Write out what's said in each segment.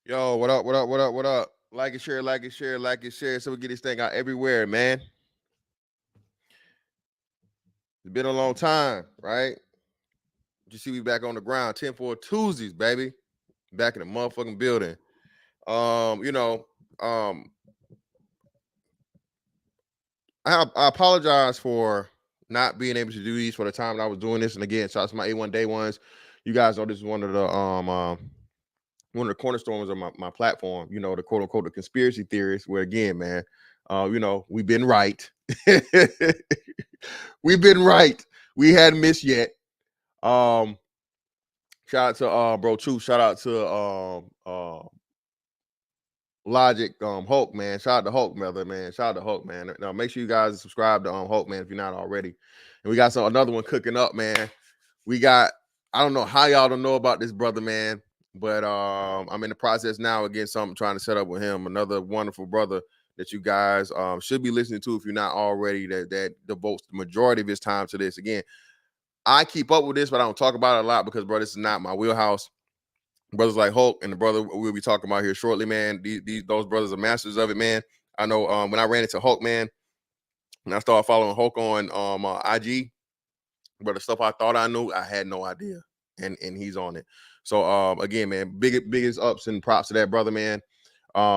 Yo, what up? What up? What up? What up? Like and share, like and share, like and share, so we get this thing out everywhere, man. It's been a long time, right? You see, we back on the ground. 10-4 Tuesdays, baby. Back in the motherfucking building. Um, you know, um, I apologize for not being able to do these for the time that I was doing this. And again, shout out to my A1 Day ones. You guys know this is one of the cornerstones of my platform, the quote unquote the conspiracy theorists, where again, man, we've been right. We've been right. We hadn't missed yet. Um, Shout out to bro True. Shout out to Logic, Hulk, man. Shout out to Hulk, brother, man. Shout out to Hulk, man. Now make sure you guys subscribe to Hulk, man, if you're not already. And we got another one cooking up, man. We got, I don't know how y'all don't know about this brother, man, but I'm in the process now again, something trying to set up with him. Another wonderful brother that you guys should be listening to if you're not already, that devotes the majority of his time to this. Again, I keep up with this, but I don't talk about it a lot because, bro, this is not my wheelhouse. Brothers like Hulk and the brother we'll be talking about here shortly, man. Those brothers are masters of it, man. I know when I ran into Hulk, man, and I started following Hulk on IG, but the stuff I thought I knew, I had no idea, and he's on it. So again, man, biggest ups and props to that brother, man.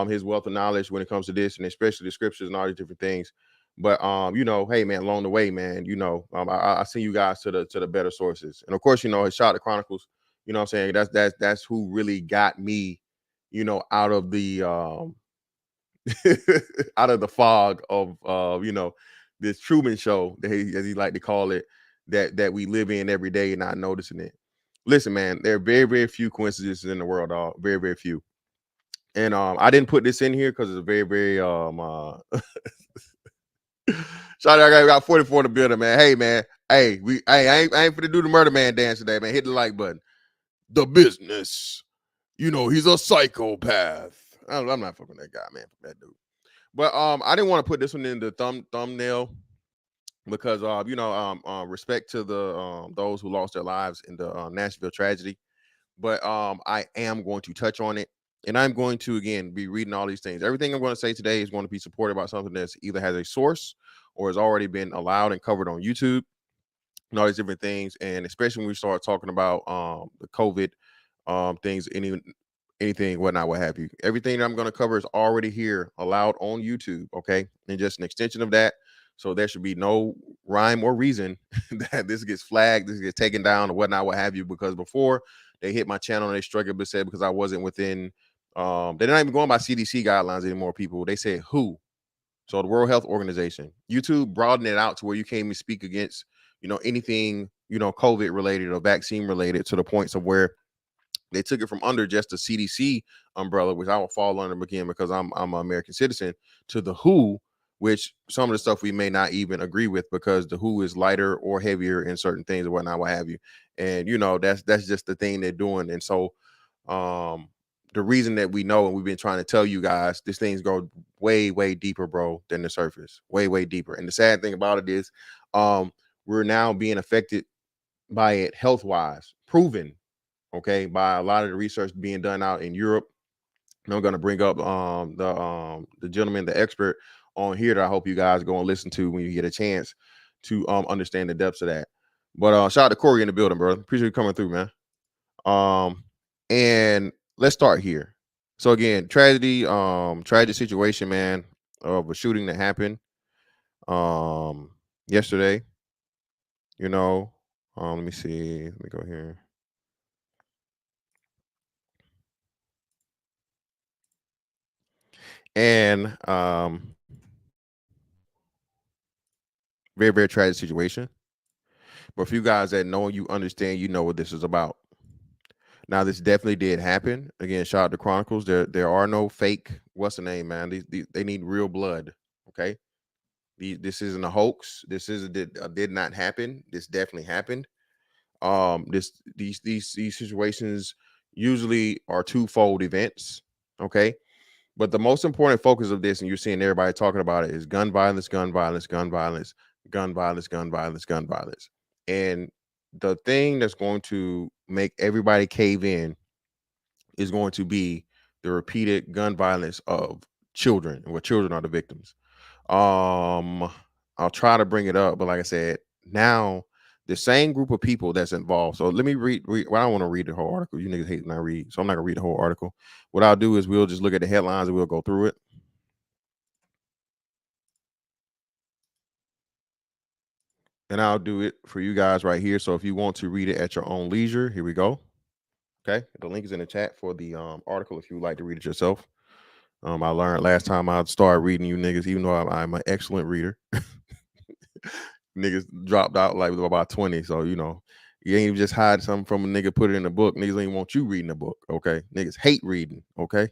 His wealth of knowledge when it comes to this, and especially the scriptures and all these different things. But hey, man, along the way, man, I send you guys to the better sources, and of course, his Shot the Chronicles. You know what I'm saying? That's who really got me, out of the out of the fog of this Truman Show, as he like to call it, that we live in every day and not noticing it. Listen, man, there are very, very few coincidences in the world, dog. Very, very few. And I didn't put this in here because it's a very, very shout out, I got 44 in the building, man. Hey, man. Hey, I ain't finna do the murder man dance today, man. Hit the like button. The business. He's a psychopath. I'm not fucking that guy, man. That dude. But I didn't want to put this one in the thumbnail because respect to the those who lost their lives in the Nashville tragedy. But I am going to touch on it, and I'm going to again be reading all these things. Everything I'm going to say today is going to be supported by something that's either has a source or has already been allowed and covered on YouTube and all these different things. And especially when we start talking about the COVID things, anything, whatnot, what have you. Everything that I'm going to cover is already here, allowed on YouTube. Okay, and just an extension of that. So there should be no rhyme or reason that this gets flagged, this gets taken down, or whatnot, what have you. Because before they hit my channel, and they struggled to say because I wasn't within. They're not even going by CDC guidelines anymore. People, they said WHO, so the World Health Organization. YouTube broadened it out to where you can't even speak against anything COVID related or vaccine related, to the points of where they took it from under just the CDC umbrella, which I will fall under again because I'm an American citizen, to the WHO, which some of the stuff we may not even agree with because the WHO is lighter or heavier in certain things or whatnot, what have you. And that's just the thing they're doing. And so the reason that we know, and we've been trying to tell you guys, this things go way, way deeper, bro, than the surface. Way, way deeper. And the sad thing about it is we're now being affected by it health wise, proven, okay, by a lot of the research being done out in Europe. And I'm going to bring up the gentleman, the expert on here, that I hope you guys go and listen to when you get a chance to understand the depths of that. But shout out to Corey in the building, brother. Appreciate you coming through, man. And let's start here. So again, tragic situation, man, of a shooting that happened yesterday. Let me see. Let me go here. And very, very tragic situation. But for you guys that know and you understand, you know what this is about. Now, this definitely did happen. Again, shout out to Chronicles. There are no fake. What's the name, man? They need real blood. Okay, this isn't a hoax. This did not happen. This definitely happened. These situations usually are twofold events. Okay, but the most important focus of this, and you're seeing everybody talking about it, is gun violence, gun violence, gun violence, gun violence, gun violence, gun violence. And the thing that's going to make everybody cave in is going to be the repeated gun violence of children, and where children are the victims. Um, I'll try to bring it up, but like I said, now the same group of people that's involved. So let me read well, I don't want to read the whole article. You niggas hate when I read, so I'm not gonna read the whole article. What I'll do is we'll just look at the headlines and we'll go through it. And I'll do it for you guys right here. So if you want to read it at your own leisure, here we go. Okay. The link is in the chat for the article if you would like to read it yourself. I learned last time I started reading you niggas, even though I'm an excellent reader. Niggas dropped out like about 20. So, you ain't just hide something from a nigga, put it in a book. Niggas ain't want you reading a book. Okay. Niggas hate reading. Okay.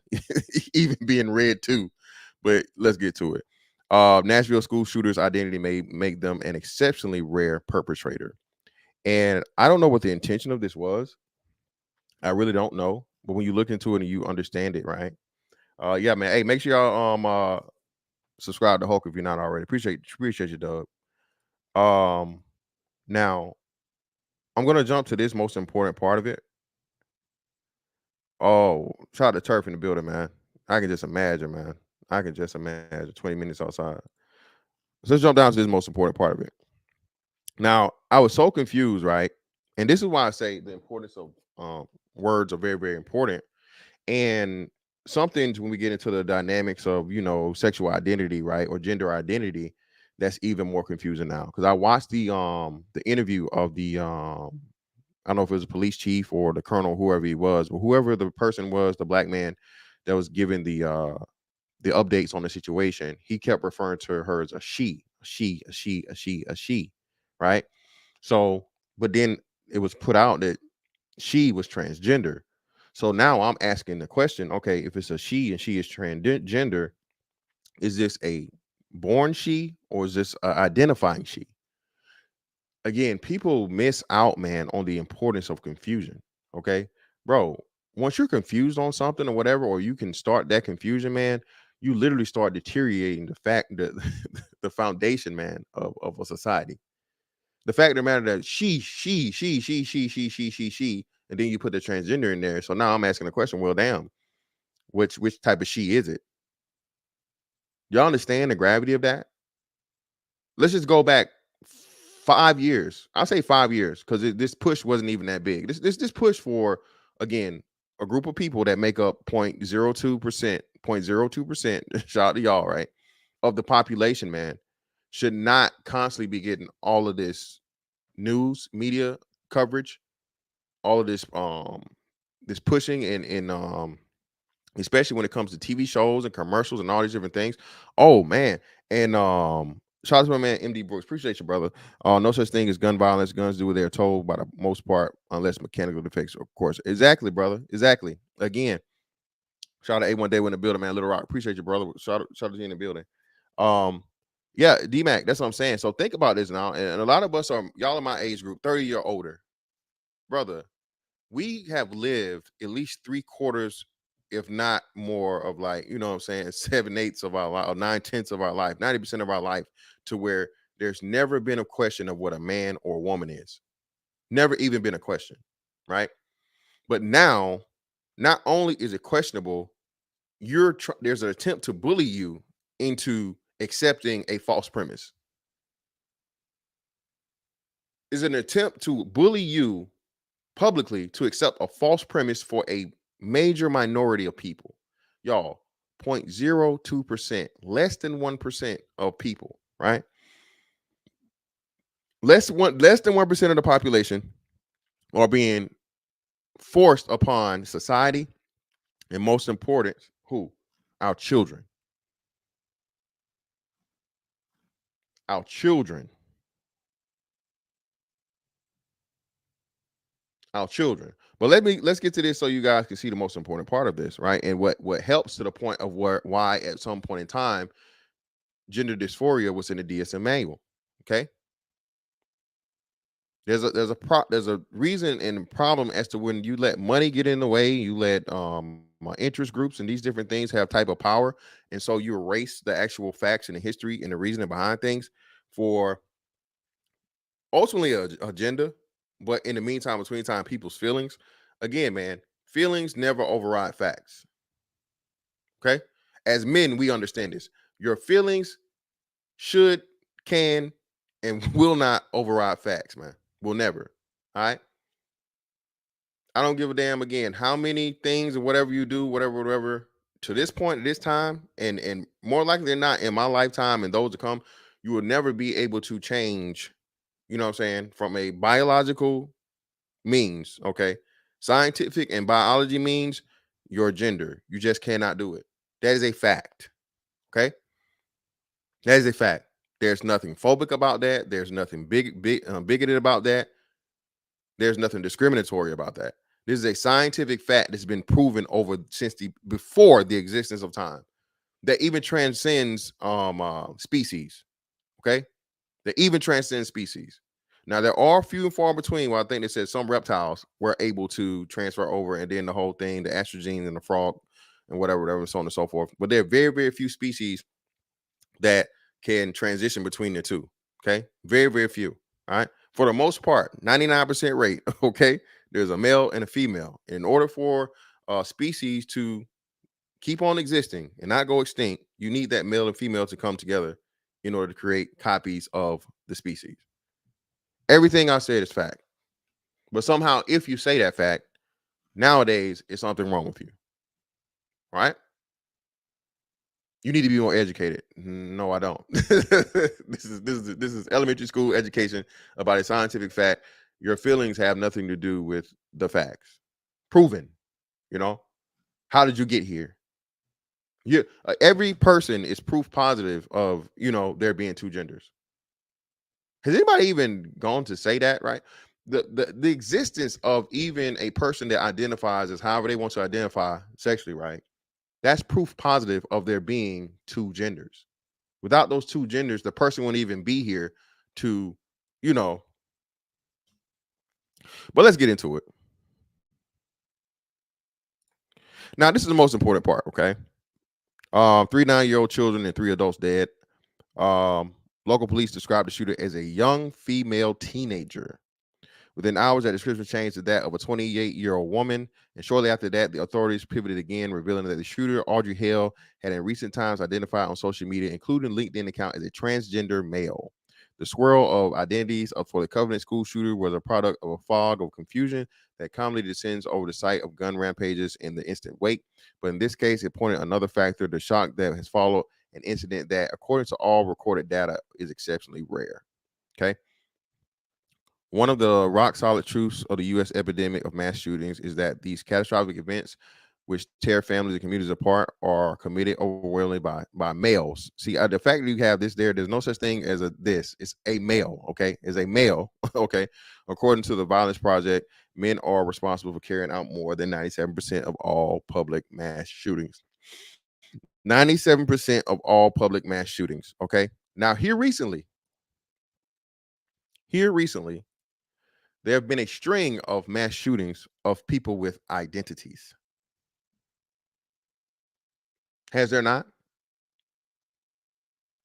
Even being read too. But let's get to it. Nashville school shooters' identity may make them an exceptionally rare perpetrator. And I don't know what the intention of this was. I really don't know. But when you look into it and you understand it, right? Yeah, man. Hey, make sure y'all subscribe to Hulk if you're not already. Appreciate you, Doug. Now I'm gonna jump to this most important part of it. Oh, shout out to Turf in the building, man. I can just imagine, man. I can just imagine 20 minutes outside. So let's jump down to this most important part of it. Now, I was so confused, right? And this is why I say the importance of words are very, very important. And something when we get into the dynamics of, sexual identity, right, or gender identity, that's even more confusing now. Because I watched the interview of the I don't know if it was a police chief or the colonel, whoever he was, but whoever the person was, the black man that was giving the updates on the situation, he kept referring to her as a she, a she, a she, a she, a she, right? So, but then it was put out that she was transgender. So now I'm asking the question, okay, if it's a she and she is transgender, is this a born she or is this a identifying she? Again, people miss out, man, on the importance of confusion. Okay, bro. Once you're confused on something or whatever, or you can start that confusion, man, you literally start deteriorating the fact that the foundation, man, of a society. The fact of the matter that she, and then you put the transgender in there. So now I'm asking the question, well, damn, which type of she is it? Y'all understand the gravity of that? Let's just go back 5 years. I'll say 5 years because this push wasn't even that big. This push for, again, a group of people that make up 0.02%, 0.02%, shout out to y'all, right? Of the population, man, should not constantly be getting all of this news, media coverage, all of this pushing and especially when it comes to TV shows and commercials and all these different things. Oh man. And shout out to my man MD Brooks. Appreciate you, brother. No such thing as gun violence. Guns do what they're told by the most part, unless mechanical defects, of course. Exactly, brother. Exactly. Again, shout out to A1 Day in the building, man. Little Rock. Appreciate you, brother. Shout out to you in the building. Yeah, D-Mac, that's what I'm saying. So think about this now. And a lot of us are y'all in my age group, 30 year older. Brother, we have lived at least 3/4, if not more, of, like, you know what I'm saying, 7/8 of our life, or 9/10 of our life, 90% of our life, to where there's never been a question of what a man or a woman is. Never even been a question, right? But now, not only is it questionable, there's an attempt to bully you into accepting a false premise. Is an attempt to bully you publicly to accept a false premise for a major minority of people. Y'all, 0.02%, less than 1% of people, right? Less than 1% of the population are being forced upon society, and most important, who? Our children. Our children. Our children. But let's get to this so you guys can see the most important part of this, right? And what helps to the point of why at some point in time gender dysphoria was in the DSM manual. Okay. There's a reason and problem as to when you let money get in the way, you let interest groups and these different things have type of power, and so you erase the actual facts and the history and the reasoning behind things for ultimately a agenda. But in the meantime, between time, people's feelings, again, man, feelings never override facts. Okay. As men, we understand this. Your feelings should, can, and will not override facts, man. Will never. All right. I don't give a damn again how many things or whatever you do, whatever, to this point, at this time, and more likely than not, in my lifetime and those to come, you will never be able to change, you know what I'm saying, from a biological means, okay? Scientific and biology means your gender. You just cannot do it. That is a fact. Okay. That is a fact. There's nothing phobic about that. There's nothing bigoted about that. There's nothing discriminatory about that. This is a scientific fact that's been proven over since before the existence of time, that even transcends species. Okay, that even transcends species. Now there are few and far between. Well, I think they said some reptiles were able to transfer over, and then the whole thing, the estrogen and the frog and whatever, so on and so forth. But there are very, very few species that can transition between the two. Okay, very, very few. All right, for the most part, 99% rate. Okay, there's a male and a female. In order for species to keep on existing and not go extinct, you need that male and female to come together in order to create copies of the species. Everything I said is fact. But somehow, if you say that fact, nowadays it's something wrong with you. Right? You need to be more educated. No, I don't. This is elementary school education about a scientific fact. Your feelings have nothing to do with the facts. Proven. You know, how did you get here? Every person is proof positive of, there being two genders. Has anybody even gone to say that, right? The existence of even a person that identifies as however they want to identify sexually, right? That's proof positive of there being two genders. Without those two genders, the person wouldn't even be here to, you know. But let's get into it. Now, this is the most important part, okay? 3 9-year-old children and 3 adults dead. Local police described the shooter as a young female teenager. Within hours, that description changed to that of a 28-year-old woman. And shortly after that, the authorities pivoted again, revealing that the shooter, Audrey Hale, had in recent times identified on social media, including LinkedIn account, as a transgender male. The swirl of identities for the Covenant school shooter was a product of a fog of confusion that commonly descends over the site of gun rampages in the instant wake. But in this case, it pointed another factor, the shock that has followed an incident that, according to all recorded data, is exceptionally rare. Okay. One of the rock solid truths of the U.S. epidemic of mass shootings is that these catastrophic events, which tear families and communities apart, are committed overwhelmingly by males. See, the fact that you have this there's no such thing as this. It's a male, okay? It's a male, okay? According to the Violence Project, men are responsible for carrying out more than 97% of all public mass shootings. 97% of all public mass shootings, okay? Now, here recently, there have been a string of mass shootings of people with identities. Has there not?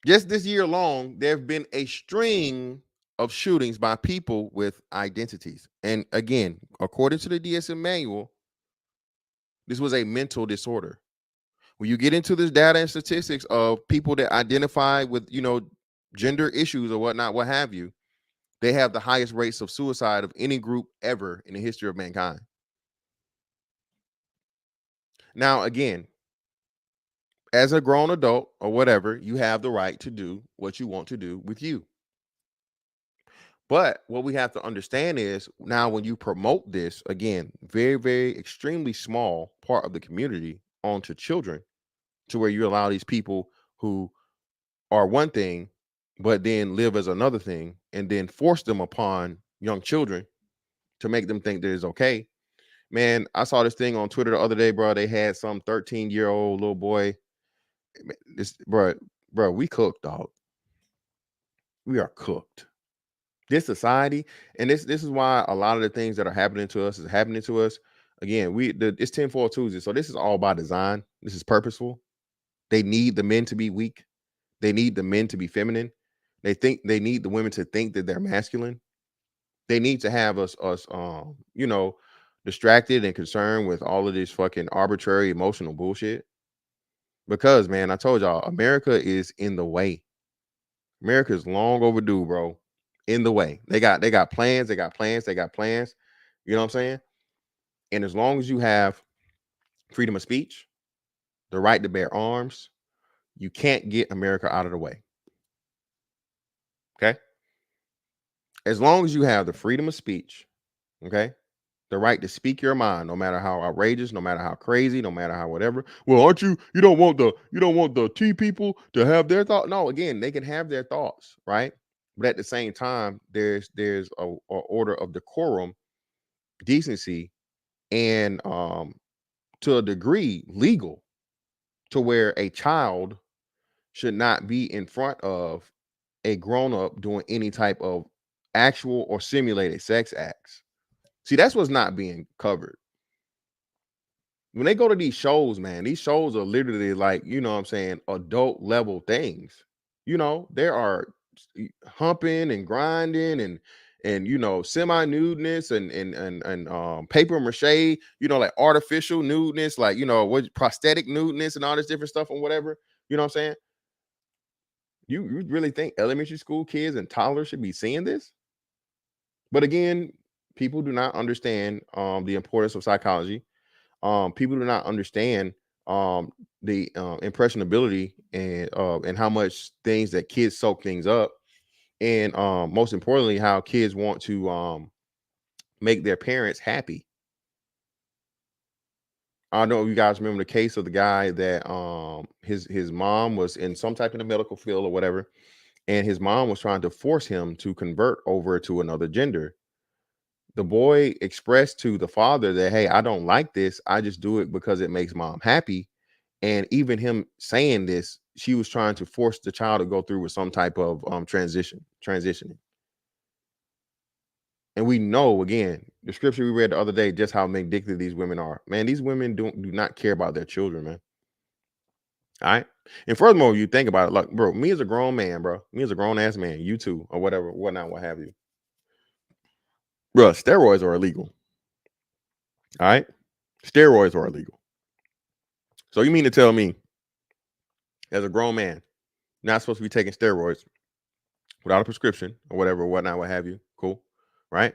Just this year alone, there have been a string of shootings by people with identities. And again, according to the DSM manual, this was a mental disorder. When you get into this data and statistics of people that identify with, gender issues or whatnot, what have you, they have the highest rates of suicide of any group ever in the history of mankind. Now, again, as a grown adult or whatever, you have the right to do what you want to do with you. But what we have to understand is now when you promote this, again, very, very extremely small part of the community onto children, to where you allow these people who are one thing, but then live as another thing, and then force them upon young children to make them think that it's okay. Man, I saw this thing on Twitter the other day, bro. They had some 13-year-old little boy. This, bro, we cooked, dog. We are cooked. This society, and this is why a lot of the things that are happening to us is happening to us. Again, it's tinfoil Tuesday, so this is all by design. This is purposeful. They need the men to be weak. They need the men to be feminine. They need the women to think that they're masculine. They need to have us distracted and concerned with all of this fucking arbitrary emotional bullshit. Because, man, I told y'all, America is in the way. America is long overdue, bro. In the way. They got plans, they got plans, they got plans. You know what I'm saying? And as long as you have freedom of speech, the right to bear arms, you can't get America out of the way. Okay? As long as you have the freedom of speech, okay? The right to speak your mind, no matter how outrageous, no matter how crazy, no matter how whatever. Well, aren't you don't want the T people to have their thought? No, again, they can have their thoughts, right? But at the same time, there's a order of decorum, decency, and to a degree legal, to where a child should not be in front of a grown-up doing any type of actual or simulated sex acts. See, that's what's not being covered. When they go to these shows, man, these shows are literally like, you know what I'm saying, adult level things. You know, there are humping and grinding and semi nudeness and paper mache, like artificial nudeness, like what prosthetic nudeness and all this different stuff and whatever. You know what I'm saying? You really think elementary school kids and toddlers should be seeing this? But again, people do not understand the importance of psychology. People do not understand the impressionability and how much things that kids soak things up, and most importantly, how kids want to make their parents happy. I don't know if you guys remember the case of the guy that his mom was in some type of the medical field or whatever, and his mom was trying to force him to convert over to another gender. The boy expressed to the father that, hey, I don't like this. I just do it because it makes mom happy. And even him saying this, she was trying to force the child to go through with some type of transitioning. And we know, again, the scripture we read the other day, just how vindictive these women are. Man, these women do not care about their children, man. All right. And furthermore, you think about it, like, bro, me as a grown man, bro, me as a grown ass man, you too, or whatever, whatnot, what have you. Bro, steroids are illegal. All right. Steroids are illegal. So you mean to tell me, as a grown man, not supposed to be taking steroids without a prescription or whatever, whatnot, what have you? Cool. Right.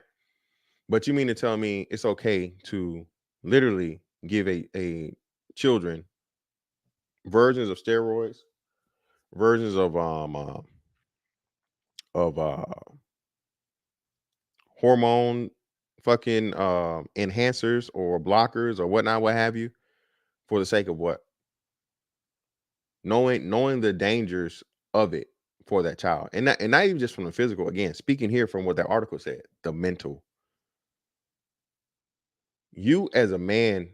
But you mean to tell me it's okay to literally give a children versions of steroids, versions of of uh hormone fucking enhancers or blockers or whatnot, what have you, for the sake of what? Knowing the dangers of it for that child. And not even just from the physical, again, speaking here from what that article said, the mental. You as a man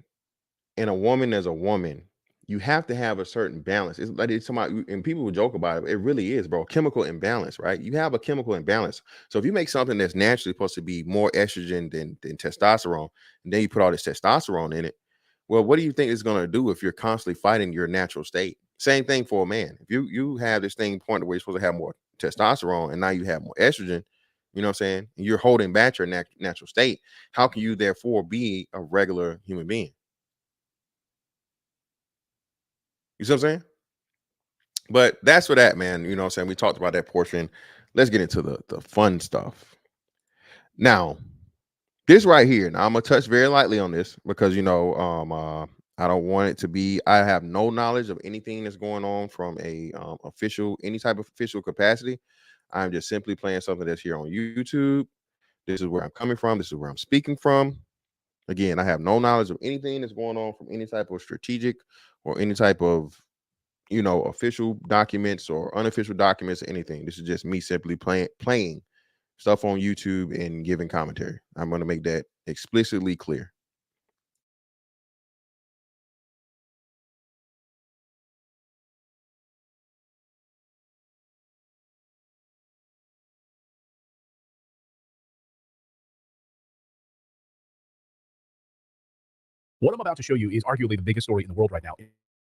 and a woman as a woman, you have to have a certain balance. It's like it's somebody, and people will joke about it. It really is, bro. Chemical imbalance, right? You have a chemical imbalance. So if you make something that's naturally supposed to be more estrogen than testosterone, and then you put all this testosterone in it, well, what do you think it's going to do if you're constantly fighting your natural state? Same thing for a man. If you have this thing pointed where you're supposed to have more testosterone, and now you have more estrogen, you know what I'm saying? And you're holding back your natural state. How can you therefore be a regular human being? You see what I'm saying? But that's for that, man. You know what I'm saying? We talked about that portion. Let's get into the fun stuff. Now, this right here. Now I'm gonna touch very lightly on this because I don't want it to be. I have no knowledge of anything that's going on from a any type of official capacity. I'm just simply playing something that's here on YouTube. This is where I'm coming from. This is where I'm speaking from. Again, I have no knowledge of anything that's going on from any type of strategic or any type of official documents or unofficial documents or anything. This is just me simply playing stuff on YouTube and giving commentary. I'm going to make that explicitly clear. What I'm about to show you is arguably the biggest story in the world right now, in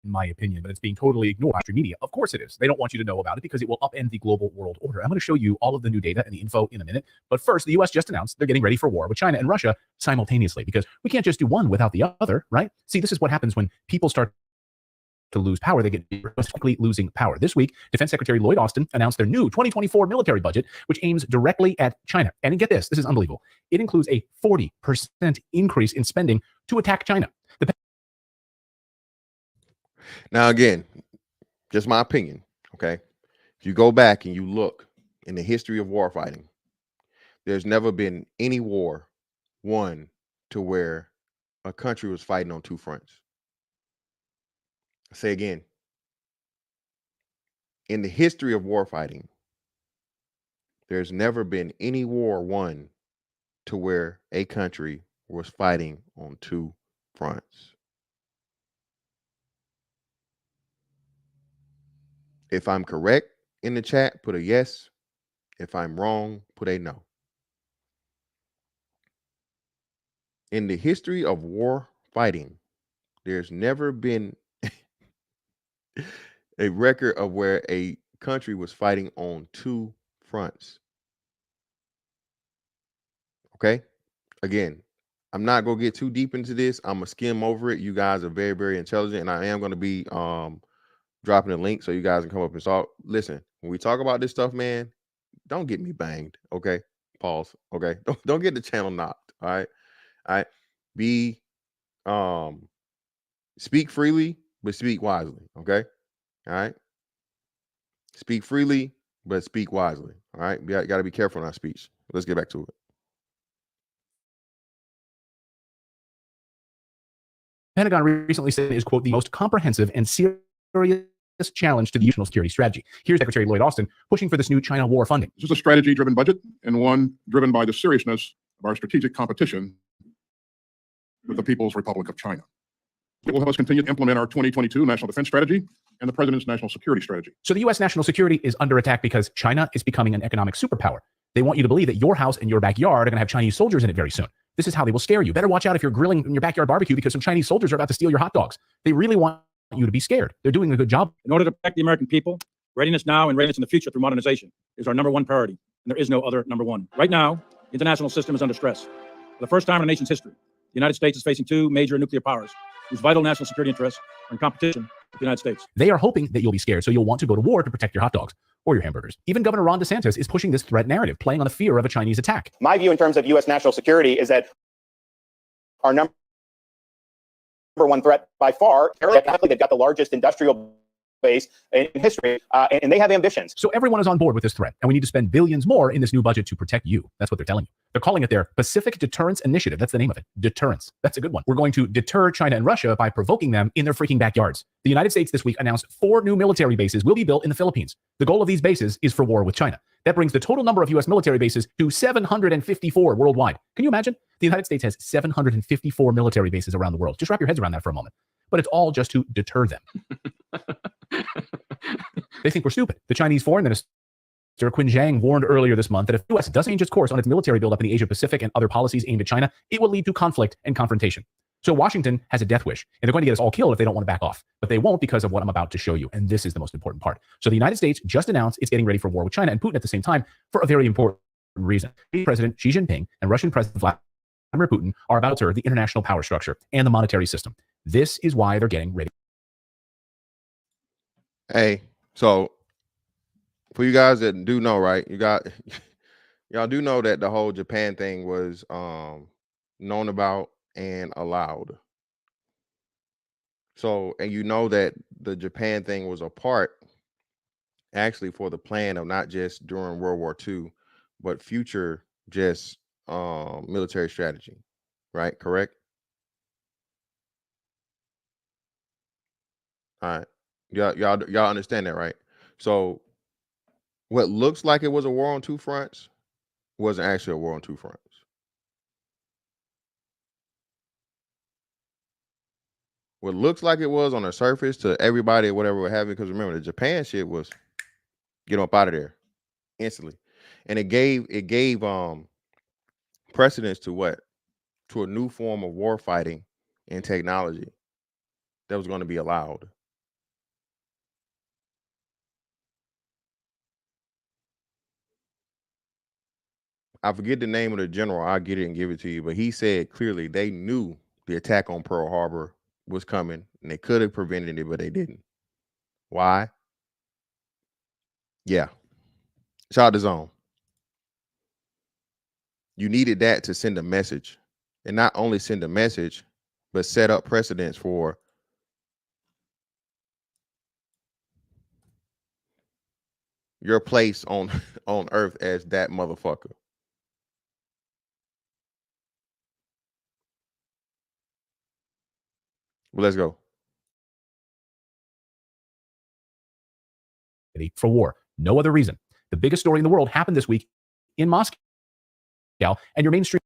my opinion, but it's being totally ignored by mainstream media. Of course it is. They don't want you to know about it because it will upend the global world order. I'm going to show you all of the new data and the info in a minute. But first, the US just announced they're getting ready for war with China and Russia simultaneously because we can't just do one without the other, right? See, this is what happens when people start to lose power, they get quickly losing power. This week, Defense Secretary Lloyd Austin announced their new 2024 military budget, which aims directly at China. And get this is unbelievable. It includes a 40% increase in spending to attack China. Now, again, just my opinion, okay? If you go back and you look in the history of war fighting, there's never been any war won to where a country was fighting on two fronts. I say again, in the history of war fighting, there's never been any war won to where a country was fighting on two fronts. If I'm correct in the chat, put a yes. If I'm wrong, put a no. In the history of war fighting, there's never been a record of where a country was fighting on two fronts. Okay? Again, I'm not going to get too deep into this. I'm going to skim over it. You guys are very, very intelligent, and I am going to be dropping a link so you guys can come up and talk. Listen, when we talk about this stuff, man, don't get me banged, okay? Pause, okay? Don't get the channel knocked, all right? All right? Be speak freely, but speak wisely, okay? All right? Speak freely, but speak wisely, all right? You got to be careful in our speech. Let's get back to it. Pentagon recently said it is, quote, the most comprehensive and serious challenge to the national security strategy. Here's Secretary Lloyd Austin pushing for this new China war funding. This is a strategy-driven budget and one driven by the seriousness of our strategic competition with the People's Republic of China. It will help us continue to implement our 2022 National Defense Strategy and the President's National Security Strategy. So the U.S. national security is under attack because China is becoming an economic superpower. They want you to believe that your house and your backyard are going to have Chinese soldiers in it very soon. This is how they will scare you. Better watch out if you're grilling in your backyard barbecue because some Chinese soldiers are about to steal your hot dogs. They really want you to be scared. They're doing a good job. In order to protect the American people, readiness now and readiness in the future through modernization is our number one priority, and there is no other number one. Right now, the international system is under stress. For the first time in our nation's history, the United States is facing two major nuclear powers whose vital national security interests are in competition with the United States. They are hoping that you'll be scared, so you'll want to go to war to protect your hot dogs or your hamburgers. Even Governor Ron DeSantis is pushing this threat narrative, playing on the fear of a Chinese attack. My view in terms of U.S. national security is that our number one threat by far, they've got the largest industrial base in history, and they have ambitions. So everyone is on board with this threat, and we need to spend billions more in this new budget to protect you. That's what they're telling you. They're calling it their Pacific Deterrence Initiative. That's the name of it. Deterrence. That's a good one. We're going to deter China and Russia by provoking them in their freaking backyards. The United States this week announced 4 new military bases will be built in the Philippines. The goal of these bases is for war with China. That brings the total number of U.S. military bases to 754 worldwide. Can you imagine? The United States has 754 military bases around the world. Just wrap your heads around that for a moment. But it's all just to deter them. They think we're stupid. The Chinese Foreign Minister Qin Zhang warned earlier this month that if the U.S. doesn't change its course on its military buildup in the Asia-Pacific and other policies aimed at China, it will lead to conflict and confrontation. So Washington has a death wish, and they're going to get us all killed if they don't want to back off. But they won't because of what I'm about to show you, and this is the most important part. So the United States just announced it's getting ready for war with China and Putin at the same time for a very important reason. President Xi Jinping and Russian President Vladimir Putin are about to serve the international power structure and the monetary system. This is why they're getting ready. Hey, so for you guys that do know, right? Y'all do know that the whole Japan thing was known about and allowed. So, and you know that the Japan thing was a part actually for the plan of not just during World War II, but future just military strategy, right? Correct? All right. Y'all understand that, right? So what looks like it was a war on two fronts wasn't actually a war on two fronts. What looks like it was on the surface to everybody, whatever we're having, because remember the Japan shit was get up out of there instantly, and it gave precedence to what? To a new form of war fighting and technology that was going to be allowed. I forget the name of the general. I'll get it and give it to you. But he said clearly they knew the attack on Pearl Harbor was coming, and they could have prevented it, but they didn't. Why? Yeah. Shout out to Zone. You needed that to send a message, and not only send a message, but set up precedents for your place on on earth as that motherfucker. Well, let's go. For war. No other reason. The biggest story in the world happened this week in Moscow, and your mainstream.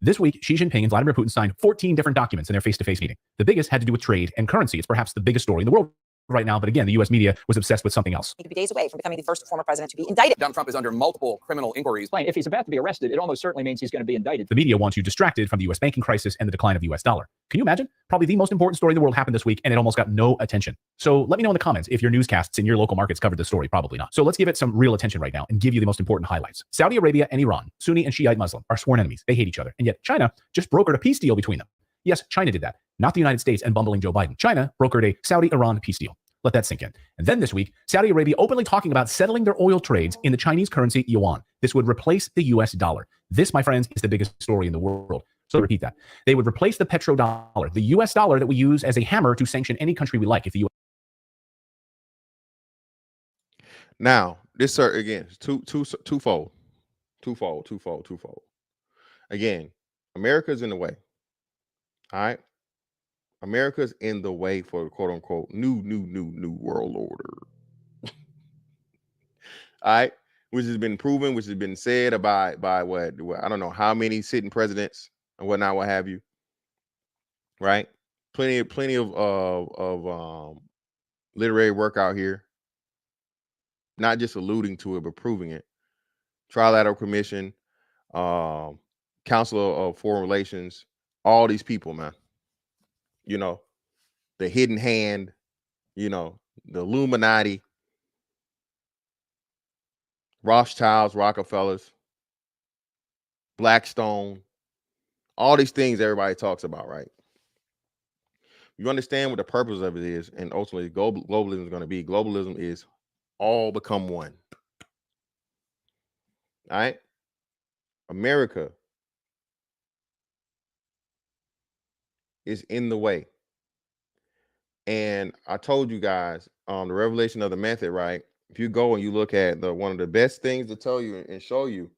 This week, Xi Jinping and Vladimir Putin signed 14 different documents in their face-to-face meeting. The biggest had to do with trade and currency. It's perhaps the biggest story in the world right now, but again, the U.S. media was obsessed with something else. He could be days away from becoming the first former president to be indicted. Donald Trump is under multiple criminal inquiries. If he's about to be arrested, it almost certainly means he's going to be indicted. The media wants you distracted from the U.S. banking crisis and the decline of the U.S. dollar. Can you imagine? Probably the most important story in the world happened this week, and it almost got no attention. So let me know in the comments if your newscasts in your local markets covered this story. Probably not. So let's give it some real attention right now and give you the most important highlights. Saudi Arabia and Iran, Sunni and Shiite Muslim, are sworn enemies. They hate each other. And yet China just brokered a peace deal between them. Yes, China did that, not the United States and bumbling Joe Biden. China brokered a Saudi-Iran peace deal. Let that sink in. And then this week, Saudi Arabia openly talking about settling their oil trades in the Chinese currency yuan. This would replace the US dollar. This, my friends, is the biggest story in the world. So repeat that. They would replace the petrodollar, the US dollar that we use as a hammer to sanction any country we like. If the US Now, this sir again, twofold. Again, America's in the way. All right. America's in the way for the quote unquote new world order. All right. Which has been proven, which has been said by what I don't know how many sitting presidents and whatnot, what have you. Right? Plenty of literary work out here. Not just alluding to it, but proving it. Trilateral Commission, Council of Foreign Relations, all these people, man. You know, the hidden hand, you know, the Illuminati, Rothschilds, Rockefellers, Blackstone, all these things everybody talks about, right? You understand what the purpose of it is, and ultimately globalism is going to be. Globalism is all become one. All right? America is in the way. And I told you guys, the revelation of the method, right? If you go and you look at one of the best things to tell you and show you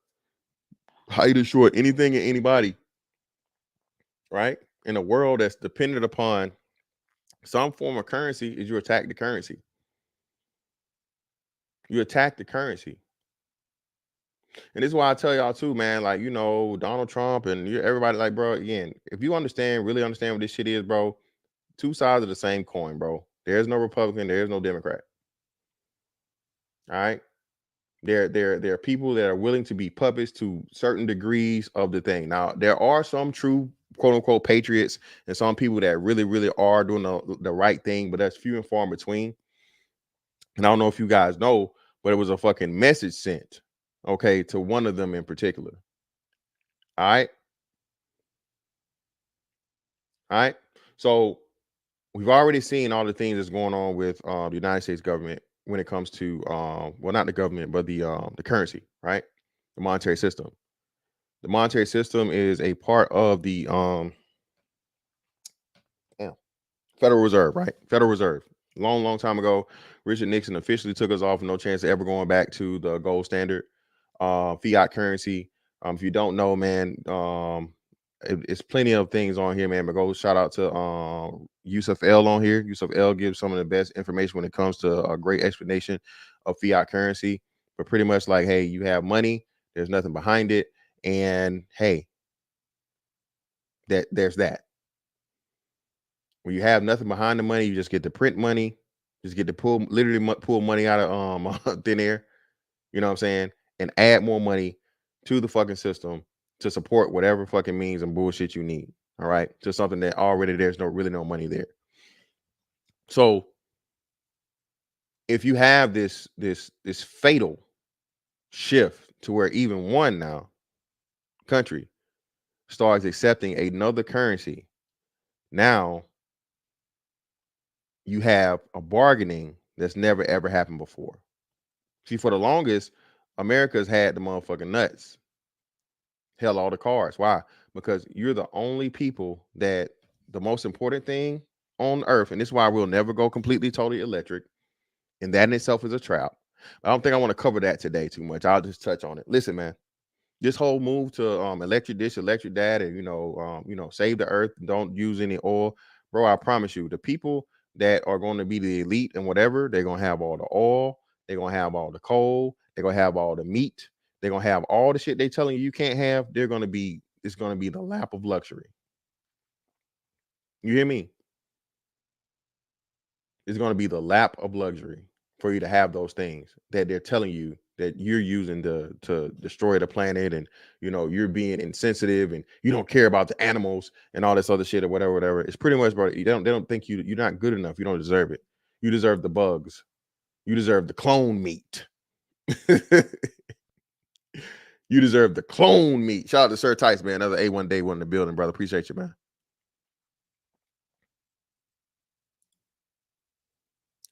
how to destroy anything and anybody, right? In a world that's dependent upon some form of currency, is you attack the currency. You attack the currency. And this is why I tell y'all too, man, like, you know, Donald Trump and everybody, like, bro, again, if you really understand what this shit is, bro, two sides of the same coin, bro. There's no Republican, there's no Democrat. All right. There are people that are willing to be puppets to certain degrees of the thing. Now, there are some true quote unquote patriots and some people that really are doing the right thing, but that's few and far in between. And I don't know if you guys know, but it was a fucking message sent, okay, to one of them in particular. All right. All right. So we've already seen all the things that's going on with the United States government when it comes to well, not the government, but the currency, right? The monetary system. The monetary system is a part of the Federal Reserve, right? Federal Reserve. Long time ago, Richard Nixon officially took us off, no chance of ever going back to the gold standard fiat currency. If you don't know, man, it's plenty of things on here, man. But go shout out to Yusuf L on here. Yusuf L gives some of the best information when it comes to a great explanation of fiat currency. But pretty much like, hey, you have money, there's nothing behind it, and hey, there's that. When you have nothing behind the money, you just get to print money, just get to pull money out of thin air. You know what I'm saying? And add more money to the fucking system to support whatever fucking means and bullshit you need. All right, to something that already there's really no money there. So if you have this fatal shift to where even one now country starts accepting another currency, now you have a bargaining that's never ever happened before. See, for the longest, America's had the motherfucking nuts. Hell, all the cards. Why? Because you're the only people that the most important thing on earth, and this is why we'll never go completely totally electric, and that in itself is a trap. I don't think I want to cover that today too much. I'll just touch on it. Listen, man, this whole move to electric this, electric that, and save the earth, don't use any oil, bro. I promise you, the people that are going to be the elite and whatever, they're gonna have all the oil, they're gonna have all the coal, they're gonna have all the meat, they're gonna have all the shit they telling you can't have. It's gonna be the lap of luxury. You hear me? It's gonna be the lap of luxury for you to have those things that they're telling you that you're using to destroy the planet, and you're being insensitive and you don't care about the animals and all this other shit or whatever. It's pretty much, bro. They don't think you're not good enough. You don't deserve it. You deserve the bugs. You deserve the clone meat. You deserve the clone meat. Shout out to Sir Tice, man. Another A1 day one in the building, brother. Appreciate you, man.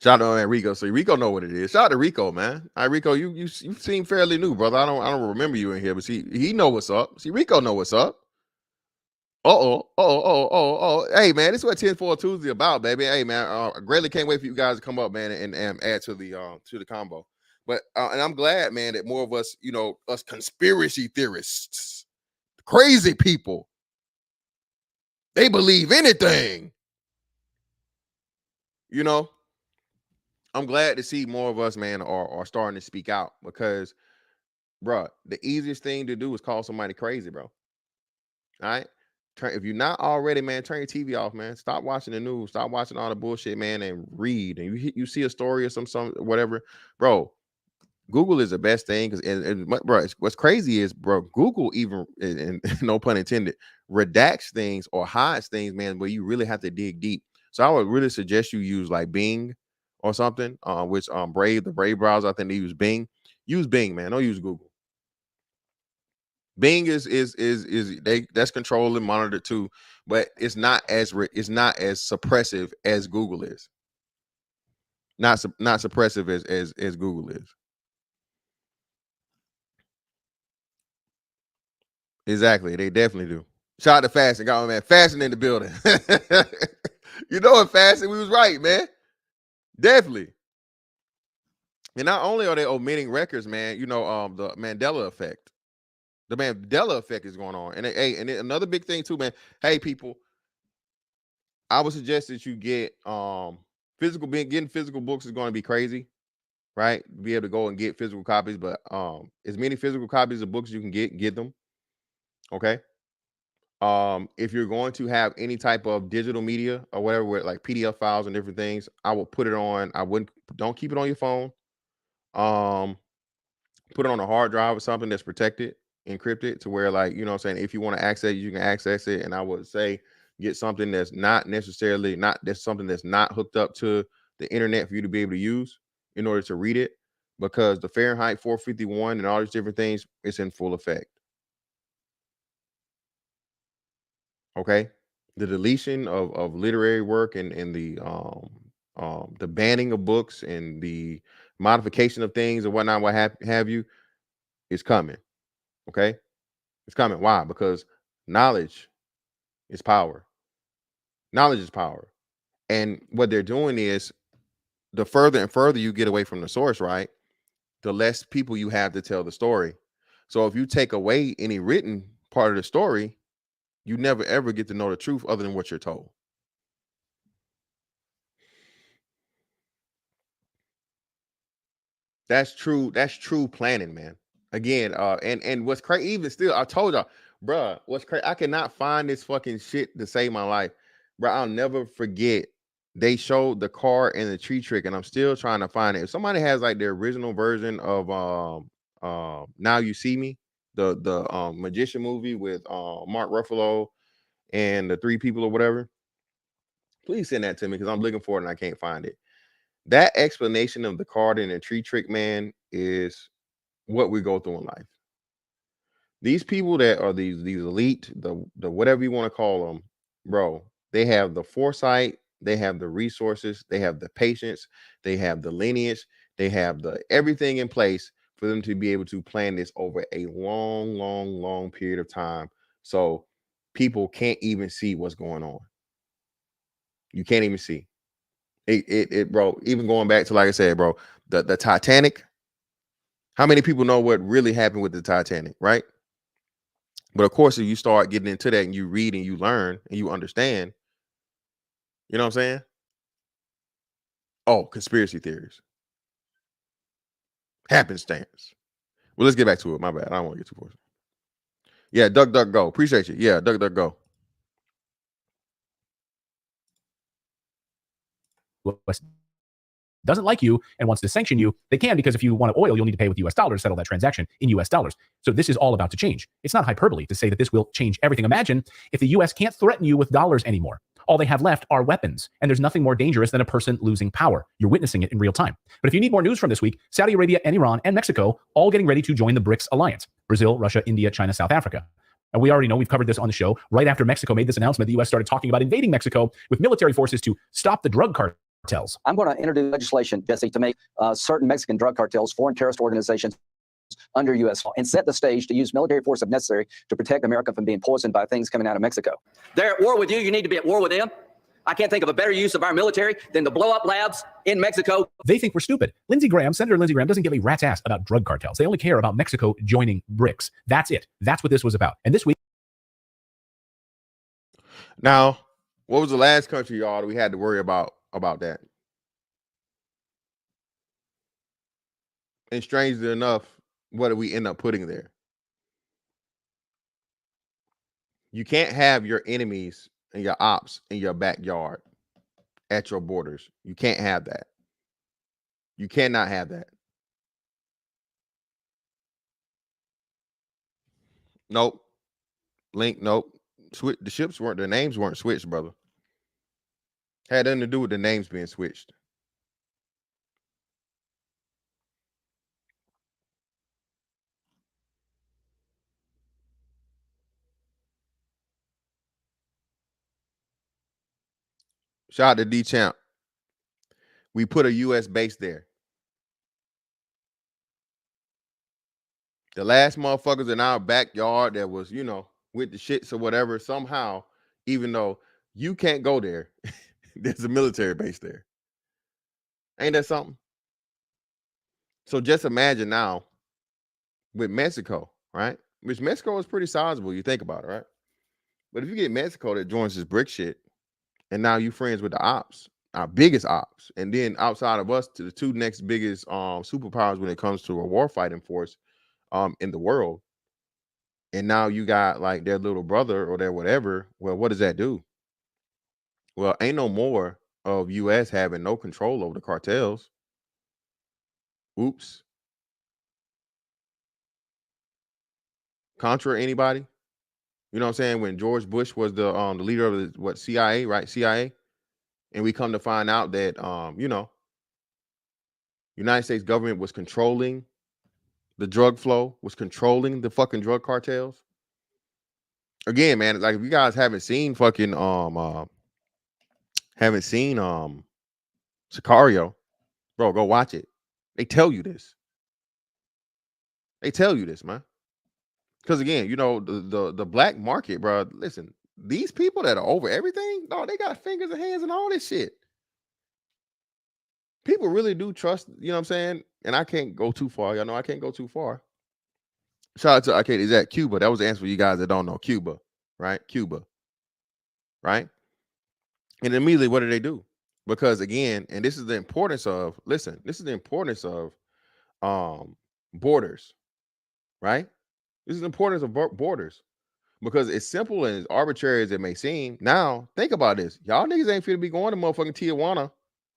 Shout out to Rico. So Rico know what it is. Shout out to Rico, man. All right, Rico, you seem fairly new, brother. I don't remember you in here, but see, he know what's up. See, Rico know what's up. Hey, man, this is what TINFOIL Tuesday about, baby. Hey, man, I greatly can't wait for you guys to come up, man, and add to the combo. But and I'm glad, man, that more of us, us conspiracy theorists, crazy people, they believe anything. I'm glad to see more of us, man, are starting to speak out, because, bro, the easiest thing to do is call somebody crazy, bro. All right? If you're not already, man, turn your TV off, man. Stop watching the news. Stop watching all the bullshit, man, and read. And you see a story or some whatever, bro. Google is the best thing, because, bro, what's crazy is, bro, Google even, and no pun intended, redacts things or hides things, man, where you really have to dig deep. So I would really suggest you use like Bing or something, which the Brave browser, I think they use Bing. Use Bing, man. Don't use Google. Bing is that's controlled and monitored too, but it's not as suppressive as Google is. Not suppressive as Google is. Exactly, they definitely do. Shout out to Fashion, got my man Fashion in the building. What, Fashion, we was right, man. Definitely. And not only are they omitting records, man, the Mandela effect. The Mandela effect is going on. And and another big thing too, man. Hey, people, I would suggest that you get getting physical books is going to be crazy, right? Be able to go and get physical copies, but as many physical copies of books you can get them. Okay. If you're going to have any type of digital media or whatever, with like PDF files and different things, I will put it on. Don't keep it on your phone. Put it on a hard drive or something that's protected, encrypted, to where, like, what I'm saying, if you want to access it, you can access it. And I would say get something that's something that's not hooked up to the internet for you to be able to use in order to read it, because the Fahrenheit 451 and all these different things, it's in full effect. Okay. The deletion of literary work and the banning of books and the modification of things and whatnot, what have you, is coming. Okay. It's coming. Why? Because knowledge is power. Knowledge is power. And what they're doing is, the further and further you get away from the source, right, the less people you have to tell the story. So if you take away any written part of the story, you never ever get to know the truth other than what you're told. That's true. That's true planning, man. Again, and what's crazy, even still, I told y'all, bruh, what's crazy, I cannot find this fucking shit to save my life. Bruh, I'll never forget. They showed the car in the tree trick, and I'm still trying to find it. If somebody has like the original version of Now You See Me, the magician movie with Mark Ruffalo and the three people or whatever, please send that to me, because I'm looking for it and I can't find it. That explanation of the card in the tree trick, man, is what we go through in life. These people that are these elite, the whatever you want to call them, bro, they have the foresight they have the resources, they have the patience, they have the lineage, they have the everything in place for them to be able to plan this over a long, long, long period of time. So people can't even see what's going on. You can't even see it, bro. Even going back to, like I said, bro, the Titanic. How many people know what really happened with the Titanic, right? But of course, if you start getting into that and you read and you learn and you understand, you know what I'm saying? Oh, conspiracy theories, happenstance. Well, let's get back to it. My bad. I don't want to get too far. Yeah, duck, duck, go. Appreciate you. Yeah, duck, duck, go. US doesn't like you and wants to sanction you, they can, because if you want oil, you'll need to pay with US dollars to settle that transaction in US dollars. So this is all about to change. It's not hyperbole to say that this will change everything. Imagine if the US can't threaten you with dollars anymore. All they have left are weapons, and there's nothing more dangerous than a person losing power. You're witnessing it in real time. But if you need more news from this week, Saudi Arabia and Iran and Mexico all getting ready to join the BRICS alliance. Brazil, Russia, India, China, South Africa. And we already know, we've covered this on the show. Right after Mexico made this announcement, the US started talking about invading Mexico with military forces to stop the drug cartels. I'm going to introduce legislation, Jesse, to make certain Mexican drug cartels, foreign terrorist organizations, under U.S. law, and set the stage to use military force if necessary to protect America from being poisoned by things coming out of Mexico. They're at war with you. You need to be at war with them. I can't think of a better use of our military than to blow up labs in Mexico. They think we're stupid. Senator Lindsey Graham doesn't give a rat's ass about drug cartels. They only care about Mexico joining BRICS. That's it. That's what this was about. And this week. Now, what was the last country, y'all, that we had to worry about that? And strangely enough, what did we end up putting there? You can't have your enemies and your ops in your backyard at your borders. You can't have that. You cannot have that. Nope. Link, nope. The ships weren't, the names weren't switched, brother. Had nothing to do with the names being switched. Shout out to D Champ. We put a U.S. base there. The last motherfuckers in our backyard that was, you know, with the shits or whatever, somehow, even though you can't go there, there's a military base there. Ain't that something? So just imagine now with Mexico, right? Which Mexico is pretty sizable, you think about it, right? But if you get Mexico that joins this brick shit, and now you friends with the ops, our biggest ops, and then outside of us to the two next biggest superpowers when it comes to a war fighting force in the world, and now you got like their little brother or their whatever. Well, what does that do? Well, ain't no more of US having no control over the cartels. Oops. Contra anybody? You know what I'm saying? When George Bush was the leader of the CIA, right? CIA. And we come to find out that you know, United States government was controlling the drug flow, was controlling the fucking drug cartels. Again, man, like if you guys haven't seen fucking Sicario, bro, go watch it. They tell you this. They tell you this, man. Because again, you know, the black market, bro. Listen, these people that are over everything, no, they got fingers and hands and all this shit. People really do trust, you know what I'm saying? And I can't go too far. Y'all know I can't go too far. Shout out to, okay, is that Cuba? That was the answer for you guys that don't know. Cuba, right? Cuba, right? And immediately, what do? Because again, and this is the importance of, listen, this is the importance of borders, right? This is the importance of borders. Because as simple and as arbitrary as it may seem, now think about this. Y'all niggas ain't finna be going to motherfucking Tijuana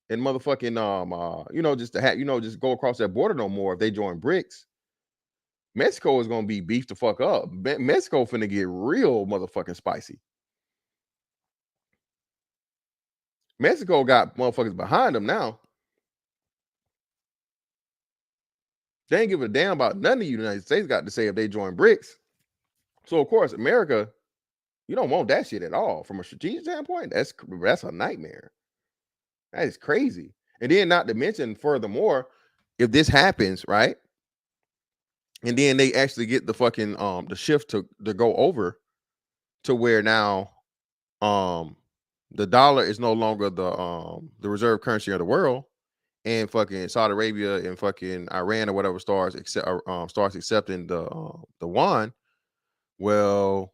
and motherfucking you know, just to have, you know, just go across that border no more if they join BRICS. Mexico is gonna be beefed the fuck up. Mexico finna get real motherfucking spicy. Mexico got motherfuckers behind them now. They ain't give a damn about none of the United States got to say if they join BRICS. So of course, America, you don't want that shit at all. From a strategic standpoint, that's a nightmare. That is crazy. And then not to mention, furthermore, if this happens, right? And then they actually get the fucking the shift to go over to where now the dollar is no longer the reserve currency of the world, and fucking Saudi Arabia and fucking Iran or whatever starts accepting the yuan. Well,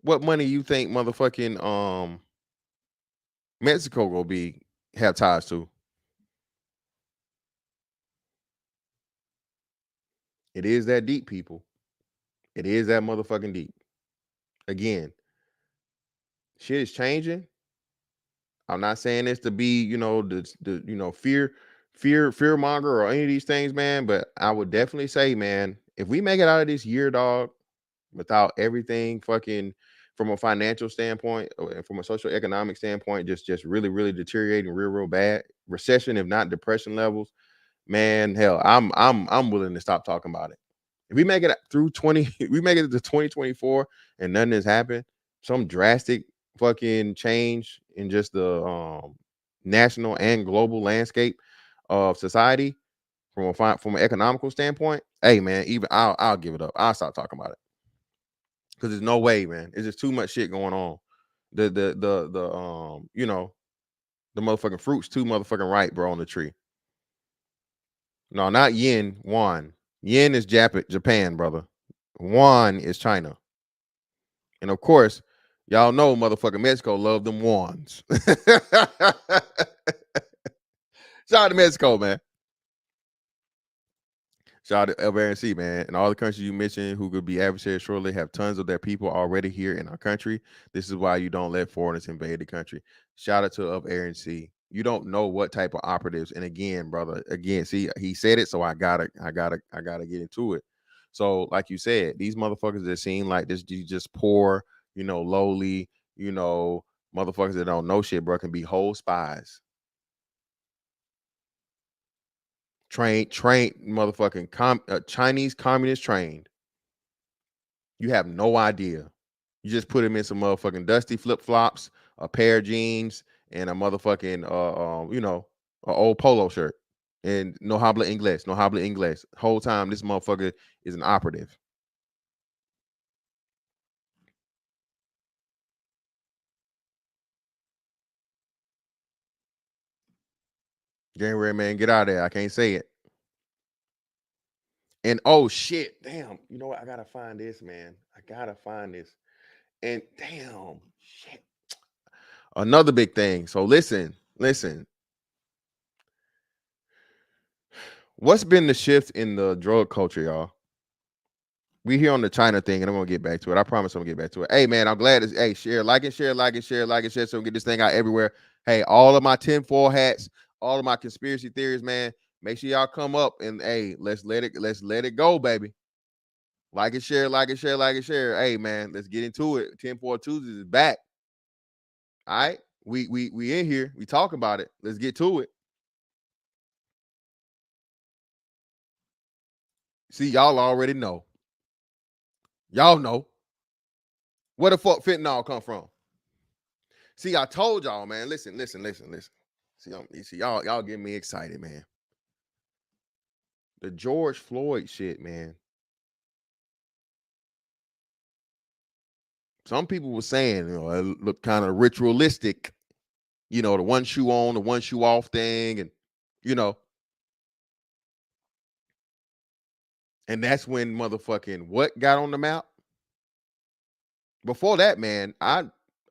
what money you think motherfucking Mexico will be have ties to? It is that deep, people. It is that motherfucking deep. Again, shit is changing. I'm not saying this to be, the fear monger or any of these things, man. But I would definitely say, man, if we make it out of this year, dog, without everything fucking from a financial standpoint and from a social economic standpoint, just really, really deteriorating real bad, recession, if not depression levels, man, hell, I'm willing to stop talking about it. If we make it through we make it to 2024 and nothing has happened, some drastic fucking change in just the national and global landscape of society from an economical standpoint, hey man, even I'll give it up. I'll stop talking about it. Because there's no way, man. It's just too much shit going on. The motherfucking fruit's too motherfucking ripe, bro, on the tree. No, not yen, yuan. Yen is Japan, brother. Yuan is China. And of course, y'all know motherfucking Mexico love them yuans. Shout out to Mexico, man. Shout out to LRNC, man. And all the countries you mentioned who could be adversaries shortly have tons of their people already here in our country. This is why you don't let foreigners invade the country. Shout out to RNC. You don't know what type of operatives. And again, brother, see, he said it, so I gotta get into it. So, like you said, these motherfuckers that seem like this just poor, lowly, motherfuckers that don't know shit, bro, can be whole spies. Trained motherfucking Chinese communist trained. You have no idea. You just put him in some motherfucking dusty flip-flops, a pair of jeans, and a motherfucking an old polo shirt. And no habla inglés. Whole time this motherfucker is an operative. January, man, get out of there. I can't say it. And oh shit, damn. You know what? I gotta find this, man. I gotta find this. And damn, shit. Another big thing. So listen. What's been the shift in the drug culture, y'all? We here on the China thing, and I'm gonna get back to it. I promise I'm gonna get back to it. Hey man, I'm glad share, like and share, so we can get this thing out everywhere. Hey, all of my tinfoil hats, all of my conspiracy theories, man. Make sure y'all come up and hey, let's let it go, baby. Like and share. Hey man, let's get into it. Tinfoil Tuesdays is back. All right. We in here. We talk about it. Let's get to it. See, y'all already know. Y'all know. Where the fuck fentanyl come from? See, I told y'all, man. Listen. See, y'all getting me excited, man. The George Floyd shit, man. Some people were saying, it looked kind of ritualistic, the one shoe on, the one shoe off thing, and and that's when motherfucking what got on the map. Before that, man, I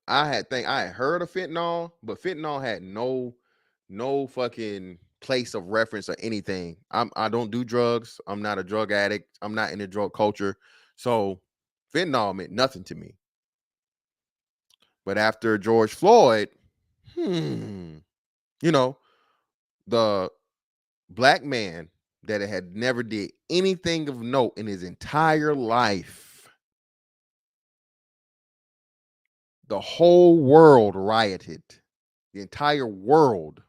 had heard of fentanyl, but fentanyl had no fucking place of reference or anything. I don't do drugs. I'm not a drug addict. I'm not in the drug culture. So fentanyl meant nothing to me. But after George Floyd, the black man that had never did anything of note in his entire life, the whole world rioted. The entire world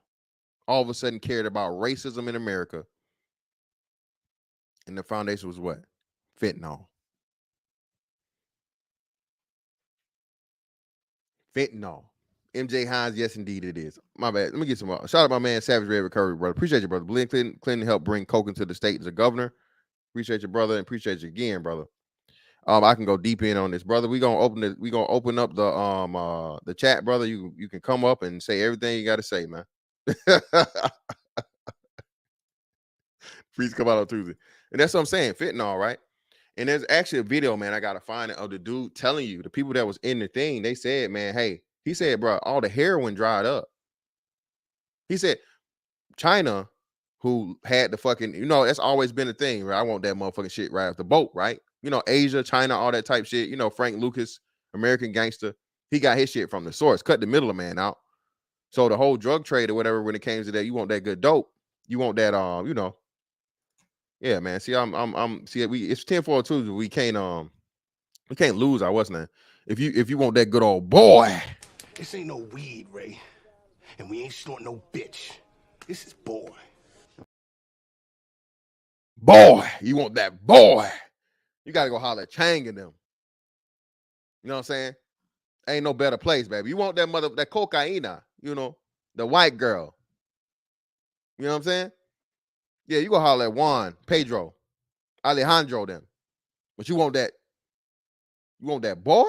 all of a sudden cared about racism in America. And the foundation was what? Fentanyl. Fentanyl. MJ Hines, yes, indeed it is. My bad. Let me get some more. Shout out my man Savage Red Recovery, brother. Appreciate you, brother. Clinton helped bring coke into the state as a governor. Appreciate you, brother, and appreciate you again, brother. I can go deep in on this, brother. We're gonna open up the chat, brother. You can come up and say everything you gotta say, man. Please come out on Tuesday. And that's what I'm saying, fentanyl, right? And there's actually a video, man, I gotta find it, of the dude telling you, the people that was in the thing, they said, man, hey, he said, bro, all the heroin dried up. He said China, who had the fucking, that's always been a thing, right? I want that motherfucking shit right off the boat, right? Asia, China, all that type shit. Frank Lucas, American Gangster, he got his shit from the source, cut the middleman out. So the whole drug trade or whatever, when it came to that, you want that good dope, you want that, yeah, man. See, it's 10-4 Tuesday. We can't lose our what's name. If you want that good old boy. This ain't no weed, Ray. And we ain't snorting no bitch. This is boy. Boy, you want that boy. You gotta go holler at Chang and them. You know what I'm saying? Ain't no better place, baby. You want that that cocaina, the white girl. You know what I'm saying? Yeah, you go holler at Juan, Pedro, Alejandro them. But you want that boy?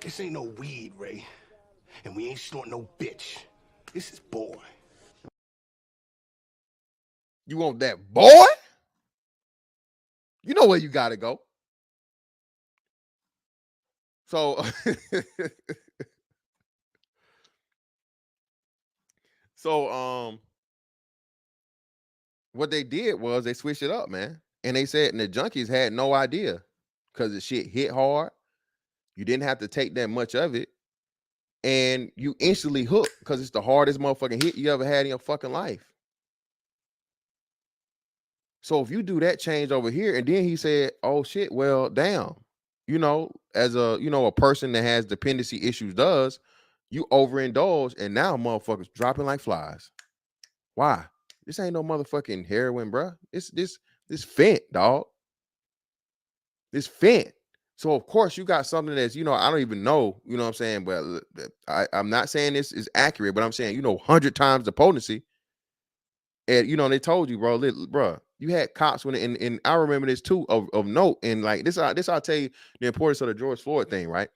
This ain't no weed, Ray. And we ain't snorting no bitch. This is boy. You want that boy? You know where you gotta go. So what they did was they switched it up, man. And they said, and the junkies had no idea, because the shit hit hard. You didn't have to take that much of it. And you instantly hooked, because it's the hardest motherfucking hit you ever had in your fucking life. So if you do that change over here, and then he said, oh shit, well, damn, as a person that has dependency issues does, you overindulge, and now motherfuckers dropping like flies. Why? This ain't no motherfucking heroin, bro. It's this fent, dog. This fent. So of course you got something that's, I don't even know, what I'm saying, but I'm not saying this is accurate, but I'm saying, 100 times the potency. And they told you, bro, you had cops when and I remember this too of note, and like this I'll tell you the importance of the George Floyd thing, right?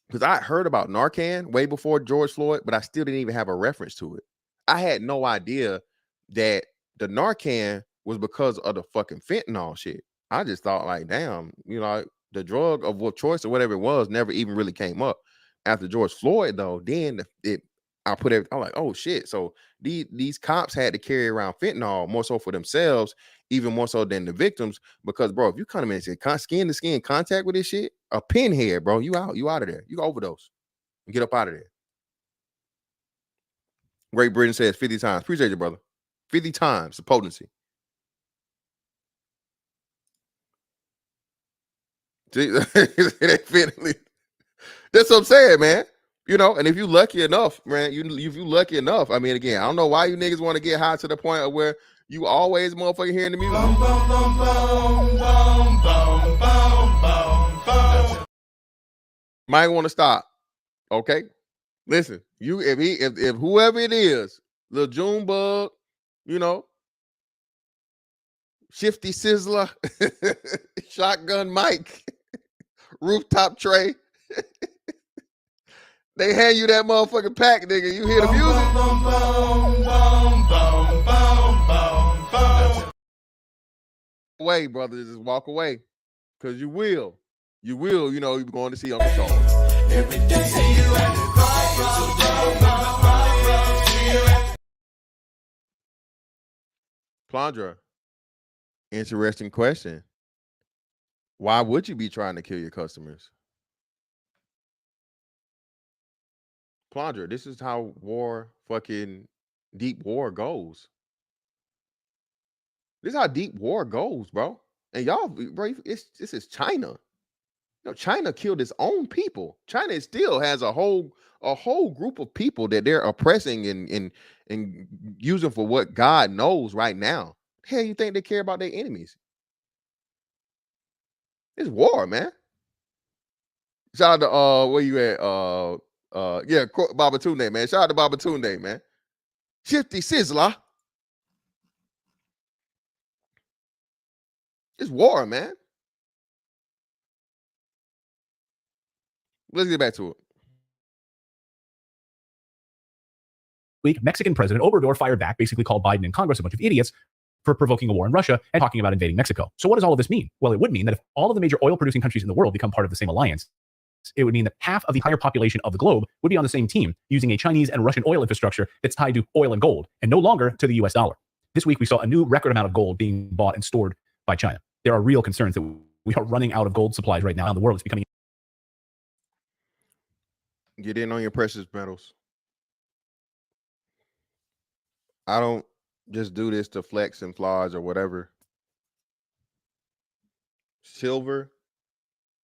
Because I heard about Narcan way before George Floyd, but I still didn't even have a reference to it. I had no idea that the Narcan was because of the fucking fentanyl shit. I just thought like, damn, the drug of what choice or whatever it was never even really came up. After George Floyd, though, then I'm like, oh shit. So these cops had to carry around fentanyl more so for themselves, even more so than the victims. Because, bro, if you come in and skin to skin contact with this shit, a pinhead, bro, you out of there. You overdose and get up out of there. Great Britain says 50 times. Appreciate you, brother. 50 times the potency. That's what I'm saying, man. And if you lucky enough, man, if you lucky enough, I mean, again, I don't know why you niggas want to get high to the point of where you always motherfucking hearing the music. Might want to stop. Okay. Listen, if whoever it is, Lil Junebug, Shifty Sizzler, Shotgun Mike, Rooftop Trey, they hand you that motherfucking pack, nigga. You hear the music? Away, brother. Just walk away. Because you will. You're going to see Uncle Charles. Every day you at the crossroads. Plandra, interesting question. Why would you be trying to kill your customers? Plandra, this is how deep war goes. This is how deep war goes, bro. And y'all, bro, this is China. China killed its own people. China still has a whole group of people that they're oppressing and using for what God knows right now. Hell, you think they care about their enemies? It's war, man. Shout out to where you at? Yeah, Baba Tunde, man. Shout out to Baba Tunde, man. Shifty Sizzler. It's war, man. Let's get back to it. Week, Mexican President Obrador fired back, basically called Biden and Congress a bunch of idiots for provoking a war in Russia and talking about invading Mexico. So what does all of this mean? Well, it would mean that if all of the major oil-producing countries in the world become part of the same alliance, it would mean that half of the entire population of the globe would be on the same team, using a Chinese and Russian oil infrastructure that's tied to oil and gold, and no longer to the US dollar. This week, we saw a new record amount of gold being bought and stored by China. There are real concerns that we are running out of gold supplies right now, and the world is becoming... Get in on your precious metals. I don't just do this to flex and flaws or whatever. Silver,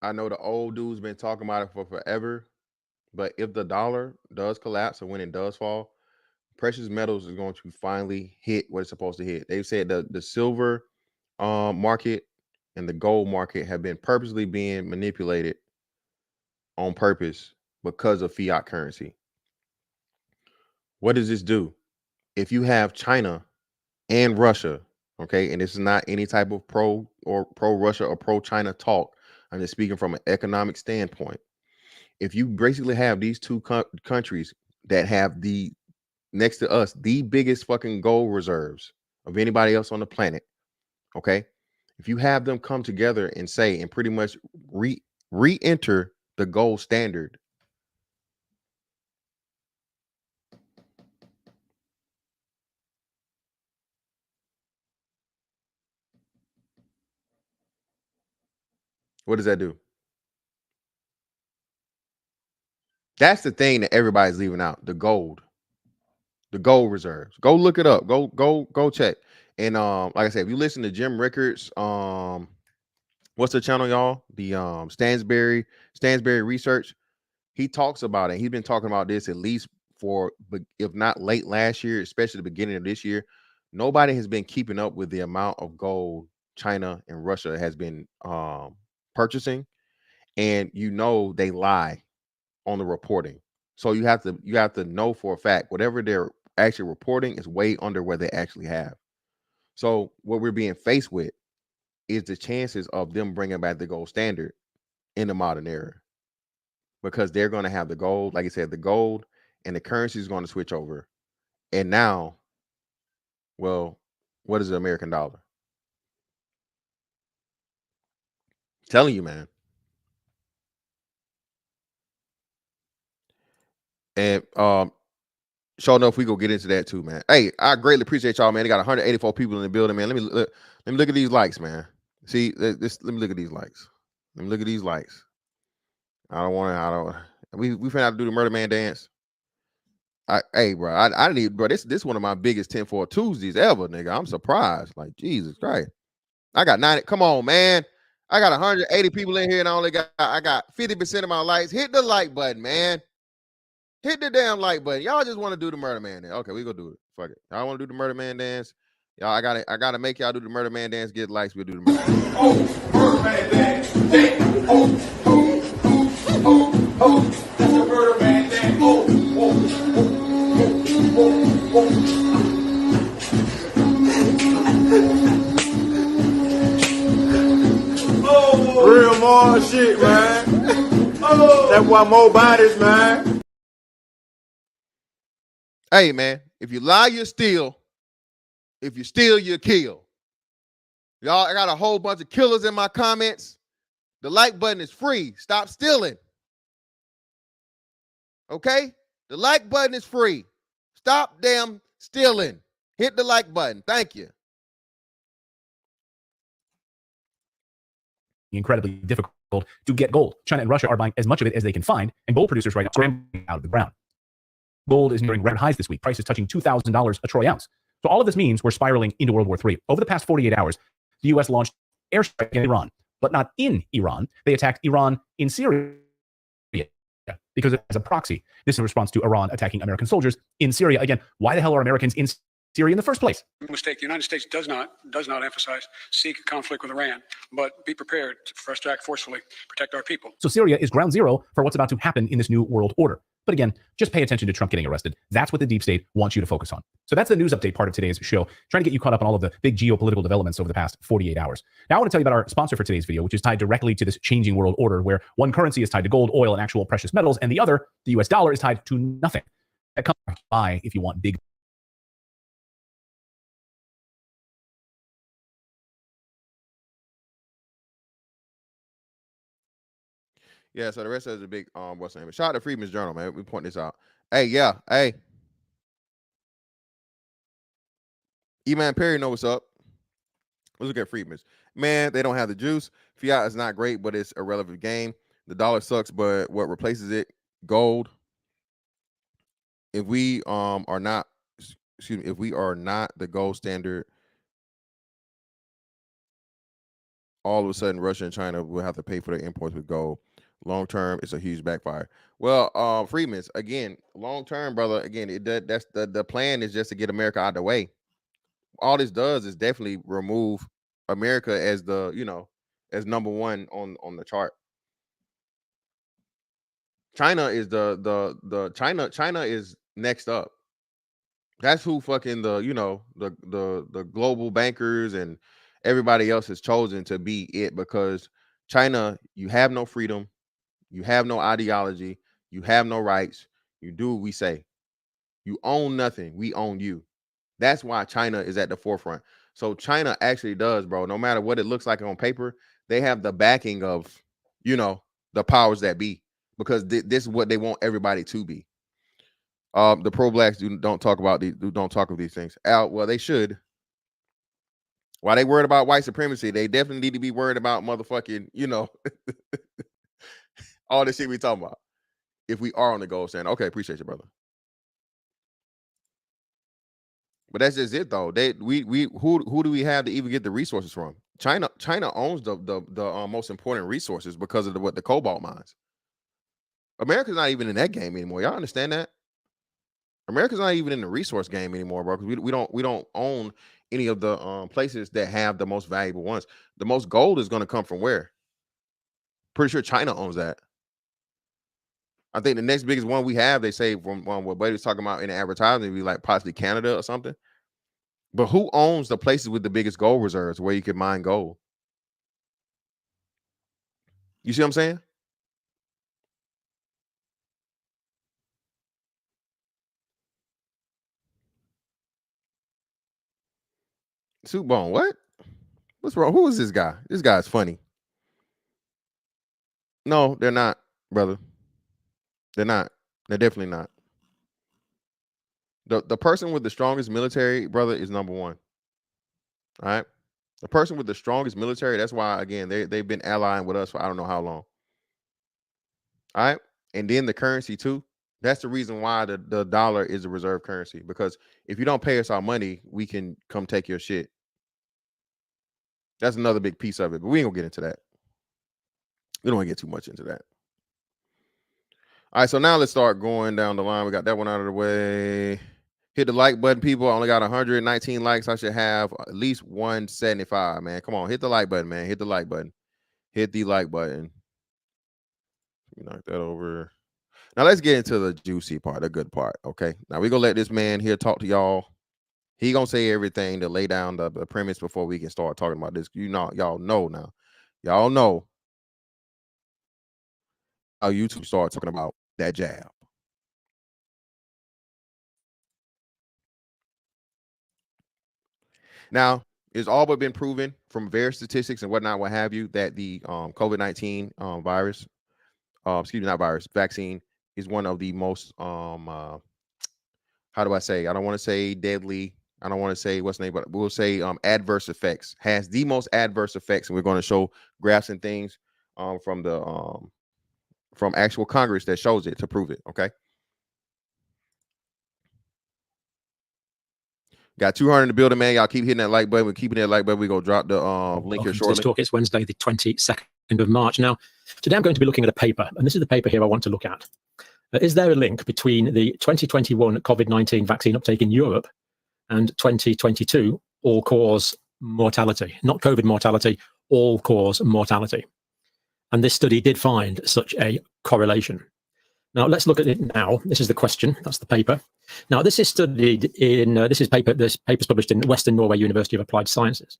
I know the old dude's been talking about it for forever, but if the dollar does collapse or when it does fall, precious metals is going to finally hit what it's supposed to hit. They've said the silver market and the gold market have been purposely being manipulated on purpose because of fiat currency. What does this do? If you have China and Russia, okay, and this is not any type of pro Russia or pro China talk, I'm just speaking from an economic standpoint. If you basically have these two countries that have the next to us the biggest fucking gold reserves of anybody else on the planet, okay, if you have them come together and say and pretty much re-enter the gold standard, what does that do? That's the thing that everybody's leaving out: the gold reserves. Go look it up. Go check. And like I said, if you listen to Jim Rickards, what's the channel, y'all? The Stansberry Research. He talks about it. He's been talking about this at least for, if not late last year, especially the beginning of this year. Nobody has been keeping up with the amount of gold China and Russia has been purchasing, and they lie on the reporting. So you have to know for a fact whatever they're actually reporting is way under where they actually have. So what we're being faced with is the chances of them bringing back the gold standard in the modern era, because they're going to have the gold, like I said, the gold and the currency is going to switch over. And now, well, what is the American dollar? I'm telling you, man. And sure enough, we go get into that too, man. Hey, I greatly appreciate y'all, man. They got 184 people in the building, man. Let me look at these likes, man. See this. Let me look at these likes. Let me look at these likes. We finna have to do the Murder Man dance. Hey, bro, I need, bro. This one of my biggest 10-4 Tuesdays ever, nigga. I'm surprised. Like, Jesus Christ. I got 90. Come on, man. I got 180 people in here, and I got 50% of my likes. Hit the like button, man. Hit the damn like button. Y'all just want to do the Murder Man dance. Okay, we gonna do it. Fuck it. Y'all want to do the Murder Man dance? Y'all, I gotta make y'all do the Murder Man dance. Get likes. We'll do the Murder Man dance. Oh, Murder Man dance. That's the Murder Man dance. Real more shit, man. That's why more bodies, man. Hey, man, if you lie, you steal. If you steal, you kill. Y'all, I got a whole bunch of killers in my comments. The like button is free. Stop stealing. Okay? The like button is free. Stop damn stealing. Hit the like button. Thank you. Incredibly difficult to get gold. China and Russia are buying as much of it as they can find, and gold producers right now are scrambling out of the ground. Gold is nearing record highs this week, prices touching $2,000 a troy ounce. So all of this means we're spiraling into World War III. Over the past 48 hours, the U.S. launched airstrike in Iran, but not in Iran. They attacked Iran in Syria because as a proxy. This is a response to Iran attacking American soldiers in Syria. Again, why the hell are Americans in Syria in the first place? Mistake. The United States does not emphasize seek a conflict with Iran, but be prepared for us to act forcefully, protect our people. So Syria is ground zero for what's about to happen in this new world order. But again, just pay attention to Trump getting arrested. That's what the deep state wants you to focus on. So that's the news update part of today's show, trying to get you caught up on all of the big geopolitical developments over the past 48 hours. Now I want to tell you about our sponsor for today's video, which is tied directly to this changing world order where one currency is tied to gold, oil, and actual precious metals, and the other, the US dollar, is tied to nothing. That comes by if you want big. Yeah, so the rest of the big what's the name? Shout out to Freeman's Journal, man. We point this out. Hey, yeah, hey. E-Man Perry know what's up. Let's look at Freeman's. Man, they don't have the juice. Fiat is not great, but it's a relevant game. The dollar sucks, but what replaces it? Gold. If we are not, excuse me, if we are not the gold standard, all of a sudden Russia and China will have to pay for their imports with gold. Long term, it's a huge backfire. Well, Freeman's, again, long term, brother, again, that's the plan is just to get America out of the way. All this does is definitely remove America as the, as number one on the chart. China is China is next up. That's who fucking the global bankers and everybody else has chosen to be it, because China, you have no freedom. You have no ideology. You have no rights. You do what we say. You own nothing. We own you. That's why China is at the forefront. So China actually does, bro. No matter what it looks like on paper, they have the backing of, the powers that be, because this is what they want everybody to be. The pro-blacks don't talk about these things. Well, they should. While they worried about white supremacy, they definitely need to be worried about motherfucking, all this shit we talking about. If we are on the gold standard. Okay, appreciate you, brother. But that's just it, though. Who do we have to even get the resources from? China owns the most important resources because of the cobalt mines. America's not even in that game anymore. Y'all understand that? America's not even in the resource game anymore, bro. Because we don't own any of the places that have the most valuable ones. The most gold is going to come from where? Pretty sure China owns that. I think the next biggest one we have, they say, from what Buddy was talking about in the advertising, would be like possibly Canada or something. But who owns the places with the biggest gold reserves where you can mine gold? You see what I'm saying? Soup Bone, what? What's wrong? Who is this guy? This guy's funny. No, they're not, brother. They're not. They're definitely not. The person with the strongest military, brother, is number one. All right. The person with the strongest military, that's why, again, they've been allying with us for I don't know how long. All right. And then the currency too. That's the reason why the dollar is a reserve currency, because if you don't pay us our money, we can come take your shit. That's another big piece of it, but we ain't gonna get into that. We don't want to get too much into that. All right, so now let's start going down the line. We got that one out of the way. Hit the like button, people. I only got 119 likes. I should have at least 175, man. Come on, hit the like button, man. Hit the like button. Hit the like button. Let me knock that over. Now let's get into the juicy part, the good part. Okay. Now we're gonna let this man here talk to y'all. He gonna say everything to lay down the premise before we can start talking about this. Y'all know now. Y'all know how YouTube start talking about that jab. Now, it's all but been proven from various statistics and whatnot, what have you, that the COVID-19 virus, not virus, vaccine is one of the most, how do I say? I don't want to say deadly. I don't want to say what's the name, but we'll say adverse effects. Has the most adverse effects, and we're going to show graphs and things from actual Congress that shows it to prove it. Okay. Got 200 in the building, man. Y'all keep hitting that like button. We're keeping that like button. We're going to drop the link here shortly. This talk is Wednesday, the 22nd of March. Now, today I'm going to be looking at a paper, and this is the paper here I want to look at. Is there a link between the 2021 COVID-19 vaccine uptake in Europe and 2022 all-cause mortality? Not COVID mortality, all-cause mortality. And this study did find such a correlation. Now let's look at it now. This is the question. That's the paper. Now this is studied in this paper's published in Western Norway University of Applied Sciences.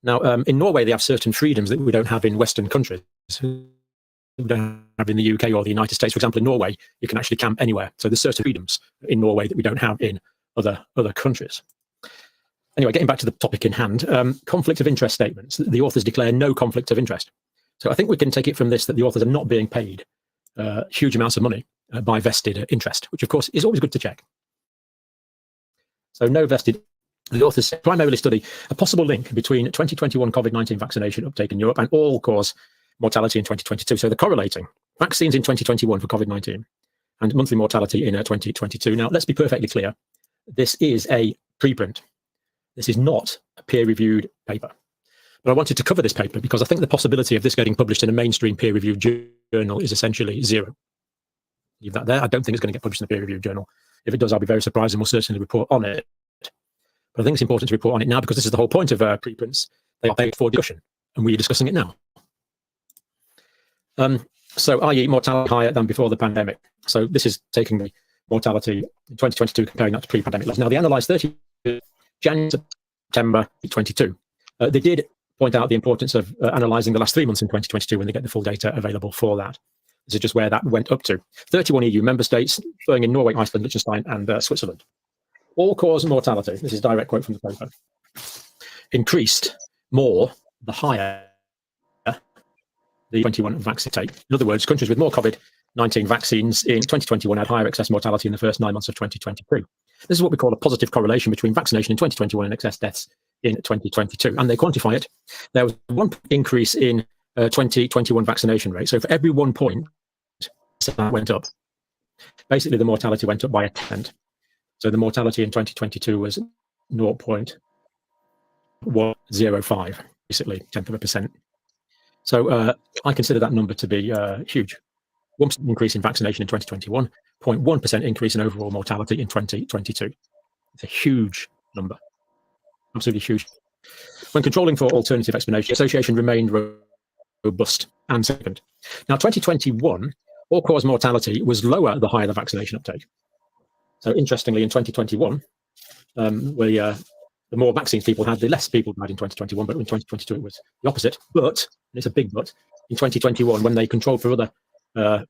Now in Norway they have certain freedoms that we don't have in Western countries. We don't have in the UK or the United States. For example, in Norway you can actually camp anywhere. So there's certain freedoms in Norway that we don't have in other countries. Anyway, getting back to the topic in hand, conflict of interest statements. The authors declare no conflict of interest. So I think we can take it from this that the authors are not being paid huge amounts of money by vested interest, which of course is always good to check. So no vested. The authors primarily study a possible link between 2021 COVID-19 vaccination uptake in Europe and all-cause mortality in 2022. So they're correlating vaccines in 2021 for COVID-19 and monthly mortality in 2022. Now, let's be perfectly clear. This is a preprint. This is not a peer-reviewed paper. But I wanted to cover this paper because I think the possibility of this getting published in a mainstream peer-reviewed journal is essentially zero. Leave that there. I don't think it's going to get published in a peer-reviewed journal. If it does, I'll be very surprised and we'll certainly report on it. But I think it's important to report on it now because this is the whole point of preprints. They are paid for discussion, and we're discussing it now. So, i.e. mortality higher than before the pandemic. So this is taking the mortality in 2022, comparing that to pre-pandemic levels. Now, they analysed 30 January, September 22. They did point out the importance of analysing the last 3 months in 2022 when they get the full data available for that. This is just where that went up to. 31 EU member states, throwing in Norway, Iceland, Liechtenstein, and Switzerland. All-cause mortality, this is a direct quote from the paper, increased more the higher the 21 vaccine take. In other words, countries with more COVID-19 vaccines in 2021 had higher excess mortality in the first 9 months of 2022. This is what we call a positive correlation between vaccination in 2021 and excess deaths in 2022. And they quantify it. There was 1 increase in 2021 vaccination rate. So for every 1 point, that went up. Basically, the mortality went up by a tenth. So the mortality in 2022 was 0.105, basically 0.1%. So I consider that number to be huge. 1% increase in vaccination in 2021, 0.1% increase in overall mortality in 2022. It's a huge number, absolutely huge. When controlling for alternative explanation, the association remained robust and significant. Now, 2021, all-cause mortality was lower the higher the vaccination uptake. So interestingly, in 2021, the more vaccines people had, the less people died in 2021, but in 2022 it was the opposite. But, and it's a big but, in 2021, when they controlled for other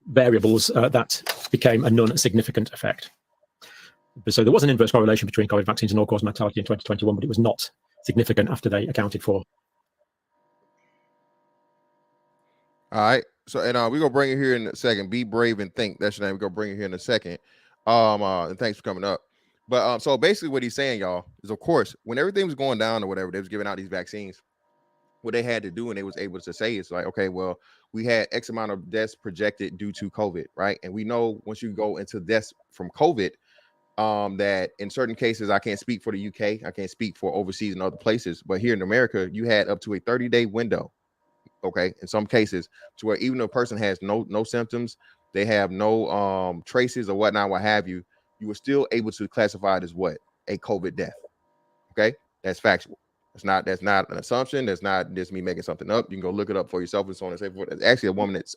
variables, that became a non-significant effect. So there was an inverse correlation between COVID vaccines and all-cause mortality in 2021, but it was not significant after they accounted for. All right. So, and we're going to bring it here in a second. Be brave and think. That's your name. We're going to bring it here in a second. And thanks for coming up. But so basically what he's saying, y'all, is of course, when everything was going down or whatever, they was giving out these vaccines, what they had to do and they was able to say is like, okay, well, we had X amount of deaths projected due to COVID, right? And we know once you go into deaths from COVID, that in certain cases, I can't speak for the UK, I can't speak for overseas and other places, but here in America, you had up to a 30-day window, okay, in some cases, to where even if a person has no symptoms, they have no traces or whatnot, what have you, you were still able to classify it as what? A COVID death. Okay, that's factual. That's not an assumption. That's not just me making something up. You can go look it up for yourself and so on and so forth. There's actually a woman that's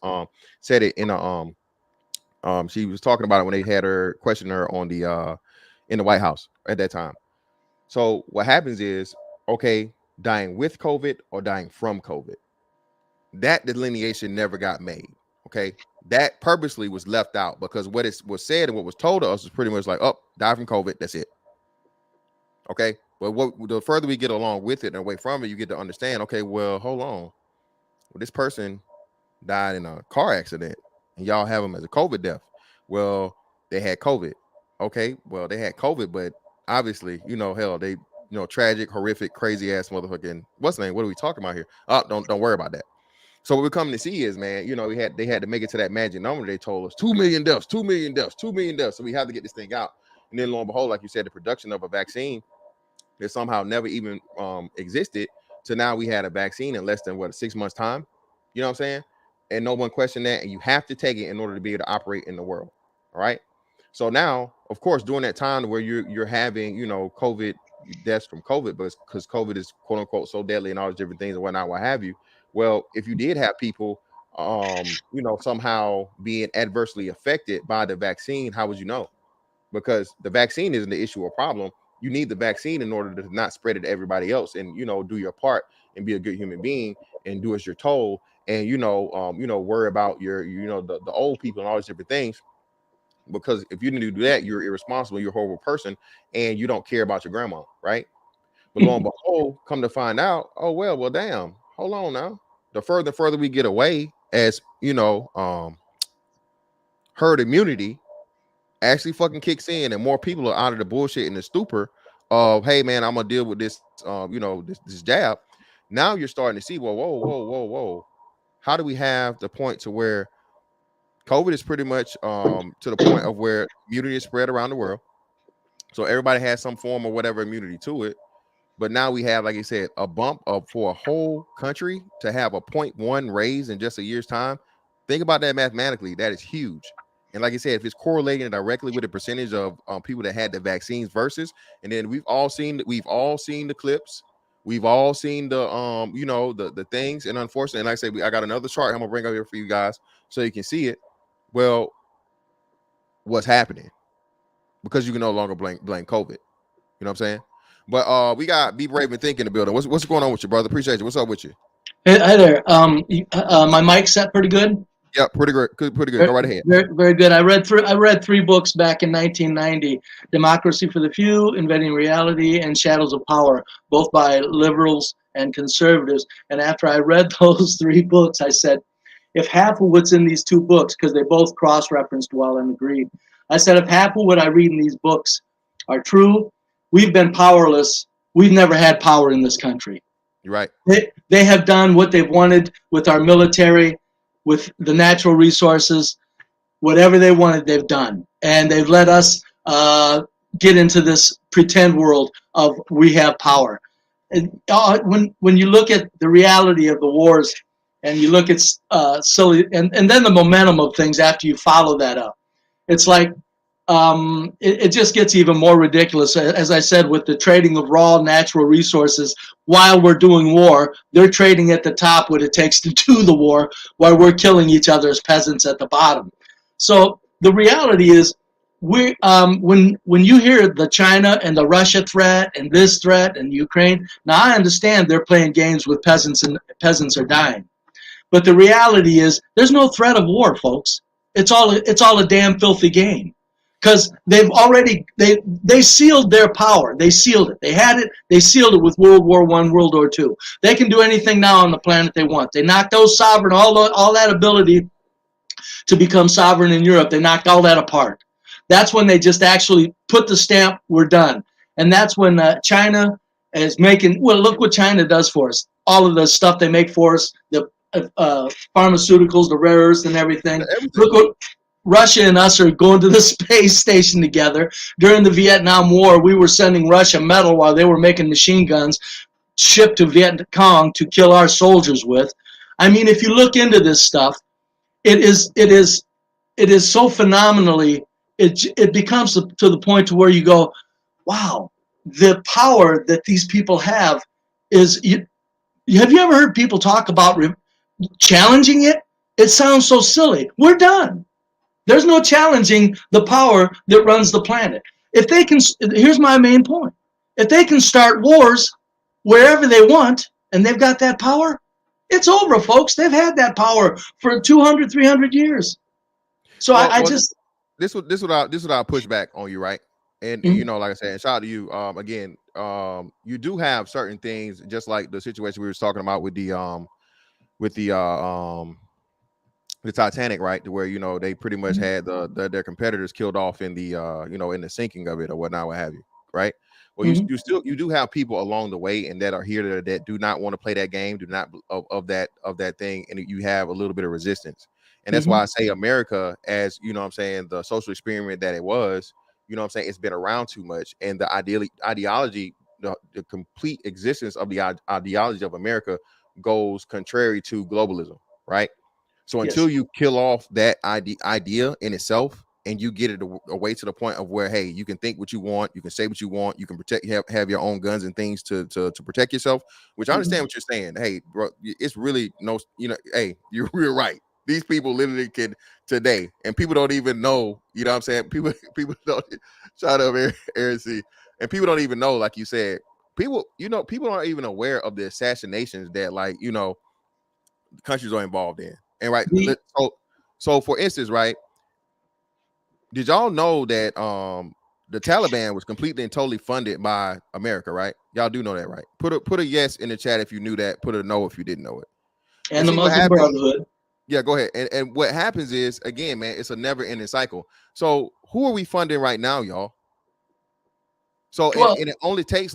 said it in a she was talking about it when they had her question her on the in the White House at that time. So what happens is, okay, dying with COVID or dying from COVID. That delineation never got made. Okay, that purposely was left out because what it was said and what was told to us was pretty much like, oh, die from COVID, that's it. Okay, but the further we get along with it and away from it, you get to understand, okay, well, hold on. Well, this person died in a car accident and y'all have them as a COVID death. Well, they had COVID. Okay, well, they had COVID, but obviously, hell, they, tragic, horrific, crazy ass motherfucking, what's the name? What are we talking about here? Oh, don't worry about that. So what we're coming to see is, man, they had to make it to that magic number. They told us 2 million deaths, 2 million deaths, 2 million deaths. So we have to get this thing out. And then lo and behold, like you said, the production of a vaccine that somehow never even existed to now we had a vaccine in less than 6 months time. You know what I'm saying? And no one questioned that. And you have to take it in order to be able to operate in the world. All right. So now, of course, during that time where you're having, COVID deaths from COVID, but because COVID is quote unquote so deadly and all these different things and whatnot, what have you. Well, if you did have people somehow being adversely affected by the vaccine, how would you know? Because the vaccine isn't the issue or problem. You need the vaccine in order to not spread it to everybody else, and do your part and be a good human being and do as you're told, and worry about your the old people and all these different things. Because if you didn't do that, you're irresponsible, you're a horrible person, and you don't care about your grandma, right? But lo and behold, come to find out, oh well, damn, hold on now. The further we get away, as herd immunity actually fucking kicks in, and more people are out of the bullshit and the stupor of, hey man, I'm gonna deal with this, this jab. Now you're starting to see, whoa. How do we have the point to where COVID is pretty much to the point of where immunity is spread around the world, so everybody has some form of whatever immunity to it. But now we have, like I said, a bump up for a whole country to have a 0.1 raise in just a year's time. Think about that mathematically. That is huge. And like I said, if it's correlating directly with the percentage of people that had the vaccines versus, and then we've all seen the clips, we've all seen the the things, and unfortunately, like I said, I got another chart I'm gonna bring up here for you guys so you can see it. Well, what's happening? Because you can no longer blame COVID. You know what I'm saying? But we got Be Brave and Think in the building. What's going on with you, brother? Appreciate you. What's up with you? Hey, hi there. My mic set pretty good. Yep, pretty good. Pretty good. Go right ahead. Very, very good. I read 3 books back in 1990: Democracy for the Few, Inventing Reality, and Shadows of Power, both by liberals and conservatives. And after I read those 3 books, I said, if half of what's in these 2 books, because they both cross-referenced well and agreed, I said, if half of what I read in these books are true, we've been powerless. We've never had power in this country. You're right. They have done what they've wanted with our military, with the natural resources, whatever they wanted, they've done. And they've let us get into this pretend world of we have power. And when you look at the reality of the wars, and you look at silly, and then the momentum of things after you follow that up, it's like it just gets even more ridiculous. As I said, with the trading of raw natural resources while we're doing war, they're trading at the top what it takes to do the war, while we're killing each other as peasants at the bottom. So the reality is, when you hear the China and the Russia threat and this threat and Ukraine, now I understand they're playing games with peasants and peasants are dying, but the reality is there's no threat of war, folks. It's all a damn filthy game. Because they've already they sealed their power. They sealed it. They had it. They sealed it with World War I, World War II. They can do anything now on the planet they want. They knocked those sovereign, all that ability to become sovereign in Europe. They knocked all that apart. That's when they just actually put the stamp, we're done. And that's when China is making, well, look what China does for us. All of the stuff they make for us, the pharmaceuticals, the rare earths and everything. Look what Russia and us are going to the space station together. During the Vietnam War, we were sending Russia metal while they were making machine guns shipped to Viet Cong to kill our soldiers with. I mean, if you look into this stuff, it is so phenomenally, it becomes to the point to where you go, wow, the power that these people have is, have you ever heard people talk about challenging it? It sounds so silly. We're done. There's no challenging the power that runs the planet. If they can, here's my main point. If they can start wars wherever they want, and they've got that power, it's over, folks. They've had that power for 200, 300 years. So this would I'll push back on you, right? And like I said, and shout out to you again. You do have certain things, just like the situation we were talking about with the Titanic, right? To where they pretty much had their competitors killed off in the in the sinking of it or whatnot, what have you, right? Well, you do have people along the way and that are here that do not want to play that game, do not of that thing, and you have a little bit of resistance. And that's why I say America, as what I'm saying, the social experiment that it was, what I'm saying, it's been around too much, and the ideology, the complete existence of the ideology of America goes contrary to globalism, right? So until you kill off that idea in itself and you get it away to the point of where, hey, you can think what you want, you can say what you want, you can have your own guns and things to protect yourself. Which I understand what you're saying. Hey, bro, it's really hey, you're right. These people literally can today, and people don't even know. You know what I'm saying? People don't shout out Aaron C. And people don't even know, like you said, people aren't even aware of the assassinations that, like, countries are involved in. And right, so for instance, right, did y'all know that the Taliban was completely and totally funded by America, right? Y'all do know that, right? Put a yes in the chat if you knew that. Put a no if you didn't know it. And the Muslim Brotherhood. Yeah, go ahead. And what happens is, again, man, it's a never-ending cycle. So who are we funding right now, y'all? So and it only takes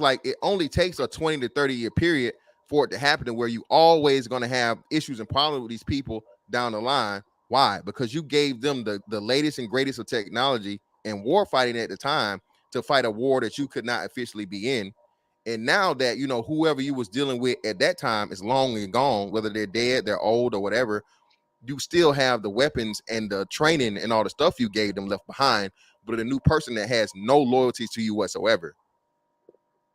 a 20 to 30 year period for it to happen, to where you always going to have issues and problems with these people down the line. Why? Because you gave them the latest and greatest of technology and war fighting at the time to fight a war that you could not officially be in. And now that, whoever you was dealing with at that time is long and gone, whether they're dead, they're old, or whatever, you still have the weapons and the training and all the stuff you gave them left behind, but a new person that has no loyalty to you whatsoever.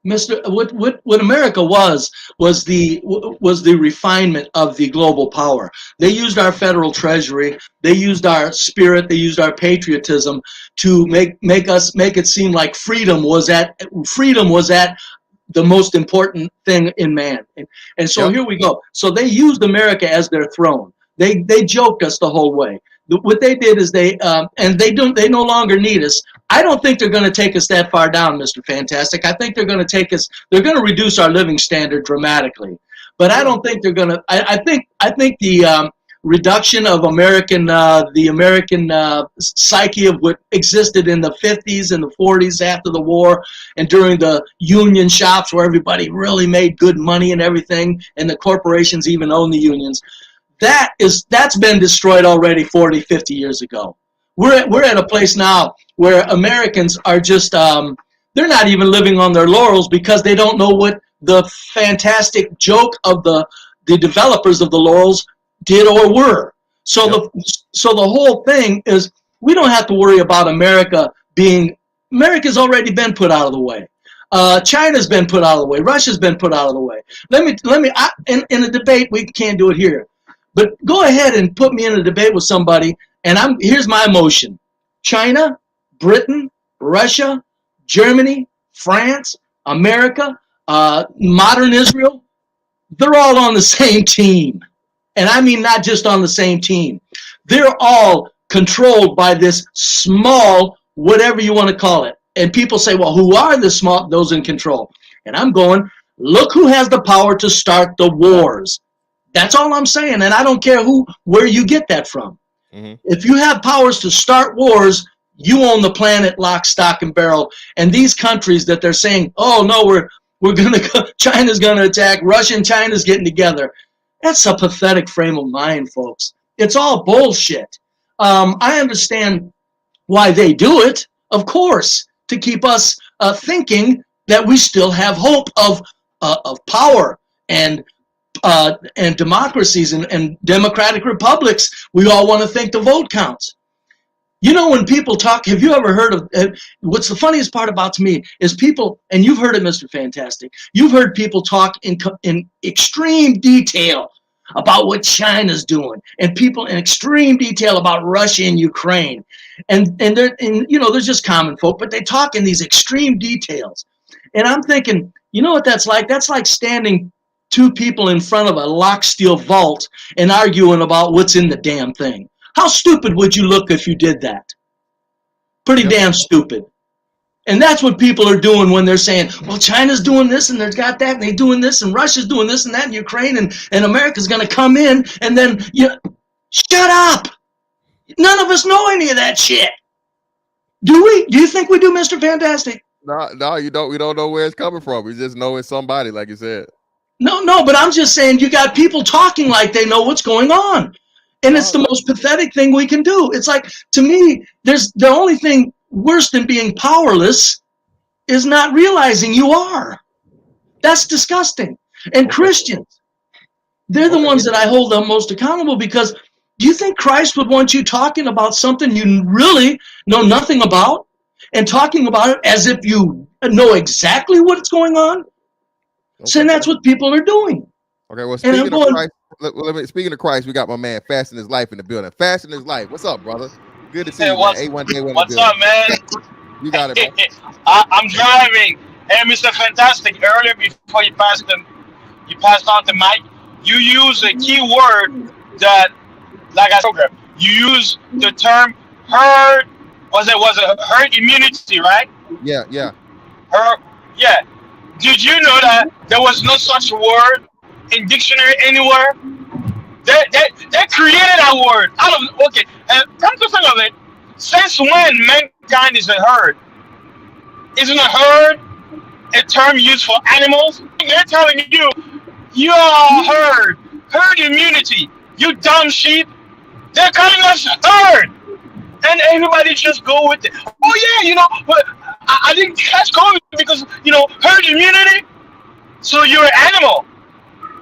What America was the refinement of the global power. They used our federal treasury, they used our spirit, they used our patriotism to make it seem like freedom was at the most important thing in man. And so Here we go. So they used America as their throne. They joked us the whole way. What they did is they no longer need us. I don't think they're going to take us that far down, Mr. Fantastic. I think they're going to reduce our living standard dramatically. But I don't think they're going to, I think the reduction of the American psyche of what existed in the 50s and the 40s after the war, and during the union shops where everybody really made good money and everything, and the corporations even own the unions, that's been destroyed already 40, 50 years ago. We're at a place now where Americans are just they're not even living on their laurels, because they don't know what the fantastic joke of the developers of the laurels did or were. So the whole thing is, we don't have to worry about America's already been put out of the way. China's been put out of the way. Russia's been put out of the way. In a debate, we can't do it here, but go ahead and put me in a debate with somebody, and here's my motion: China, Britain, Russia, Germany, France, America, modern Israel, they're all on the same team. And I mean, not just on the same team. They're all controlled by this small, whatever you want to call it. And people say, well, who are those in control? And I'm going, look who has the power to start the wars. That's all I'm saying. And I don't care where you get that from. Mm-hmm. If you have powers to start wars, you own the planet lock, stock, and barrel. And these countries that they're saying, oh no, we're going to go, China's going to attack, Russia and China's getting together. That's a pathetic frame of mind, folks. It's all bullshit. I understand why they do it, of course, to keep us thinking that we still have hope of power and democracies and democratic republics. We all want to think the vote counts. You know, when people talk, have you ever heard of, what's the funniest part about to me is people, and you've heard it, Mr. Fantastic, you've heard people talk in extreme detail about what China's doing, and people in extreme detail about Russia and Ukraine. And there's just common folk, but they talk in these extreme details. And I'm thinking, you know what that's like? That's like standing two people in front of a lock steel vault and arguing about what's in the damn thing. How stupid would you look if you did that? Pretty damn stupid. And that's what people are doing when they're saying, well, China's doing this and they've got that and they're doing this and Russia's doing this and that and Ukraine and America's going to come in and then shut up. None of us know any of that shit. Do we? Do you think we do, Mr. Fantastic? No, you don't. We don't know where it's coming from. We just know it's somebody, like you said. No, but I'm just saying you got people talking like they know what's going on. And it's the most pathetic thing we can do. It's like, to me, there's the only thing worse than being powerless is not realizing you are. That's disgusting. And Christians, they're the ones that I hold the most accountable, because Do you think Christ would want you talking about something you really know nothing about and talking about it as if you know exactly what's going on? Okay. So that's what people are doing. Okay, well, And I'm speaking of going, Christ, speaking of Christ, we got my man Fasting His Life in the building. Fasting His Life. What's up, brother? Good to see Hey, you, man. A1 Day one in the what's up, building. man? You got it, bro. I'm driving. Hey, Mr. Fantastic. Earlier, before you passed on the mic, you use a key word that, like I program, you use the term herd. Was it herd immunity, right? Yeah, yeah. Herd. Yeah. Did you know that there was no such word in dictionary anywhere? They created that word out of okay. And come to think of it, since when mankind is a herd? Isn't a herd a term used for animals? They're telling you, you are a herd immunity. You dumb sheep. They're calling us herd, and everybody just go with it. Oh yeah, but I didn't catch COVID because herd immunity. So you're an animal,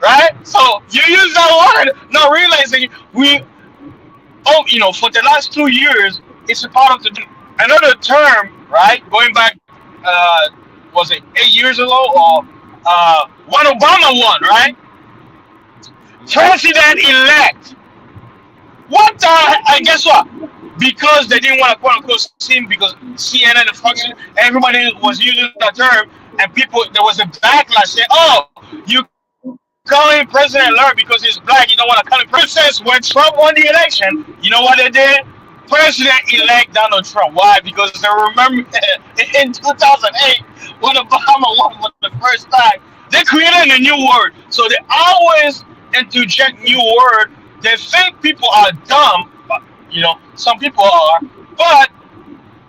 right? So you use that word, not realizing for the last 2 years, it's a part of another term, right? Going back, was it 8 years ago or when Obama won, right? President elect. What the? And guess what? Because they didn't want to quote unquote see him because CNN and Fox, everybody was using that term, and there was a backlash saying, "Oh, you calling President alert because he's black. You don't want to call him president." When Trump won the election, you know what they did? President-elect Donald Trump. Why? Because they remember in 2008 when Obama won for the first time, they created a new word. So they always interject new word. They think people are dumb. Some people are, but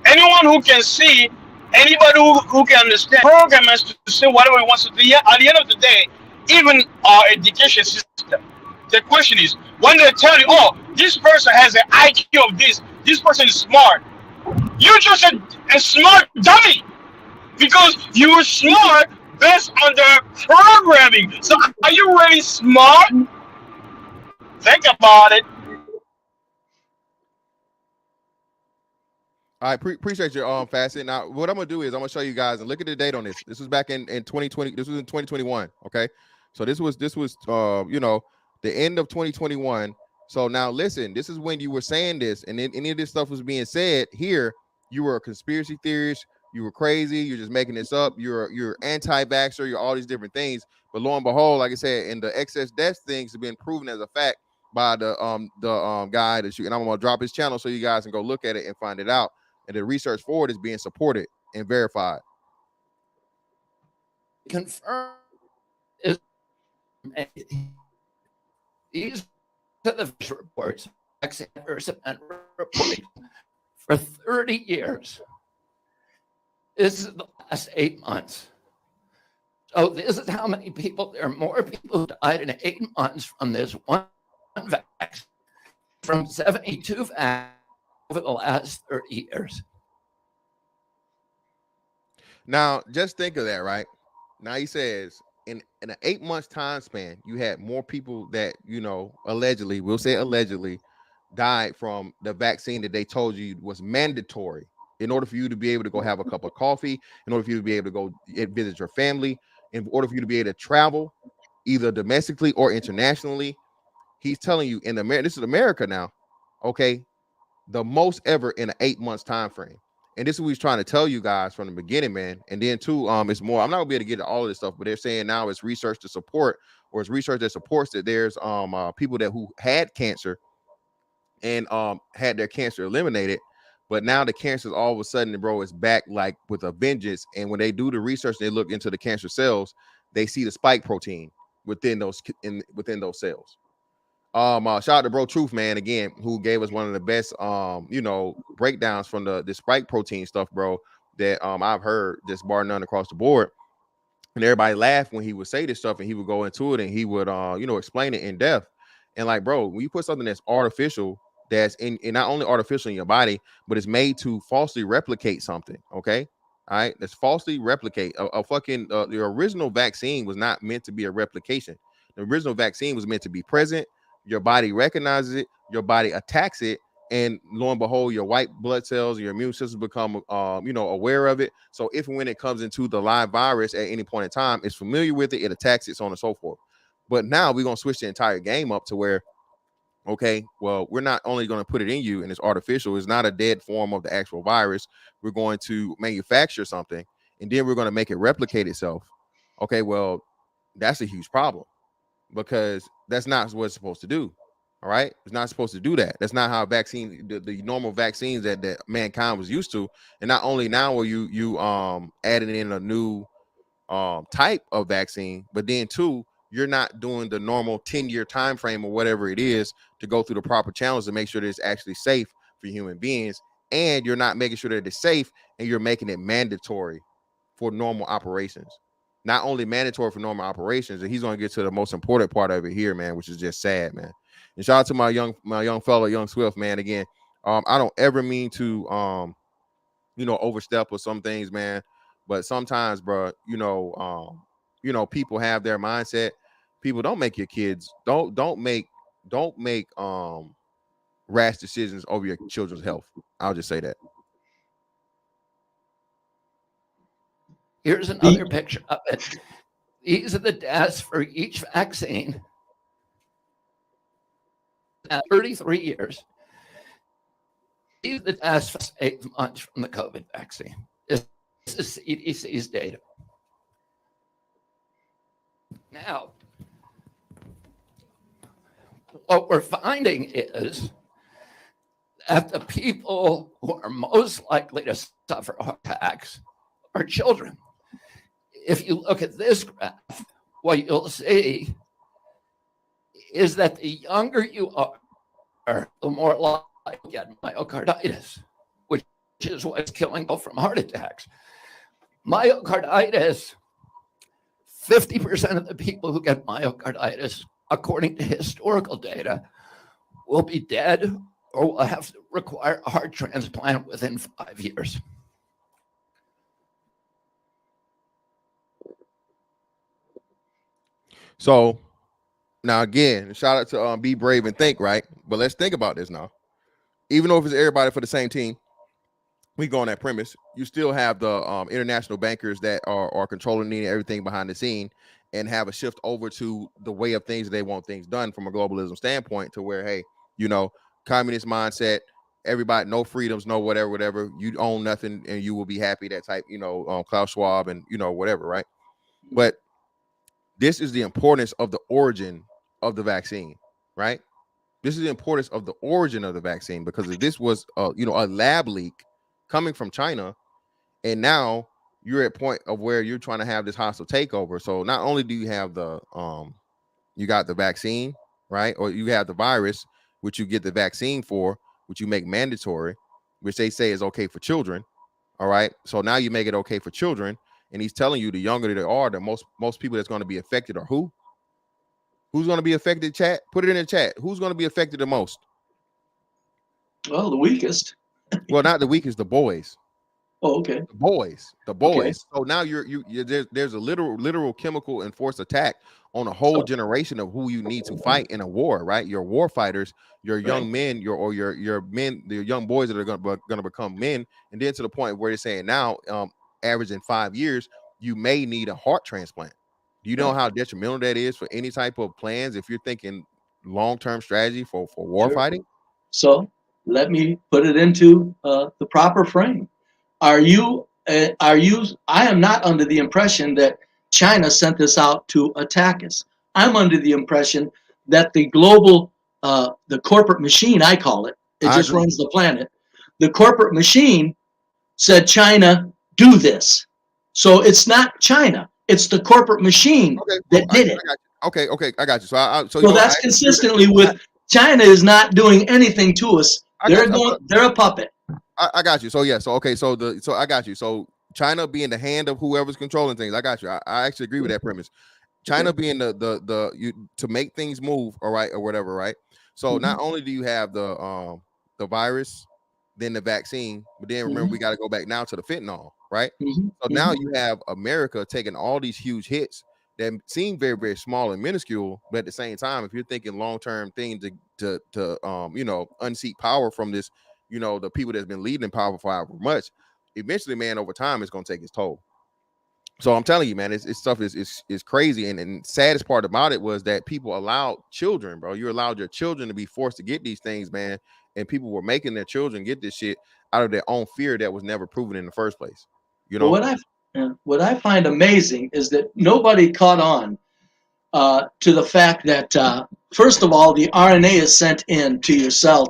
anyone who can see, anybody who can understand, program us to say whatever he wants to do. Yeah, at the end of the day, even our education system, the question is, when they tell you, oh, this person has an IQ of this person is smart, you're just a smart dummy because you were smart based on their programming. So are you really smart? Think about it. All right, appreciate your Fasting. Now, what I'm gonna do is I'm gonna show you guys and look at the date on this. This was back in 2020. This was in 2021. Okay, so this was the end of 2021. So now listen, this is when you were saying this, and then any of this stuff was being said here. You were a conspiracy theorist. You were crazy. You're just making this up. You're anti-vaxxer. You're all these different things. But lo and behold, like I said, in the excess death things have been proven as a fact by the guy that and I'm gonna drop his channel so you guys can go look at it and find it out. And the research for it is being supported and verified. Confirm these are the reports reporting for 30 years. This is the last 8 months. So this is how many people, there are more people who died in 8 months from this one vaccine, from 72 vaccines over the last 30 years. Now, just think of that, right? Now he says in an 8 months time span, you had more people that, allegedly, we'll say allegedly, died from the vaccine that they told you was mandatory in order for you to be able to go have a cup of coffee, in order for you to be able to go visit your family, in order for you to be able to travel either domestically or internationally. He's telling you in America, this is America now, okay, the most ever in an 8 months time frame. And this is what he's trying to tell you guys from the beginning, man. And then too, it's more. I'm not gonna be able to get to all of this stuff, but they're saying now it's research to support, or it's research that supports that there's people who had cancer and had their cancer eliminated, but now the cancer all of a sudden, bro, is back like with a vengeance. And when they do the research, they look into the cancer cells, they see the spike protein within those cells. Shout out to Bro Truth, man, again, who gave us one of the best breakdowns from the spike protein stuff, bro, that I've heard, just bar none across the board. And everybody laughed when he would say this stuff, and he would go into it and he would explain it in depth. And like, bro, when you put something that's artificial, that's in not only artificial in your body, but it's made to falsely replicate something, okay? All right, that's falsely replicate a fucking the original vaccine was not meant to be a replication. The original vaccine was meant to be present, your body recognizes it, your body attacks it, and lo and behold, your white blood cells, your immune system become aware of it. So if and when it comes into the live virus at any point in time, it's familiar with it, it attacks it, so on and so forth. But now we're gonna switch the entire game up to where, okay, well, we're not only going to put it in you and it's artificial, it's not a dead form of the actual virus. We're going to manufacture something and then we're going to make it replicate itself. Okay, well, that's a huge problem because that's not what it's supposed to do. All right, it's not supposed to do that. That's not how vaccine, the normal vaccines that mankind was used to. And not only now are you adding in a new type of vaccine, but then two, you're not doing the normal 10-year time frame or whatever it is to go through the proper channels to make sure that it's actually safe for human beings, and you're not making sure that it's safe, and you're making it mandatory for normal operations. Not only mandatory for normal operations, and he's going to get to the most important part of it here, man, which is just sad, man. And shout out to my young fellow, Young Swift, man. Again, I don't ever mean to overstep with some things, man. But sometimes, bro, people have their mindset. People, don't make your kids, don't make rash decisions over your children's health. I'll just say that. Here's another picture of it. These are the deaths for each vaccine. At 33 years. These are the deaths for 8 months from the COVID vaccine. This is CDC's data. Now, what we're finding is that the people who are most likely to suffer heart attacks are children. If you look at this graph, what you'll see is that the younger you are, the more likely you get myocarditis, which is what's killing people from heart attacks. Myocarditis, 50% of the people who get myocarditis, according to historical data, will be dead or will have to require a heart transplant within 5 years. So now again, shout out to Be Brave and Think, right? But let's think about this now. Even though if it's everybody for the same team, we go on that premise. You still have the international bankers that are controlling everything behind the scene and have a shift over to the way of things they want things done from a globalism standpoint, to where, hey, communist mindset, everybody, no freedoms, no whatever, you own nothing and you will be happy, that type, Klaus Schwab and whatever, right? But this is the importance of the origin of the vaccine, right? This is the importance of the origin of the vaccine, because if this was a lab leak coming from China, and now you're at a point of where you're trying to have this hostile takeover. So not only do you have the you got the vaccine, right? Or you have the virus, which you get the vaccine for, which you make mandatory, which they say is okay for children. All right. So now you make it okay for children. And he's telling you the younger they are, the most people that's going to be affected are who? Who's going to be affected, chat? Put it in the chat. Who's going to be affected the most? Well, the weakest. Well, not the weakest, the boys. Oh, okay. The boys. Okay. So now there's a literal chemical enforced attack on a whole generation of who you need to fight in a war, right? Your war fighters, your young men, your men, the young boys that are going to become men, and then to the point where they're saying now, average in 5 years, you may need a heart transplant. Do you know how detrimental that is for any type of plans if you're thinking long-term strategy for war fighting? So let me put it into the proper frame. I am not under the impression that China sent this out to attack us. I'm under the impression that the global, the corporate machine, I call it, just runs the planet. The corporate machine said, China, do this. So it's not China. It's the corporate machine that did it. Okay, I got you. So that's consistently with China is not doing anything to us. They're a puppet. I got you. So I got you. So China being the hand of whoever's controlling things, I got you. I actually agree with that premise. China being the to make things move, all right, or whatever, right? So not only do you have the virus, then the vaccine, but then remember we got to go back now to the fentanyl, right? So now you have America taking all these huge hits that seem very, very small and minuscule, but at the same time, if you're thinking long-term things to you know, unseat power from this, you know, the people that's been leading in power for however much, eventually, man, over time, it's going to take its toll. So I'm telling you, man, it's stuff is crazy. And saddest part about it was that people allowed children, bro. You allowed your children to be forced to get these things, man. And people were making their children get this shit out of their own fear that was never proven in the first place. You know, what I find amazing is that nobody caught on to the fact that first of all, the RNA is sent in to your cell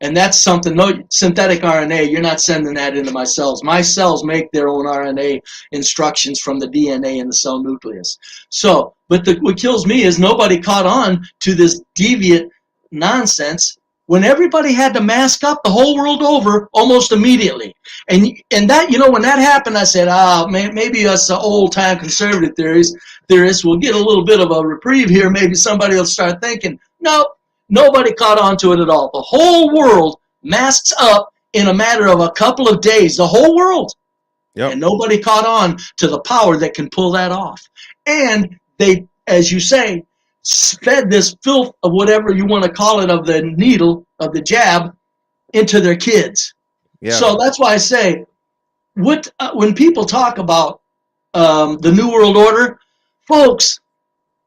and that's something. No synthetic RNA, you're not sending that into my cells. My cells make their own RNA instructions from the DNA in the cell nucleus. So, but what kills me is nobody caught on to this deviant nonsense when everybody had to mask up the whole world over almost immediately. And that, you know, when that happened, I said, maybe us old-time conservative theorists will get a little bit of a reprieve here. Maybe somebody will start thinking. No, nobody caught on to it at all. The whole world masks up in a matter of a couple of days. The whole world. Yep. And nobody caught on to the power that can pull that off. And they, as you say, fed this filth of whatever you want to call it, of the needle, of the jab, into their kids. Yeah. So that's why I say, when people talk about the New World Order, folks,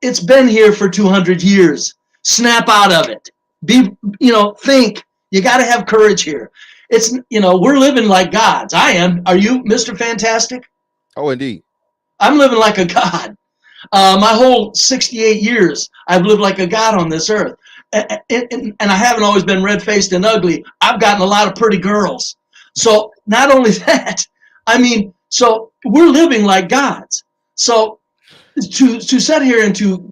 it's been here for 200 years. Snap out of it. Think. You got to have courage here. It's, we're living like gods. I am. Are you, Mr. Fantastic? Oh, indeed. I'm living like a god. My whole 68 years, I've lived like a god on this earth. And I haven't always been red-faced and ugly. I've gotten a lot of pretty girls. So not only that, so we're living like gods. So to sit here and to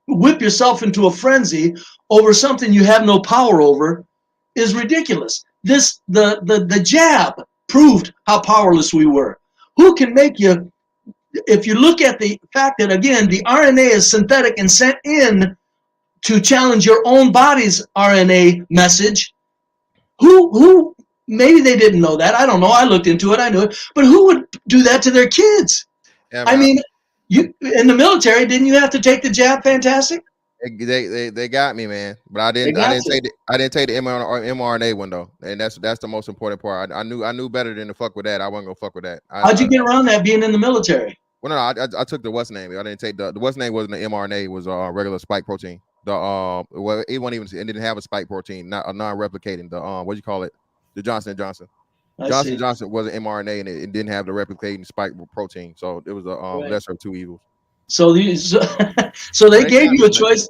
whip yourself into a frenzy over something you have no power over is ridiculous. The jab proved how powerless we were. Who can make you? If you look at the fact that, again, the RNA is synthetic and sent in to challenge your own body's RNA message, who maybe they didn't know that. I don't know. I looked into it. I knew it. But who would do that to their kids? Yeah, you in the military, didn't you have to take the jab, Fantastic? They got me, man. But I didn't take the mRNA one though, and that's the most important part. I knew better than to fuck with that. I wasn't gonna fuck with that. How'd you get around that being in the military? Well, no, I took the what's name. I didn't take the what's name wasn't the mRNA. It was regular spike protein. It wasn't even. It didn't have a spike protein, not a non-replicating. The what do you call it? The Johnson & Johnson. Johnson was an mRNA and it didn't have the replicating spike protein, so it was a lesser of two evils. So they gave you a choice.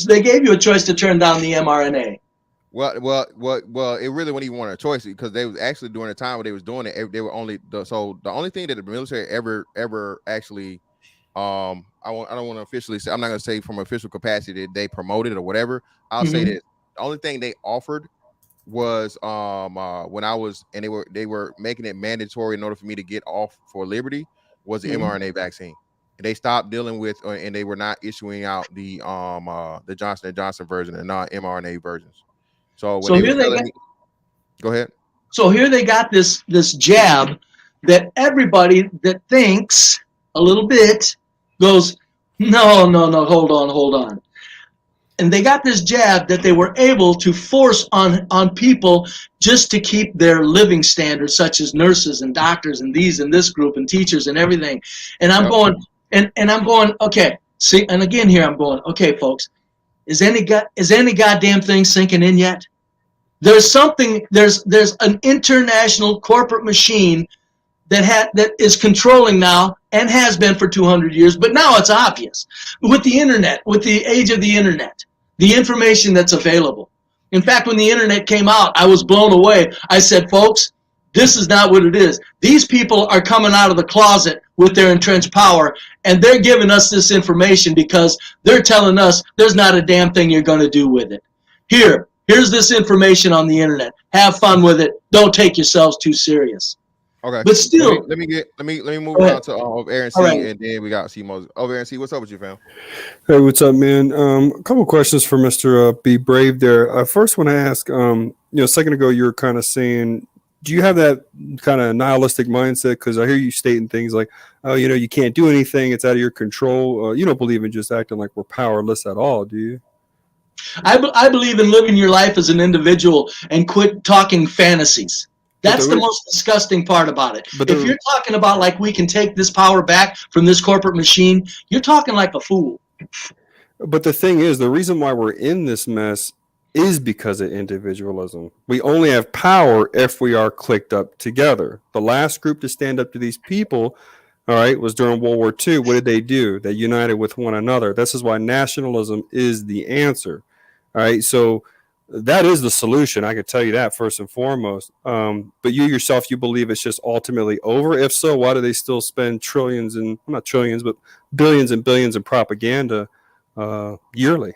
They gave you a choice to turn down the mRNA. Well, it really wasn't even want a choice because they was actually during the time when they was doing it, they were only the only thing that the military ever actually, I don't want to officially say, I'm not gonna say from official capacity that they promoted or whatever. I'll say that the only thing they offered was when I was, and they were making it mandatory in order for me to get off for liberty, was the mRNA vaccine. They stopped dealing with, and they were not issuing out the Johnson & Johnson version and not mRNA versions. So when go ahead. So here they got this jab that everybody that thinks a little bit goes, no, hold on. And they got this jab that they were able to force on people just to keep their living standards, such as nurses and doctors and these and this group and teachers and everything. And I'm going, and I'm going, okay, see, and again here I'm going, okay, folks, is any goddamn thing sinking in yet? There's an international corporate machine that is controlling now and has been for 200 years, but now it's obvious with the internet, with the age of the internet, the information that's available. In fact, when the internet came out, I was blown away. I said, folks, this is not what it is. These people are coming out of the closet with their entrenched power, and they're giving us this information because they're telling us there's not a damn thing you're going to do with it. Here's this information on the internet. Have fun with it. Don't take yourselves too serious. Okay, but still, let me move on to Aaron C, right. And then we got C Moses. Aaron C, what's up with you, fam? Hey, what's up, man? A couple questions for Mr. Be Brave there. First, want to ask, a second ago you were kind of saying do you have that kind of nihilistic mindset? Because I hear you stating things like, oh, you can't do anything. It's out of your control. You don't believe in just acting like we're powerless at all, do you? I believe in living your life as an individual and quit talking fantasies. That's the most disgusting part about it. If you're talking about like we can take this power back from this corporate machine, you're talking like a fool. But the thing is, the reason why we're in this mess is because of individualism. We only have power if we are clicked up together. The last group to stand up to these people, all right, was during World War II. What did they do? They united with one another. This is why nationalism is the answer. All right, so that is the solution. I can tell you that first and foremost. But you yourself, you believe it's just ultimately over? If so, why do they still spend trillions and not trillions, but billions and billions in propaganda yearly?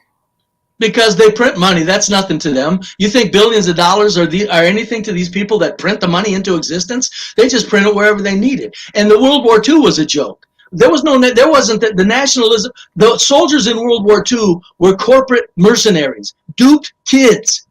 Because they print money. That's nothing to them. You think billions of dollars are anything to these people that print the money into existence? They just print it wherever they need it. And the World War II was a joke. There wasn't the nationalism. The soldiers in World War II were corporate mercenaries, duped kids,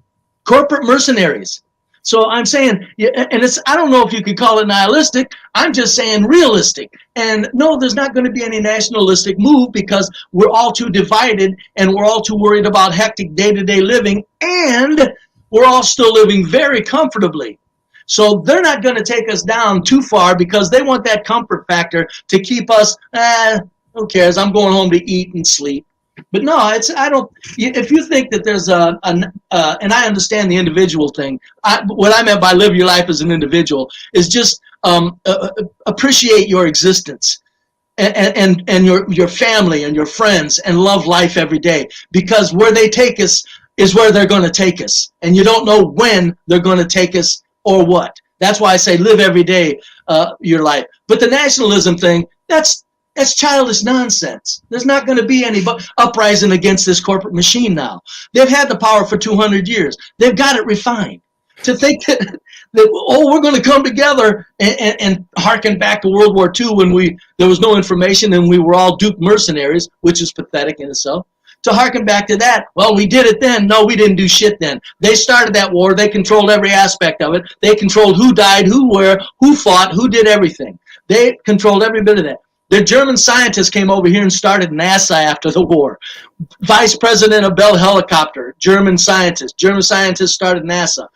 corporate mercenaries. So I'm saying, and I don't know if you could call it nihilistic. I'm just saying realistic. And no, there's not going to be any nationalistic move because we're all too divided and we're all too worried about hectic day-to-day living, and we're all still living very comfortably. So they're not going to take us down too far because they want that comfort factor to keep us, who cares? I'm going home to eat and sleep. But no, if you think that there's and I understand the individual thing, what I meant by live your life as an individual is just appreciate your existence and your family and your friends and love life every day, because where they take us is where they're going to take us. And you don't know when they're going to take us or what. That's why I say live every day your life. But the nationalism thing, that's childish nonsense. There's not going to be any uprising against this corporate machine now. They've had the power for 200 years. They've got it refined. To think that we're going to come together and harken back to World War II when there was no information and we were all duped mercenaries, which is pathetic in itself. To harken back to that, well, we did it then. No, we didn't do shit then. They started that war. They controlled every aspect of it. They controlled who died, who where, who fought, who did everything. They controlled every bit of that. The German scientists came over here and started NASA after the war. Vice President of Bell Helicopter, German scientist. German scientists started NASA.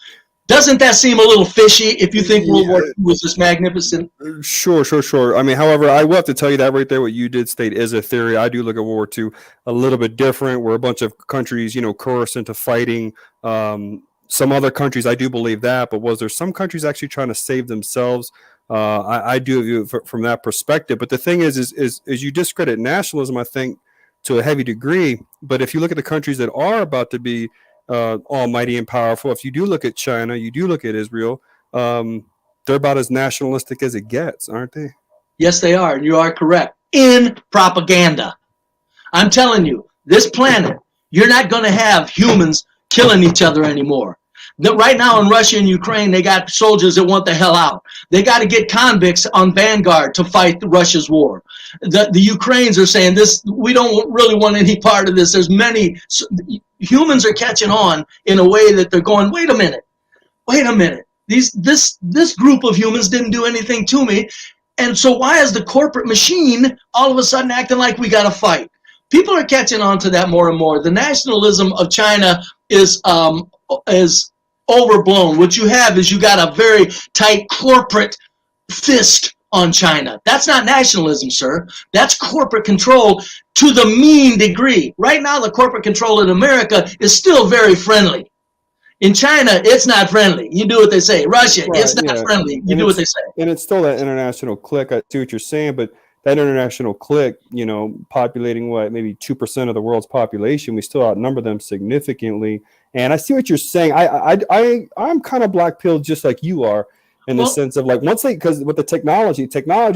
Doesn't that seem a little fishy if you think World War II was this magnificent? Sure. I mean, however, I will have to tell you that right there, what you did state is a theory. I do look at World War II a little bit different, where a bunch of countries, coerced into fighting. Some other countries, I do believe that, but was there some countries actually trying to save themselves? I do view it from that perspective. But the thing is you discredit nationalism, I think, to a heavy degree. But if you look at the countries that are about to be almighty and powerful, if you do look at China, you do look at Israel, they're about as nationalistic as it gets, aren't they? Yes, they are. You are correct. In propaganda. I'm telling you, this planet, you're not going to have humans killing each other anymore. Right now in Russia and Ukraine, they got soldiers that want the hell out. They got to get convicts on vanguard to fight Russia's war. The Ukrainians are saying this. We don't really want any part of this. There's many humans are catching on in a way that they're going, wait a minute. This group of humans didn't do anything to me, and so why is the corporate machine all of a sudden acting like we got to fight? People are catching on to that more and more. The nationalism of China is overblown. What you have is you got a very tight corporate fist on China. That's not nationalism, sir. That's corporate control to the mean degree. Right now, the corporate control in America is still very friendly. In China, it's not friendly. You do what they say. Russia, it's not friendly. You do what they say. And it's still that international clique. I see what you're saying, but that international clique, populating maybe 2% of the world's population, we still outnumber them significantly. And I see what you're saying. I'm kind of black pilled just like you are, in the sense of because with the technology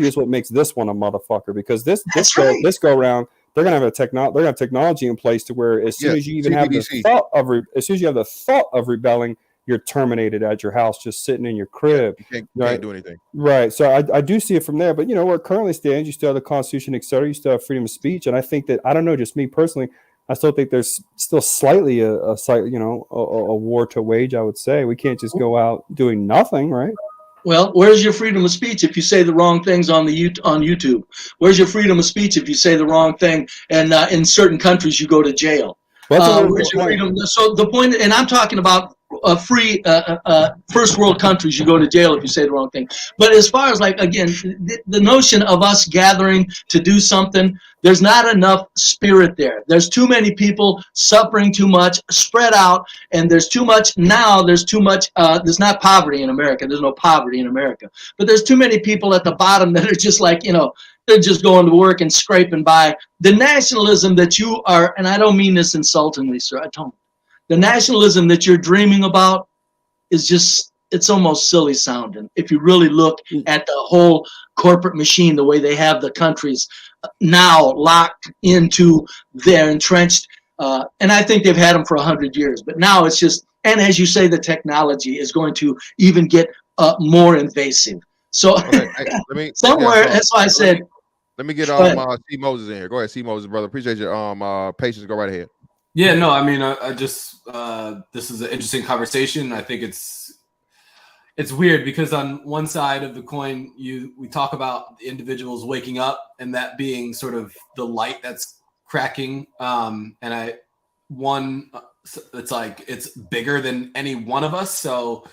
is what makes this one a motherfucker. Because this go around, they're gonna have technology in place to where as soon as you even have the thought of rebelling, you're terminated at your house, just sitting in your crib. You can't do anything. Right. So I do see it from there. But where it currently stands, you still have the Constitution, et cetera. You still have freedom of speech, and I think that I don't know, just me personally, I still think there's still slightly a war to wage. I would say we can't just go out doing nothing, right? Well, where's your freedom of speech if you say the wrong things on YouTube? Where's your freedom of speech if you say the wrong thing and in certain countries you go to jail? That's a Where's your point. freedom? So the point, and I'm talking about free first world countries, you go to jail if you say the wrong thing. But as far as like, again, the notion of us gathering to do something, there's not enough spirit there. There's too many people suffering too much, spread out, and there's too much now. There's too much. There's not poverty in America. There's no poverty in America. But there's too many people at the bottom that are just like, they're just going to work and scraping by. The nationalism that you are, and I don't mean this insultingly, sir, I don't. The nationalism that you're dreaming about is just, it's almost silly sounding. If you really look at the whole corporate machine, the way they have the countries now locked into their entrenched, and I think they've had them for 100 years, but now it's just, and as you say, the technology is going to even get more invasive. So Okay, somewhere, that's why I said. Let me get C. Moses in here. Go ahead, C. Moses, brother. Appreciate your patience. Go right ahead. Yeah, no, I mean, I just this is an interesting conversation. I think it's weird because on one side of the coin, we talk about the individuals waking up and that being sort of the light that's cracking. It's like it's bigger than any one of us. So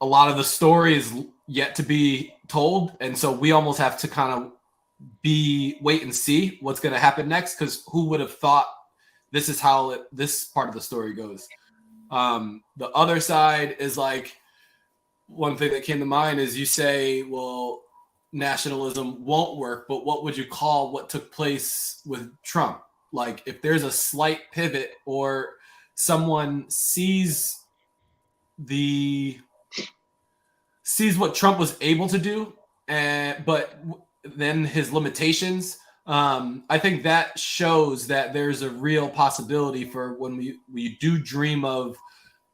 a lot of the story is yet to be told, and so we almost have to kind of wait and see what's going to happen next, because who would have thought this is how this part of the story goes. The other side is like, one thing that came to mind is you say, well, nationalism won't work, but what would you call what took place with Trump? Like, if there's a slight pivot or someone sees what Trump was able to do, but then his limitations, I think that shows that there's a real possibility for when we do dream of,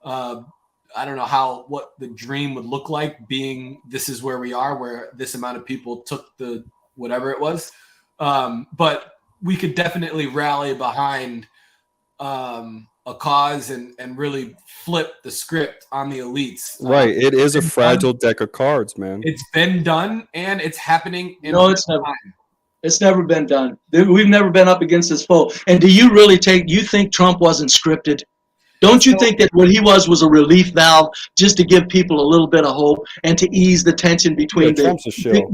I don't know what the dream would look like, being this is where we are, where this amount of people took the whatever it was. But we could definitely rally behind a cause and really flip the script on the elites. Right. It is a fragile deck of cards, man. It's been done and it's happening. No, it's never. It's never been done. We've never been up against this foe. And do you really you think Trump wasn't scripted? Don't you think that what he was a relief valve just to give people a little bit of hope and to ease the tension between Trump's a shill.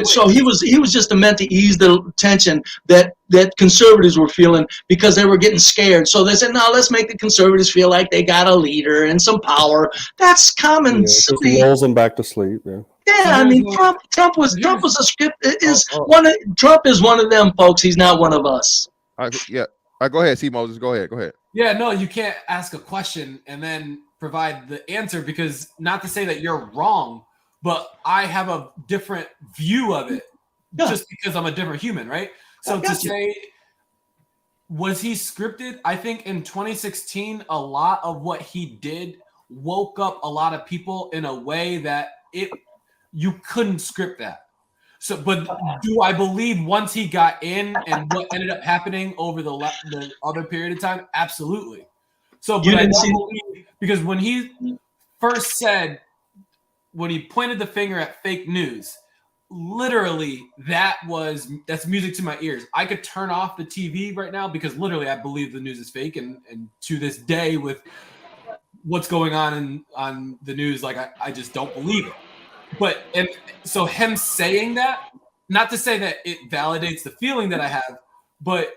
So he was just meant to ease the tension that conservatives were feeling because they were getting scared. So they said, no, let's make the conservatives feel like they got a leader and some power. That's common. Just lulls them back to sleep. Yeah. Yeah, I mean, Trump was a script. Trump is one of them folks. He's not one of us. All right, go ahead, C. Moses. Go ahead. Yeah, no, you can't ask a question and then provide the answer, because not to say that you're wrong, but I have a different view of it just because I'm a different human, right? So to say, was he scripted? I think in 2016, a lot of what he did woke up a lot of people in a way that you couldn't script that. So, but do I believe once he got in and what ended up happening over the other period of time? Absolutely. So, but I don't believe, because when he first said, when he pointed the finger at fake news, literally that's music to my ears. I could turn off the TV right now because literally I believe the news is fake, and to this day with what's going on the news, like I just don't believe it. But and so him saying that, not to say that it validates the feeling that I have, but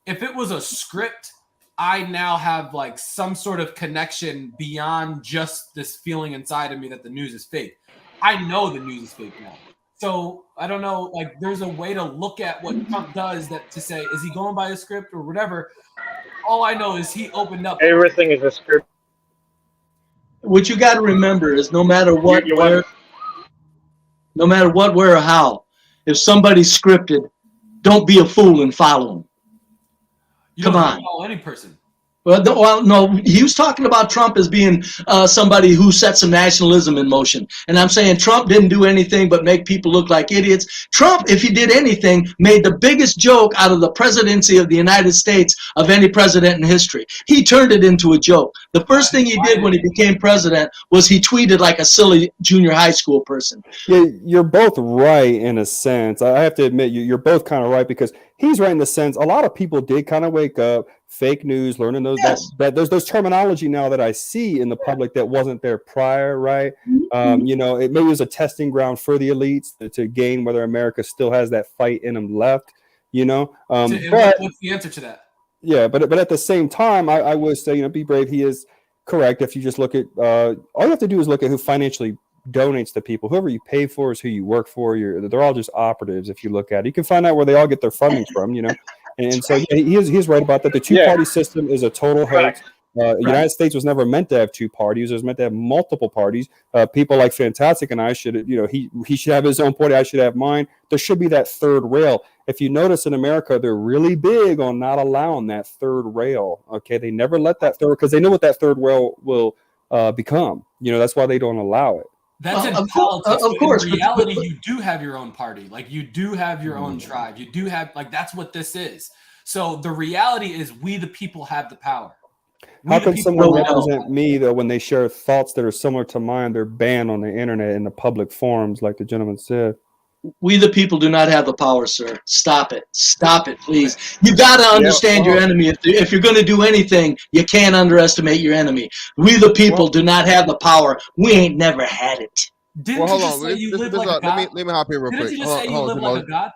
if it was a script, I now have like some sort of connection beyond just this feeling inside of me that the news is fake. I know the news is fake now. So I don't know, like there's a way to look at what Trump does that to say, is he going by a script or whatever? All I know is he opened up. Everything is a script. What you got to remember is no matter what, where, or how, if somebody's scripted, don't be a fool and follow them. You don't follow any person. Well, no, he was talking about Trump as being somebody who set some nationalism in motion. And I'm saying Trump didn't do anything but make people look like idiots. Trump, if he did anything, made the biggest joke out of the presidency of the United States of any president in history. He turned it into a joke. The first thing he did when he became president was he tweeted like a silly junior high school person. Yeah, you're both right in a sense. I have to admit, you're both kind of right, because he's right in the sense a lot of people did kind of wake up, fake news, learning those that there's those terminology now that I see in the public that wasn't there prior, right? You know, it maybe was a testing ground for the elites to gain whether America still has that fight in them left, you know. But What's the answer to that? yeah, but at the same time, I would say, you know, be brave. He is correct. If you just look at all you have to do is look at who financially donates to people. Whoever you pay for is who you work for. They're all just operatives. If you look at it, you can find out where they all get their funding from, you know. And so yeah, he's right about that. The two-party system is a total hoax. The United States was never meant to have two parties. It was meant to have multiple parties. People like Fantastic and I should, you know, he should have his own party. I should have mine. There should be that third rail. If you notice in America, they're really big on not allowing that third rail. Okay, they never let that third, because they know what that third rail will become. You know, that's why they don't allow it. That's in politics. Of course, in reality, you do have your own party. Like, you do have your own tribe. You do have, like, that's what this is. So the reality is, we the people have the power. How can someone represent me, though, when they share thoughts that are similar to mine? They're banned on the internet in the public forums, like the gentleman said. We the people do not have the power, sir. Stop it. Stop it, please. You got to understand your enemy. If you're going to do anything, you can't underestimate your enemy. We the people do not have the power. We ain't never had it. Didn't you just say you live like a god? Let me hop in real quick. Didn't you just say you live like a god?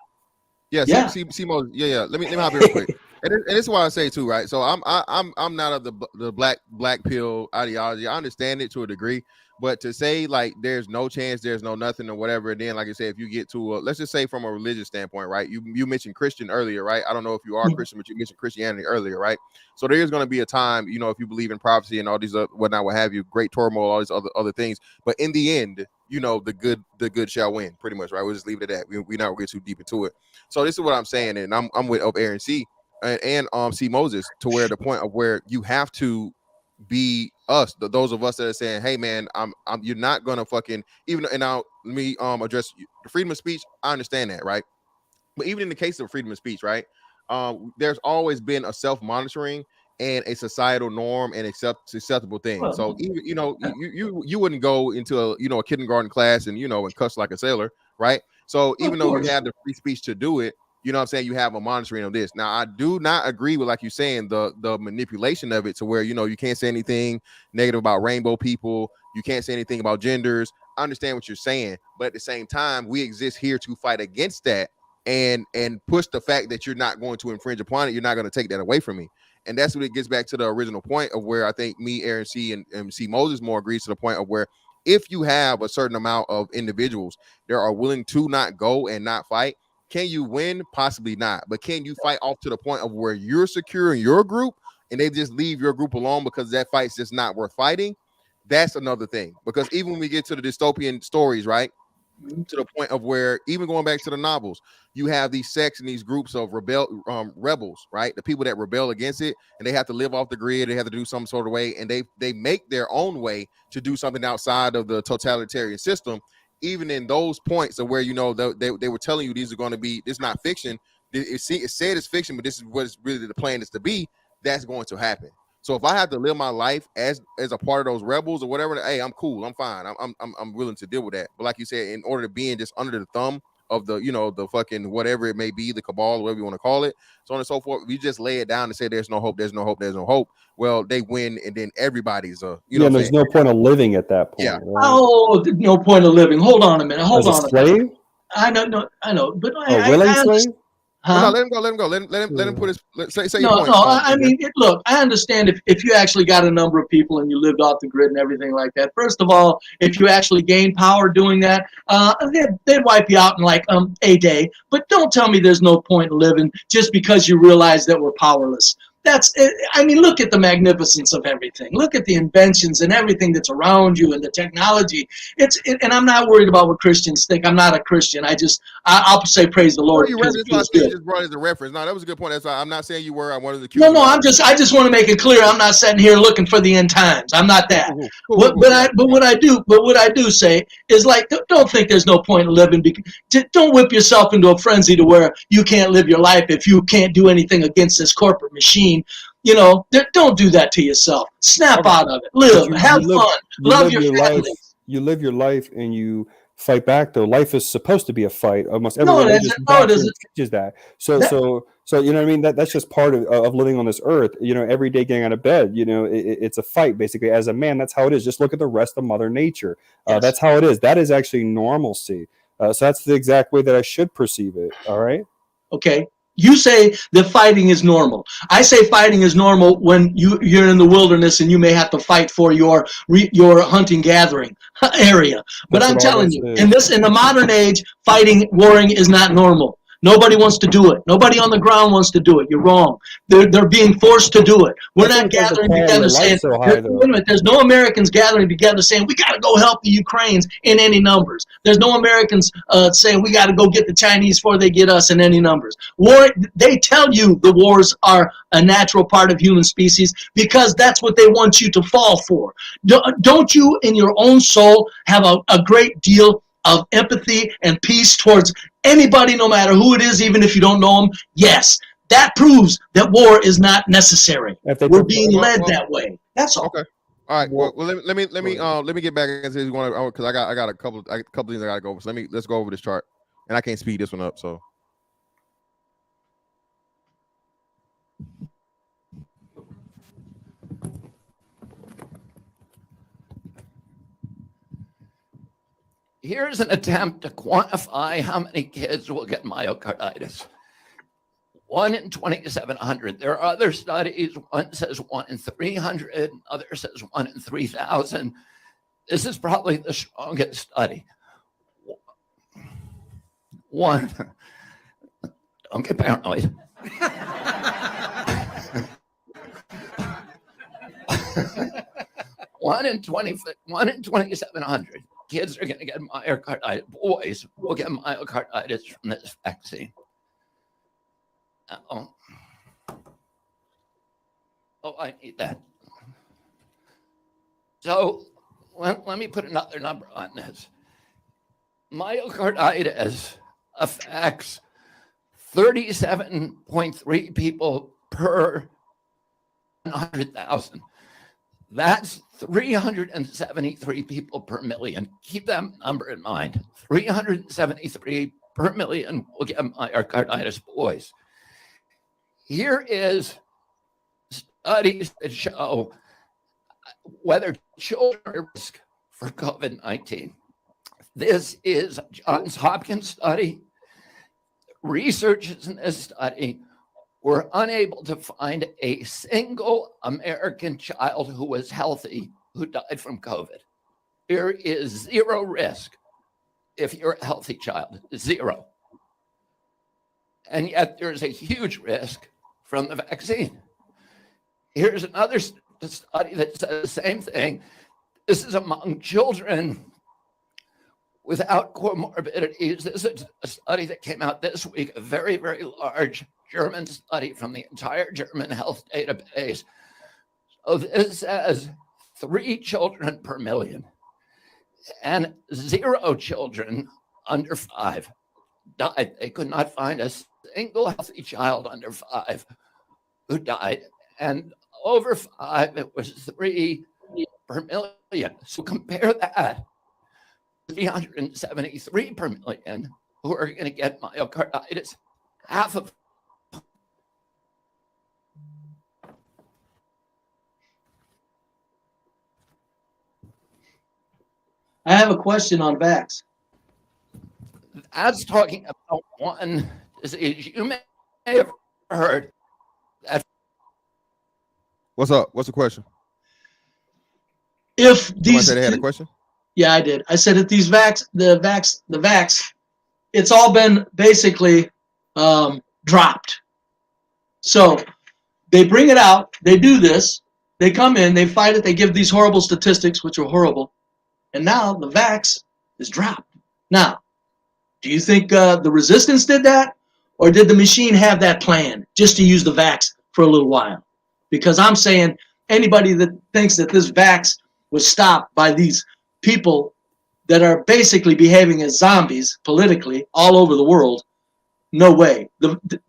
Yeah. Yeah. Let me hop in real quick. And this is why I say too, right? So I'm not of the black pill ideology. I understand it to a degree, but to say like there's no chance, there's no nothing or whatever, and then like I said, if you get to let's just say from a religious standpoint, right? You mentioned Christian earlier, right? I don't know if you are Christian, but you mentioned Christianity earlier, right? So there is going to be a time, you know, if you believe in prophecy and all these whatnot, what have you, great turmoil, all these other things, but in the end, you know, the good shall win, pretty much, right? We'll just leave it at that. We're not gonna get too deep into it. So this is what I'm saying, and I'm with Up Aaron C. And C. Moses, to where the point of where you have to be us, those of us that are saying, hey man, you're not gonna fucking even. And now let me address the freedom of speech. I understand that, right? But even in the case of freedom of speech, right, there's always been a self-monitoring and a societal norm and acceptable thing. So even, you know, you wouldn't go into a kindergarten class and and cuss like a sailor, right? So even though you have the free speech to do it, you know what I'm saying, you have a monitoring of this. Now, I do not agree with, like you're saying, the manipulation of it to where, you can't say anything negative about rainbow people. You can't say anything about genders. I understand what you're saying. But at the same time, we exist here to fight against that and push the fact that you're not going to infringe upon it. You're not going to take that away from me. And that's what it gets back to the original point of where I think me, Aaron C. and C. Moses more agrees to the point of where if you have a certain amount of individuals that are willing to not go and not fight, can you win? Possibly not. But can you fight off to the point of where you're secure in your group and they just leave your group alone because that fight's just not worth fighting? That's another thing. Because even when we get to the dystopian stories, right, to the point of where even going back to the novels, you have these sects and these groups of rebels, right? The people that rebel against it, and they have to live off the grid. They have to do some sort of way, and they make their own way to do something outside of the totalitarian system. Even in those points of where they were telling you these are going to be, this is not fiction. It said it's fiction, but this is what really the plan is to be. That's going to happen. So if I have to live my life as a part of those rebels or whatever, hey, I'm cool. I'm fine. I'm willing to deal with that. But like you said, in order to be in just under the thumb of the the fucking whatever it may be, the cabal, whatever you want to call it, so on and so forth, we just lay it down and say there's no hope, there's no hope, there's no hope. Well, they win, and then everybody's there's no point of living at that point. Yeah. Right? Oh, no point of living. Hold on a minute. Hold As on. a slave? I know, but willing slave? Huh? No, let him go. Let him put his say your point. I mean, look, I understand if you actually got a number of people and you lived off the grid and everything like that. First of all, if you actually gain power doing that, they'd wipe you out in like a day. But don't tell me there's no point in living just because you realize that we're powerless. I mean, look at the magnificence of everything. Look at the inventions and everything that's around you and the technology. And I'm not worried about what Christians think. I'm not a Christian. I'll say praise the Lord because it feels good. Just brought it as a reference. No, that was a good point. That's I'm not saying you were. I wanted to. No, I just want to make it clear. I'm not sitting here looking for the end times. I'm not that. But what I do say is, like, don't think there's no point in living. Don't whip yourself into a frenzy to where you can't live your life if you can't do anything against this corporate machine. You know, don't do that to yourself. Snap out of it. Live, have fun, love your family. You live your life and you fight back. Though life is supposed to be a fight. Almost every religious doctrine teaches that. So you know what I mean. That's just part of living on this earth. You know, every day getting out of bed. You know, it's a fight basically. As a man, that's how it is. Just look at the rest of Mother Nature. That's how it is. That is actually normalcy. So that's the exact way that I should perceive it. All right. Okay. You say that fighting is normal. I say fighting is normal when you're in the wilderness and you may have to fight for your hunting gathering area. But I'm telling you, in the modern age, warring is not normal. Nobody wants to do it. Nobody on the ground wants to do it. You're wrong. They're being forced to do it. We're not gathering together saying, wait a minute, there's no Americans gathering together saying, we got to go help the Ukrainians in any numbers. There's no Americans saying, we got to go get the Chinese before they get us in any numbers. They tell you the wars are a natural part of human species because that's what they want you to fall for. Don't you in your own soul have a great deal of empathy and peace towards anybody, no matter who it is, even if you don't know them? Yes, that proves that war is not necessary. We're being led that way. That's all. Okay. All right. Well, let me get back into this one because I got a couple things I got to go over. So let's go over this chart, and I can't speed this one up. So. Here's an attempt to quantify how many kids will get myocarditis. 1 in 2,700. There are other studies. One says 1 in 300. Other says 1 in 3,000. This is probably the strongest study. One. Don't get paranoid. One in 2,700. Kids are going to get myocarditis. Boys will get myocarditis from this vaccine. Oh, I need that. So let me put another number on this. Myocarditis affects 37.3 people per 100,000. That's 373 people per million. Keep that number in mind. 373 per million will get myocarditis, boys. Here is studies that show whether children are at risk for COVID-19. This is a Johns Hopkins study. Researchers in this study were unable to find a single American child who was healthy who died from COVID. There is zero risk if you're a healthy child, zero. And yet there's a huge risk from the vaccine. Here's another study that says the same thing. This is among children without comorbidities. This is a study that came out this week, a very, very large German study from the entire German health database. So this says 3 children per million and 0 children under 5 died. They could not find a single healthy child under 5 who died. And over 5, it was 3 per million. So compare that to 373 per million who are going to get myocarditis. Half of I have a question on vax. That's talking about one disease. You may have heard that. What's up? What's the question? If Somebody these said they had a question? Yeah, I did. I said that these the vax, it's all been basically dropped. So They bring it out. They do this. They come in. They fight it. They give these horrible statistics, which are horrible. And now the vax is dropped. Now, do you think the resistance did that? Or did the machine have that plan just to use the vax for a little while? Because I'm saying anybody that thinks that this vax was stopped by these people that are basically behaving as zombies politically all over the world, no way.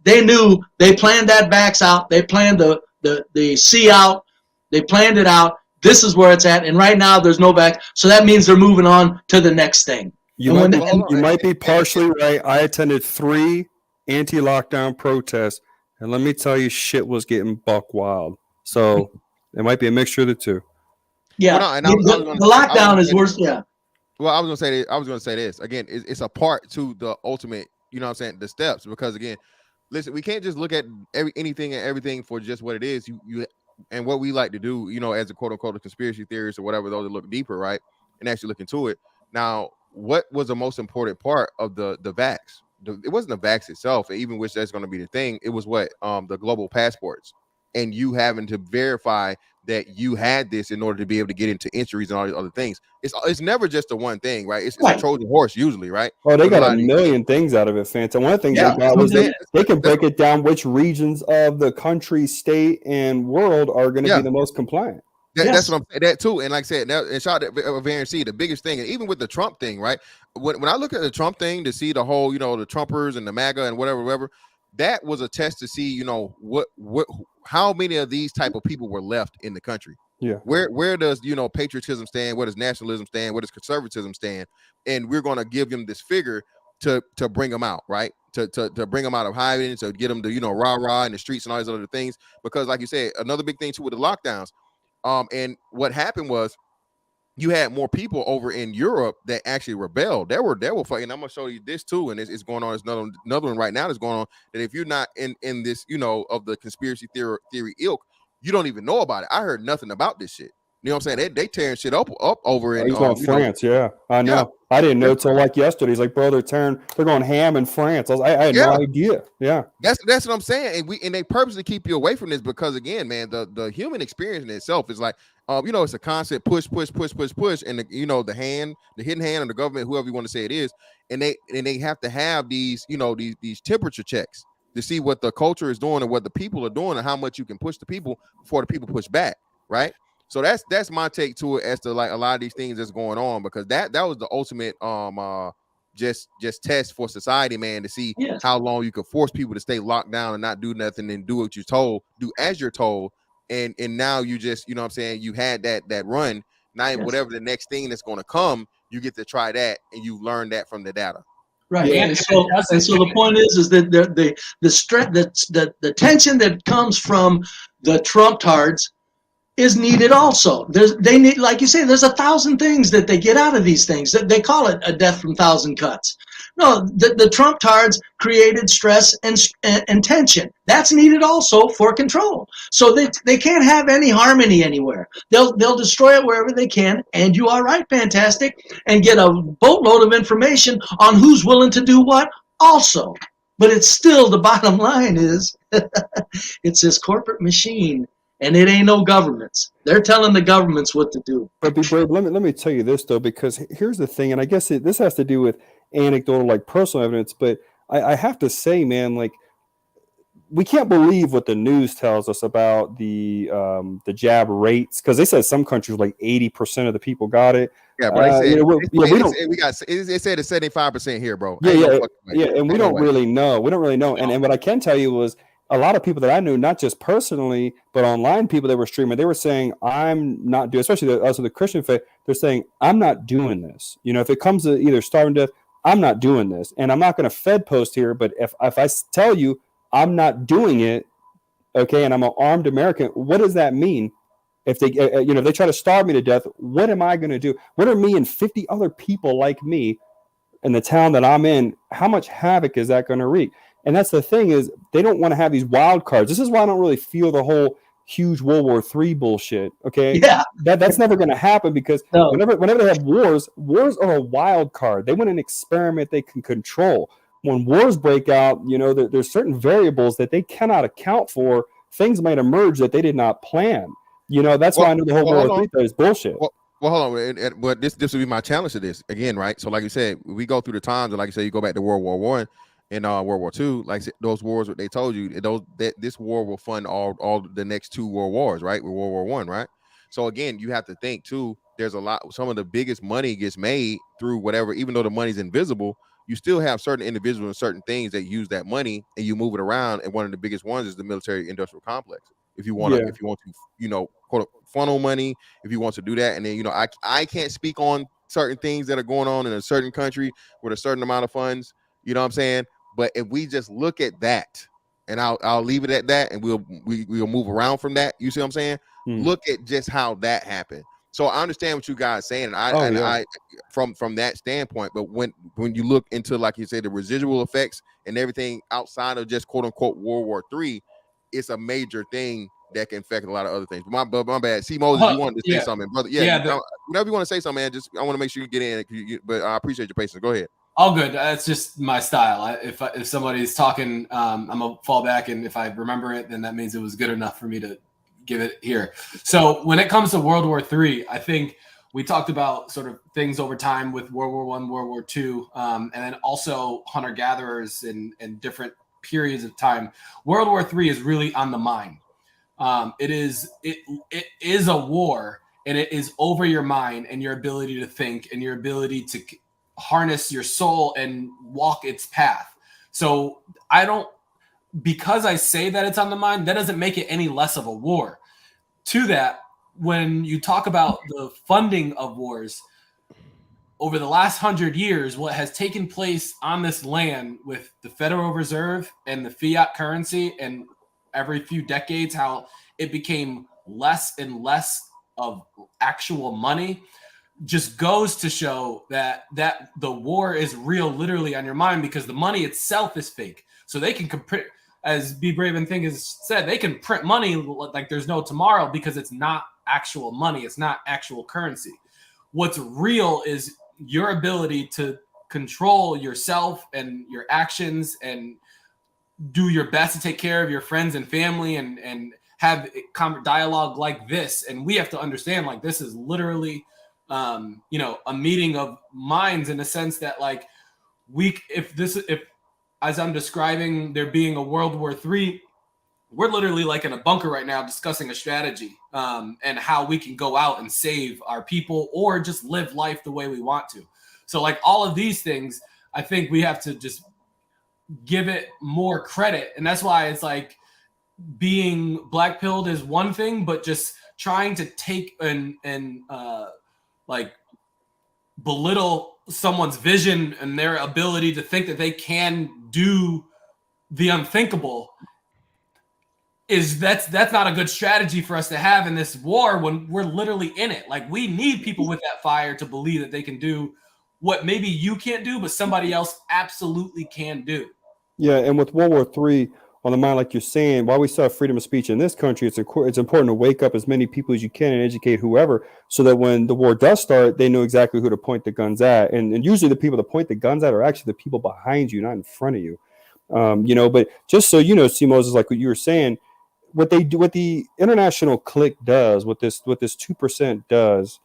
They knew, they planned that vax out. They planned the C out. They planned it out. This is where it's at. And right now there's no vax. So that means they're moving on to the next thing. You might be partially right. I attended 3 anti-lockdown protests, and let me tell you, shit was getting buck wild. So it might be a mixture of the two. Yeah, well, no, the lockdown is worse. Yeah. Well, I was gonna say this again. It's a part to the ultimate. You know what I'm saying? The steps, because again, listen, we can't just look at anything and everything for just what it is. You and what we like to do, you know, as a quote unquote conspiracy theorists or whatever, those that look deeper, right, and actually look into it. Now, what was the most important part of the vax? It wasn't the vax itself, even which that's going to be the thing. It was what the global passports, and you having to verify that you had this in order to be able to get into entries and all these other things. It's never just the one thing, right? It's a Trojan horse usually, right? Oh, they got a million things out of it, Fanta. One of the things they got was they can break it down which regions of the country, state, and world are going to be the most compliant. That's what I'm saying. That too, and like I said, and shout out to VNC, the biggest thing, and even with the Trump thing, right? When I look at the Trump thing to see the whole, you know, the Trumpers and the MAGA and whatever, that was a test to see, you know, how many of these type of people were left in the country. Yeah. Where does, you know, patriotism stand? Where does nationalism stand? Where does conservatism stand? And we're going to give them this figure to bring them out, right? To bring them out of hiding, to get them to, you know, rah in the streets and all these other things. Because like you said, another big thing too with the lockdowns. And what happened was you had more people over in Europe that actually rebelled. They were fighting. I'm gonna show you this too, and it's going on. There's another one right now that's going on. That if you're not in this, you know, of the conspiracy theory ilk, you don't even know about it. I heard nothing about this shit. You know what I'm saying? They tearing shit up over in He's going France. Yeah, I know. Yeah. I didn't know until like yesterday. He's like, bro, they're going ham in France. I had no idea. Yeah, that's what I'm saying. And they purposely keep you away from this because again, man, the human experience in itself is like, you know, it's a constant push, and you know, the hidden hand of the government, whoever you want to say it is, and they have to have these, you know, these temperature checks to see what the culture is doing and what the people are doing and how much you can push the people before the people push back, right? So that's my take to it as to like a lot of these things that's going on, because that was the ultimate just test for society, man, to see how long you can force people to stay locked down and not do nothing and do what you're told, do as you're told. And now you just, you know what I'm saying, you had that run. Now whatever the next thing that's going to come, you get to try that and you learn that from the data. Right. Yeah. And so the point is that the tension that comes from the Trump tards is needed also. They need, like you say, there's 1,000 things that they get out of these things. They call it a death from 1,000 cuts. No, the Trump tards created stress and tension. That's needed also for control. So they can't have any harmony anywhere. They'll destroy it wherever they can. And you are right, fantastic, and get a boatload of information on who's willing to do what also. But it's still, the bottom line is it's this corporate machine. And it ain't no governments. They're telling the governments what to do. But be brave. Let me tell you this though, because here's the thing, and I guess this has to do with anecdotal, like personal evidence. But I have to say, man, like we can't believe what the news tells us about the jab rates, because they said some countries like 80% of the people got it. Yeah, but they said it said it's 75% here, bro. Yeah, and we don't really know. We don't really know. And what I can tell you was, a lot of people that I knew, not just personally, but online people that were streaming, they were saying, I'm not doing, especially us of the Christian faith, they're saying, I'm not doing this. You know, if it comes to either starving death, I'm not doing this. And I'm not going to Fed post here, but if I tell you I'm not doing it, okay, and I'm an armed American, what does that mean? If they, if they try to starve me to death, what am I going to do? What are me and 50 other people like me in the town that I'm in? How much havoc is that going to wreak? And that's the thing, is they don't want to have these wild cards. This is why I don't really feel the whole huge World War III bullshit. Okay. Yeah. That's never going to happen, because whenever they have wars are a wild card. They want an experiment they can control. When wars break out, there's certain variables that they cannot account for things might emerge that they did not plan. That's why I know the whole World War III thing is bullshit. Well, hold on, but this would be my challenge to this again, right? So, like you said, we go through the times, and like you said, you go back to World War I and World War II. Like those wars, what they told you, this war will fund all the next 2 world wars, right? With World War I, right? So again, you have to think too. There's some of the biggest money gets made through whatever, even though the money's invisible. You still have certain individuals and certain things that use that money, and you move it around. And one of the biggest ones is the military industrial complex. If you want to, quote, funnel money, if you want to do that, and then I can't speak on certain things that are going on in a certain country with a certain amount of funds. You know what I'm saying? But if we just look at that, and I'll leave it at that, and we'll move around from that. You see what I'm saying? Look at just how that happened. So I understand what you guys saying, and I from that standpoint. But when you look into, like you say, the residual effects and everything outside of just quote unquote World War III, it's a major thing that can affect a lot of other things. My bad. See, Moses, you wanted to say something, brother? Whenever you want to say something, man, I want to make sure you get in. But I appreciate your patience. Go ahead. All good. That's just my style. If somebody's talking, I'm gonna fall back, and if I remember it, then that means it was good enough for me to give it here. So when it comes to World War III, I think we talked about sort of things over time with World War I, World War II, and then also hunter-gatherers and different periods of time. World War III is really on the mind. It is a war, and it is over your mind and your ability to think and your ability to harness your soul and walk its path. So because I say that it's on the mind, that doesn't make it any less of a war. To that, when you talk about the funding of wars, over the last 100 years, what has taken place on this land with the Federal Reserve and the fiat currency, and every few decades, how it became less and less of actual money, just goes to show that the war is real, literally on your mind, because the money itself is fake. So they can compare, as Be Brave and Think has said, they can print money like there's no tomorrow because it's not actual money. It's not actual currency. What's real is your ability to control yourself and your actions and do your best to take care of your friends and family and have dialogue like this. And we have to understand, like, this is literally, a meeting of minds, in the sense that, like, if as I'm describing there being a World War III, we're literally like in a bunker right now discussing a strategy and how we can go out and save our people or just live life the way we want to. So, like, all of these things, I think we have to just give it more credit. And that's why it's like being black-pilled is one thing, but just trying to take and like belittle someone's vision and their ability to think that they can do the unthinkable that's not a good strategy for us to have in this war when we're literally in it. Like, we need people with that fire to believe that they can do what maybe you can't do, but somebody else absolutely can do. Yeah, and with World War III on the mind, like you're saying, while we still have freedom of speech in this country, it's important to wake up as many people as you can and educate whoever, so that when the war does start, they know exactly who to point the guns at. And usually the people that point the guns at are actually the people behind you, not in front of you. But just so you know, C. Moses, like what you were saying, what the international clique does, what this 2% does,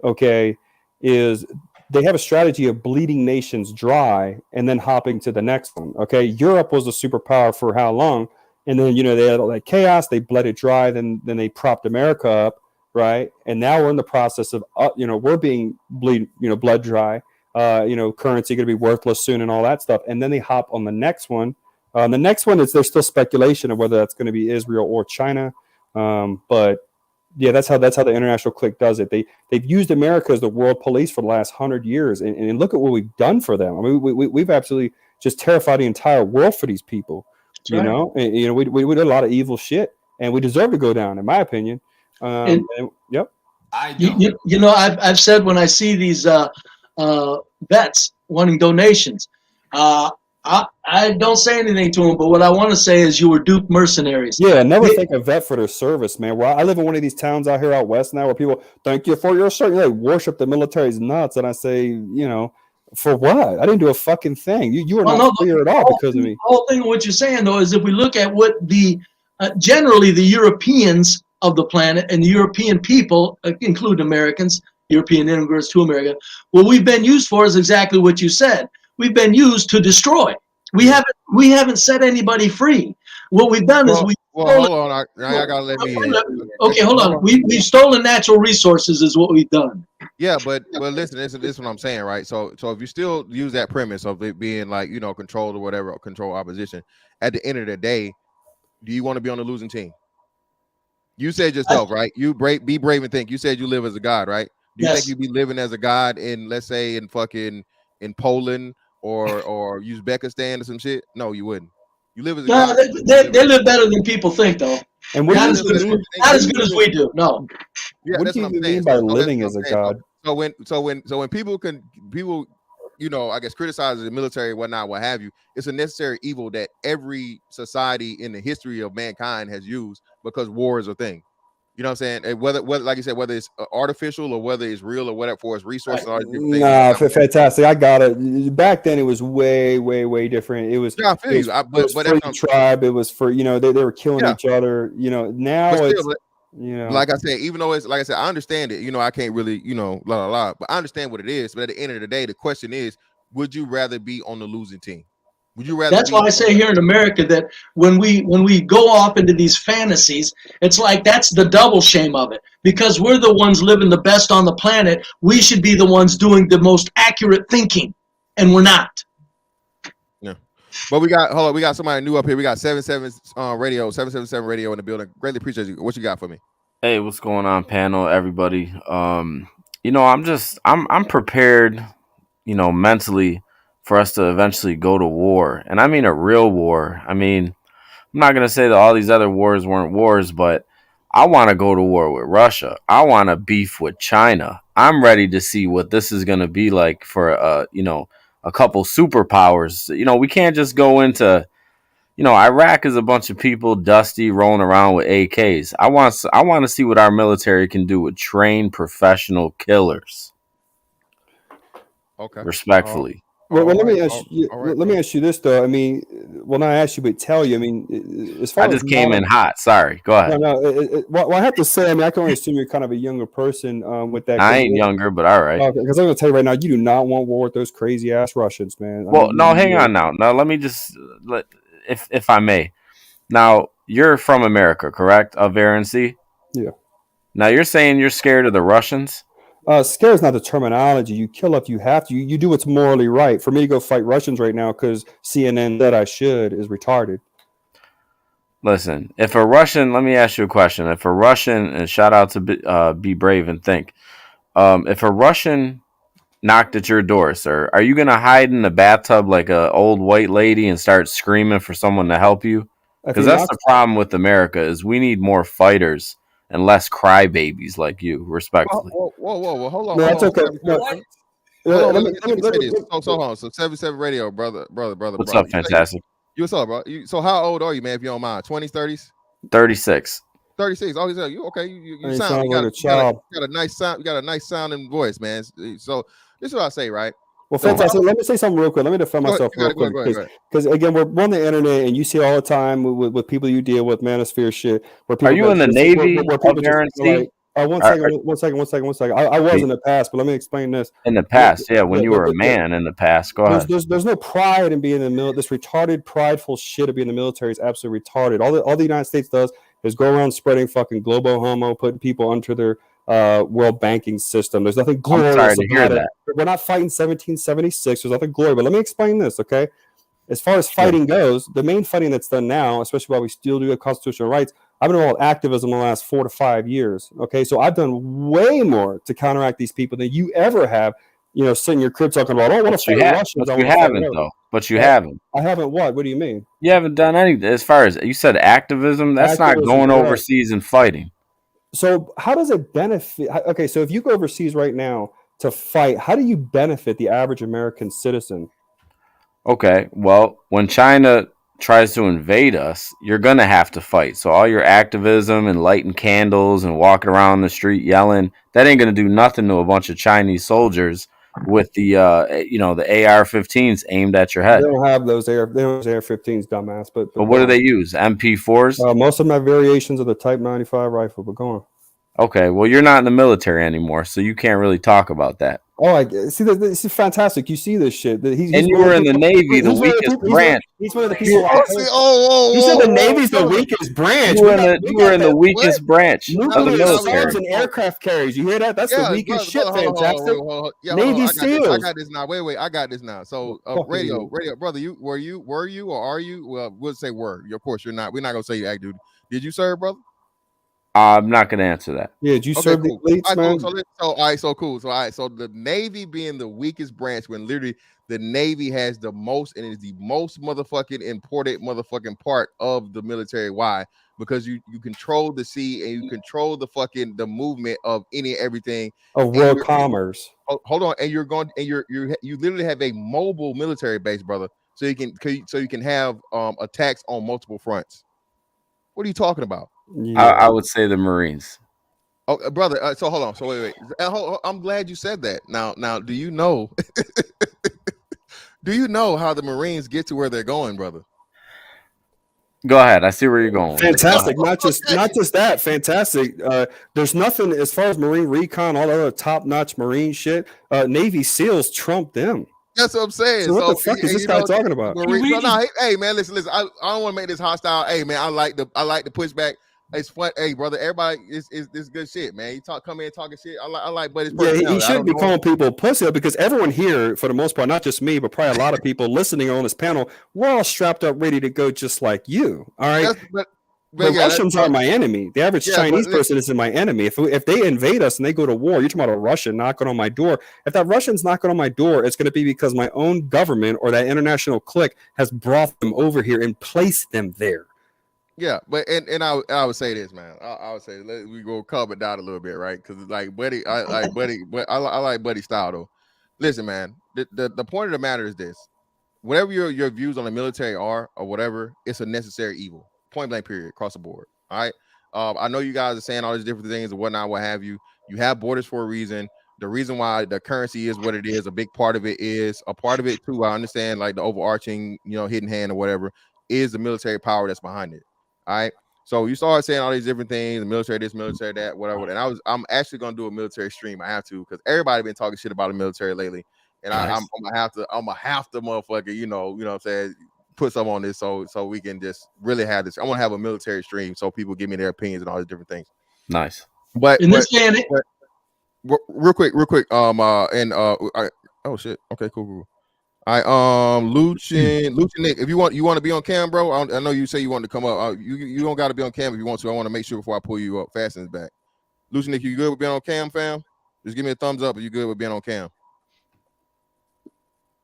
okay, is they have a strategy of bleeding nations dry and then hopping to the next one. Okay, Europe was a superpower for how long, and then they had all that chaos, they bled it dry, then they propped America up, right? And now we're in the process of we're being bled dry. Currency going to be worthless soon and all that stuff, and then they hop on the next one. The next one is there's still speculation of whether that's going to be Israel or China, but yeah, that's how the international clique does it. They've used America as the world police for the last 100 years, and look at what we've done for them. I mean, we've absolutely just terrified the entire world for these people. That's right. And, we did a lot of evil shit, and we deserve to go down, in my opinion. Yep. I've said when I see these vets wanting donations, I don't say anything to them, but what I want to say is you were duped mercenaries. Yeah, never thank a vet for their service, man. Well, I live in one of these towns out here out west now where people thank you for your service. They worship the military's nuts, and I say, for what? I didn't do a fucking thing. You were not clear at all because of me. The whole thing of what you're saying, though, is if we look at what the generally the Europeans of the planet and the European people, including Americans, European immigrants to America, what we've been used for is exactly what you said. We've been used to destroy. We haven't set anybody free. What we've done is hold on. I gotta let me in. Okay, hold on. We've stolen natural resources is what we've done. Yeah, but listen, this is what I'm saying, right? So if you still use that premise of it being like, you know, controlled or whatever, or control opposition, at the end of the day, do you want to be on the losing team? You said yourself, right? Be brave and think. You said you live as a god, right? Do you think you'd be living as a god in, let's say, in Poland or Uzbekistan or some shit? No, you wouldn't. You live as a god. They live better than people think, though. And what not as good as we do. No. Yeah, what that's do you what I'm mean saying. by So living that's as a what I'm saying. god? So when people, you know, I guess criticize the military, whatnot, what have you, it's a necessary evil that every society in the history of mankind has used because war is a thing. You know what I'm saying? And whether like you said, whether it's artificial or whether it's real or whatever for its resources, all these different things. Nah, fantastic. I got it. Back then, it was way different. It was, yeah, I feel you. But for the tribe, it was for, you know, they were killing each other. You know, now it's, you know, like I said, even though it's like I said, I understand it. You know, I can't really, you know, but I understand what it is. But at the end of the day, the question is, would you rather be on the losing team? Would you rather? That's why I say here in America that when we go off into these fantasies, it's like that's the double shame of it. Because we're the ones living the best on the planet, we should be the ones doing the most accurate thinking, and we're not. Yeah, but we got somebody new up here. We got 777 radio in the building. Greatly appreciate you. What you got for me? Hey, what's going on, panel, everybody? You know, I'm prepared, you know, mentally for us to eventually go to war. And I mean a real war. I mean, I'm not going to say that all these other wars weren't wars, but I want to go to war with Russia. I want to beef with China. I'm ready to see what this is going to be like for, you know, a couple superpowers. You know, we can't just go into, you know, Iraq is a bunch of people dusty rolling around with AKs. I want to see what our military can do with trained professional killers. Okay. Respectfully. Well, let me ask you. Let me ask you this though. I mean, well, not ask you, but tell you. I mean, as far I just came in hot. Sorry. Go ahead. Well, I have to say. I mean, I can only assume you're kind of a younger person with that. I ain't younger, but all right. Because I'm gonna tell you right now, you do not want war with those crazy ass Russians, man. Well, no, hang on now. Now, let me just if I may. Now, you're from America, correct? Of RNC? Yeah. Now, you're saying you're scared of the Russians? Scare is not the terminology. You kill if you have to. You do what's morally right. For me to go fight Russians right now because CNN said I should is retarded. Listen, if a Russian, let me ask you a question. If a Russian, and shout out to Be Brave and Think, if a Russian knocked at your door, sir, are you going to hide in the bathtub like an old white lady and start screaming for someone to help you? Because that's the problem with America is we need more fighters and less crybabies like you, respectfully. Whoa, hold on. No, that's okay. Let me say this. So hold on. So 77 radio, brother. What's up, fantastic? What's up, bro? So how old are you, man? If you don't mind, 20s, 30s? 36. 36. Oh, you okay? You sound you like a child. got a nice sound. You got a nice sounding voice, man. So this is what I say, right? Well, fantastic. Let me say something real quick. Let me defend myself real quick. Because again, we're on the internet, and you see all the time with people you deal with, manosphere shit. Where people are you in the Navy? One second. I was in the past, but let me explain this. In the past, when you were a man in the past. Go ahead. There's no pride in being in the military. This retarded, prideful shit of being in the military is absolutely retarded. All the United States does is go around spreading fucking globo homo, putting people under their world banking system. There's nothing glorious I'm sorry to hear that. We're not fighting 1776. There's nothing glorious. But let me explain this, okay? As far as fighting goes, the main fighting that's done now, especially while we still do have constitutional rights, I've been involved in activism in the last 4 to 5 years. Okay, so I've done way more to counteract these people than you ever have. You know, sitting in your crib talking about, want to fight Russians. But you haven't, though. But you haven't. I haven't what? What do you mean? You haven't done anything. As far as you said, activism. That's not going overseas and fighting. So how does it benefit? Okay, so if you go overseas right now to fight, how do you benefit the average American citizen? Okay, well, when China tries to invade us, you're going to have to fight. So all your activism and lighting candles and walking around the street yelling, that ain't going to do nothing to a bunch of Chinese soldiers with the the AR-15s aimed at your They head. don't have those AR-15s, dumbass. But what do they use? MP4s? Most of them have variations of the Type 95 rifle. But go on. Okay, well, you're not in the military anymore, so you can't really talk about that. Oh, I see. This is fantastic. You see this shit. And you were in the Navy, the weakest branch. He's one of the people. You said the Navy's the weakest branch. You were in the weakest branch of the Nuclear military. subs and aircraft carriers. You hear that? That's the weakest shit. Fantastic. Navy SEAls. I got this now. Wait. I got this now. So, radio, brother, were you, or are you? Well, we'll say were. Of course, you're not. We're not gonna say you act duty. Did you serve, brother? I'm not going to answer that. Yeah, did you serve the elites, man? So cool. So the Navy being the weakest branch, when literally the Navy has the most and is the most motherfucking important motherfucking part of the military. Why? Because you control the sea and you control the movement of any and everything of world commerce. Hold on, and you literally have a mobile military base, brother. So you can have attacks on multiple fronts. What are you talking about? Yeah. I would say the Marines. Oh, brother. So hold on. So wait. I'm glad you said that. Now, do you know? Do you know how the Marines get to where they're going, brother? Go ahead. I see where you're going. Fantastic. Not just that. Fantastic. There's nothing as far as Marine recon, all the other top-notch Marine shit. Navy SEAls trump them. That's what I'm saying. So what the fuck is this guy talking about? Hey man, listen. I don't want to make this hostile. Hey man, I like the pushback. It's fun. Hey brother, everybody is this good shit, man. You come in talking shit. I like Buddy's personality. Yeah, he shouldn't be calling people pussy because everyone here, for the most part, not just me, but probably a lot of people listening on this panel, we're all strapped up, ready to go, just like you. All right. The Russians are my enemy. The average Chinese person isn't my enemy. If they invade us and they go to war, you're talking about a Russian knocking on my door. If that Russian's knocking on my door, it's going to be because my own government or that international clique has brought them over here and placed them there. Yeah, but and I would say this, man. I would say we go calm it down a little bit, right? Because like Buddy, I like Buddy, but I like Buddy's style though. Listen, man. The point of the matter is this: whatever your views on the military are or whatever, it's a necessary evil. Point blank, period, across the board. All right. I know you guys are saying all these different things and whatnot, what have you. You have borders for a reason. The reason why the currency is what it is, a big part of it is a part of it too. I understand, like the overarching, hidden hand or whatever, is the military power that's behind it. All right. So you started saying all these different things, the military this, military that, whatever. And I'm actually gonna do a military stream. I have to, because everybody been talking shit about the military lately. And nice. I'm gonna have to motherfucker, you know what I'm saying, put some on this so we can just really have this. I want to have a military stream so people give me their opinions and all these different things. Nice. But in this day and real quick. Oh shit. Okay, cool. I Luchin Nick, if you want to be on cam, bro. I know you say you want to come up. You don't got to be on cam if you want to. I want to make sure before I pull you up. Fasten's back. Luchin Nick, you good with being on cam, fam? Just give me a thumbs up if you good with being on cam.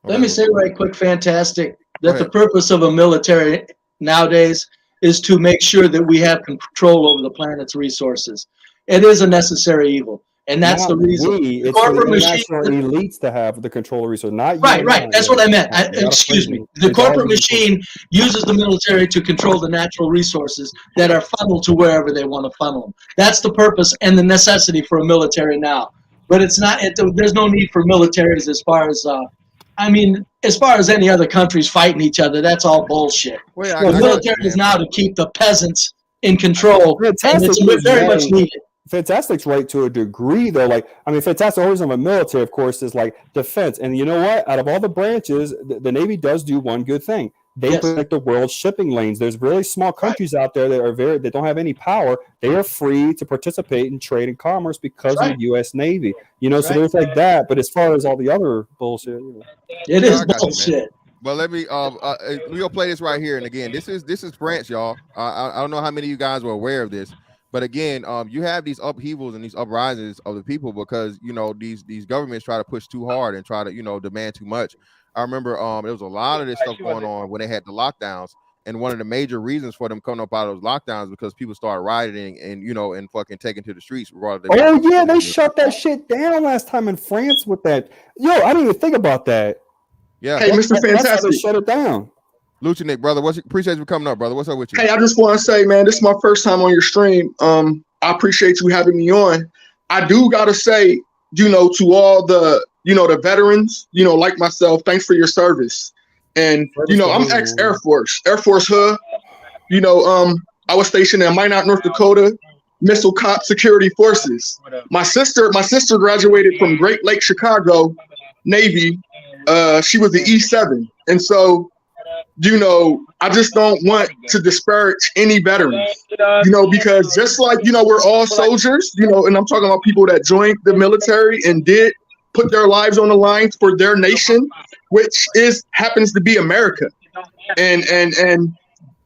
Let me say right quick, fantastic, that the purpose of a military nowadays is to make sure that we have control over the planet's resources. It is a necessary evil. And that's the reason. It's corporate international elites to have the control of resources, not right. That's what I meant. Excuse me. The corporate machine uses the military to control the natural resources that are funneled to wherever they want to funnel them. That's the purpose and the necessity for a military now. But it's not. There's no need for militaries as far as. As far as any other countries fighting each other, that's all bullshit. The military is now to keep the peasants in control, and it's very much needed. Fantastic's right to a degree, though. Fantastic origin of a military, of course, is like defense. And you know what? Out of all the branches, the Navy does do one good thing. They protect the world's shipping lanes. There's really small countries out there that don't have any power. They are free to participate in trade and commerce because of the U.S. Navy. So there's like that. But as far as all the other bullshit, it is bullshit. Well, let me we'll play this right here. And again, this is France, y'all. I don't know how many of you guys were aware of this. But again, you have these upheavals and these uprisings of the people because these governments try to push too hard and try to demand too much. I remember there was a lot of this stuff going on when they had the lockdowns, and one of the major reasons for them coming up out of those lockdowns because people started rioting and fucking taking to the streets. They shut that shit down last time in France with that. I didn't even think about that. Yeah, hey, Mr. Fantastic, shut it down. Lucha Nick, brother, appreciate you for coming up, brother. What's up with you? Hey, I just want to say, man, this is my first time on your stream. I appreciate you having me on. I do gotta say, to all the the veterans, like myself, thanks for your service. And, I'm ex-Air Force, Air Force Hood. I was stationed in Minot, North Dakota, Missile Cop Security Forces. My sister graduated from Great Lake, Chicago, Navy. She was the E7. And so, I just don't want to disparage any veterans, because just like, we're all soldiers, and I'm talking about people that joined the military and did put their lives on the line for their nation, which happens to be America. And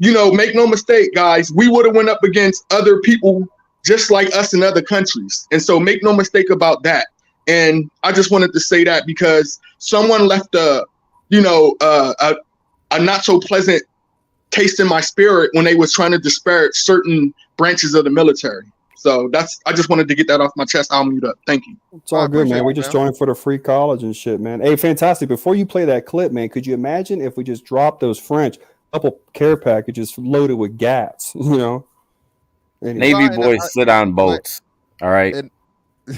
make no mistake, guys, we would have went up against other people just like us in other countries. And so make no mistake about that. And I just wanted to say that because someone left a not so pleasant taste in my spirit when they was trying to disparage certain branches of the military. So I just wanted to get that off my chest. I'll mute up. Thank you. It's all good, man. We just joined for the free college and shit, man. Hey, fantastic. Before you play that clip, man, could you imagine if we just dropped those French couple care packages loaded with gats, Anyway. Navy boys sit on boats. All right.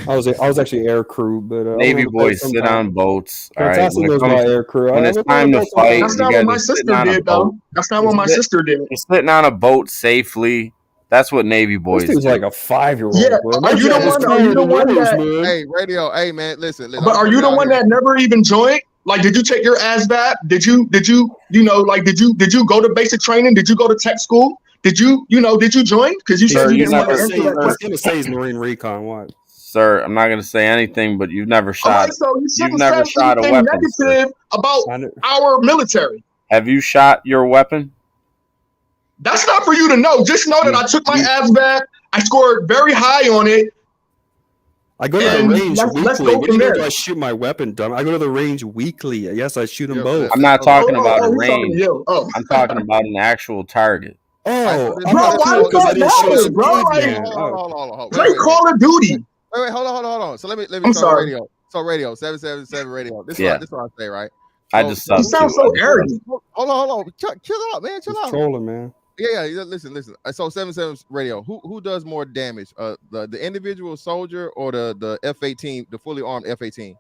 I was actually air crew, but Navy boys sit on boats. All right. Fantastic knows my air crew. When it's time to fight, that's not what my sister did, though. That's not what my sister did. You're sitting on a boat safely. That's what Navy boys do. This dude's like a 5-year-old. Yeah, are you the one that? Hey, radio. Hey, man, listen. But are you the one that never even joined? Like, did you take your ASVAB? Did you did you go to basic training? Did you go to tech school? Did you join? Because you said you didn't want to answer that question. He's gonna say he's Marine Recon. What? Sir, I'm not going to say anything, but you've never shot. Right, so you've never shot a weapon. Negative about our military. Have you shot your weapon? That's not for you to know. Just know that I took my ASVAB. I scored very high on it. I go to the range weekly. Let's go from there. I shoot my weapon, dumb. I go to the range weekly. Yes, I shoot them both. I'm not talking about a range. I'm talking about an actual target. Oh, bro, why does that matter, bro? Play Call of Duty. Wait, hold on. So let me I'm sorry. Radio. So radio 777 radio. This is what I say, right? I just you sound so arrogant. Hold on. Chill out, man. Chill out. Trolling, man. Yeah. Listen. So 77 radio. Who does more damage? The individual soldier or the F-18, the fully armed F-18?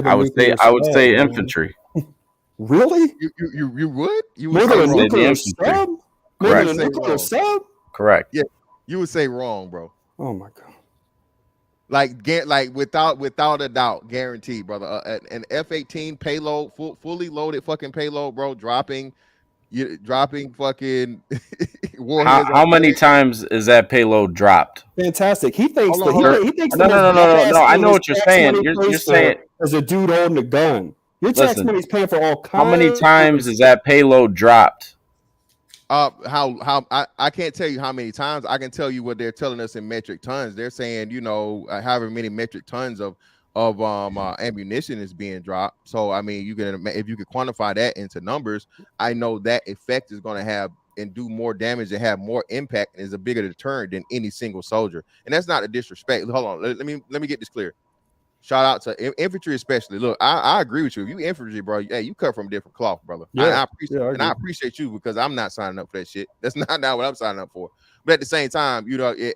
I would say infantry. Really? You would? You more would than a say nuclear sub? More than a nuclear sub? Correct. Yeah. You would say wrong, bro. Oh my god! Like without a doubt, guaranteed, brother. An F-18 payload, fully loaded fucking payload, bro. Dropping fucking warheads. How many times is that payload dropped? Fantastic. He thinks No. I know what you're saying. You're saying as a dude holding a gun. Your tax money's paying for all kinds. How many times is that payload dropped? How I can't tell you how many times. I can tell you what they're telling us in metric tons. They're saying, however many metric tons of ammunition is being dropped. So I mean, if you could quantify that into numbers, I know that effect is going to have and do more damage and have more impact and is a bigger deterrent than any single soldier. And that's not a disrespect. Hold on, let me get this clear. Shout out to infantry, especially. Look, I agree with you. If you infantry, bro, hey, you cut from a different cloth, brother. Yeah, I appreciate you because I'm not signing up for that shit. That's not what I'm signing up for. But at the same time,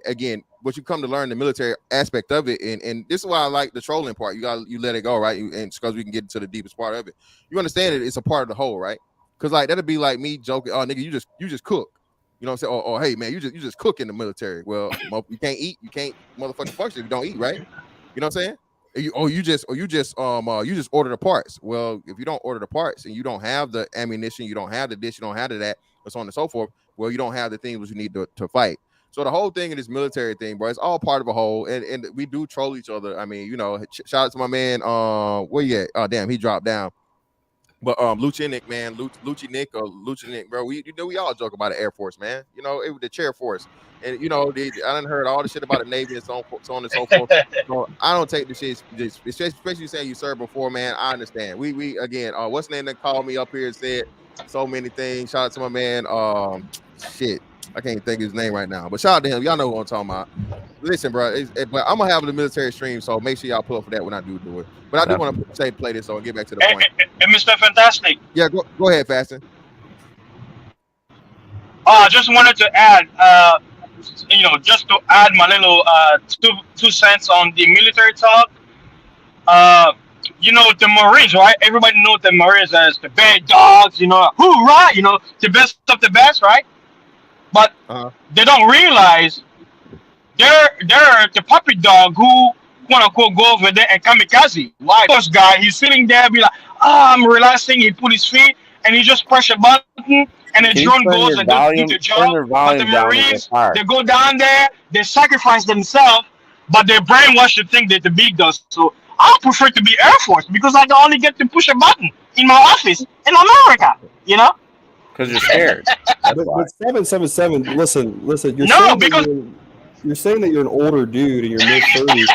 again, what you come to learn the military aspect of it, and this is why I like the trolling part. You let it go, right? And because we can get to the deepest part of it. You understand it? It's a part of the whole, right? Because like that'd be like me joking, oh nigga, you just cook. You know what I'm saying? Or hey man, you just cook in the military. Well, you can't eat, you can't motherfucking function if you don't eat, right? You know what I'm saying? You just order the parts. Well, if you don't order the parts and you don't have the ammunition, you don't have the dish, you don't have that, and so on and so forth. Well, you don't have the things you need to fight. So the whole thing in this military thing, bro, it's all part of a whole, and we do troll each other. I mean, shout out to my man. Where you at? Oh damn, he dropped down. But Lucianic, man, Lucianic, bro. We all joke about the Air Force, man. It was the chair force. And I done heard all the shit about the Navy and so on and so forth. So I don't take the shit, especially saying you served before, man. I understand. We again, what's the name that called me up here and said so many things. Shout out to my man. Shit, I can't think of his name right now. But shout out to him. Y'all know what I'm talking about. Listen, bro. But I'm gonna have the military stream, so make sure y'all pull up for that when I do it. But I do want to play this and get back to the point. And Mr. Fantastic. Yeah, go ahead, Faston. I just wanted to add. just to add my little two cents on the military talk. The Marines, right? Everybody knows the Marines as the bad dogs. Hoorah! The best of the best, right? But they don't realize they're the puppy dog who quote unquote go over there and kamikaze. Why? First guy, he's sitting there, be like, I'm relaxing. He put his feet and he just press a button and the Can you drone turn goes your and do volume? the Turn job. your But the volume down in your Marines, car. they go down there, they sacrifice themselves, but their brainwash to think that the big does. So I prefer to be Air Force because I can only get to push a button in my office in America. Because you're scared. But 777. Listen. No, because You're saying that you're an older dude in your mid 30s,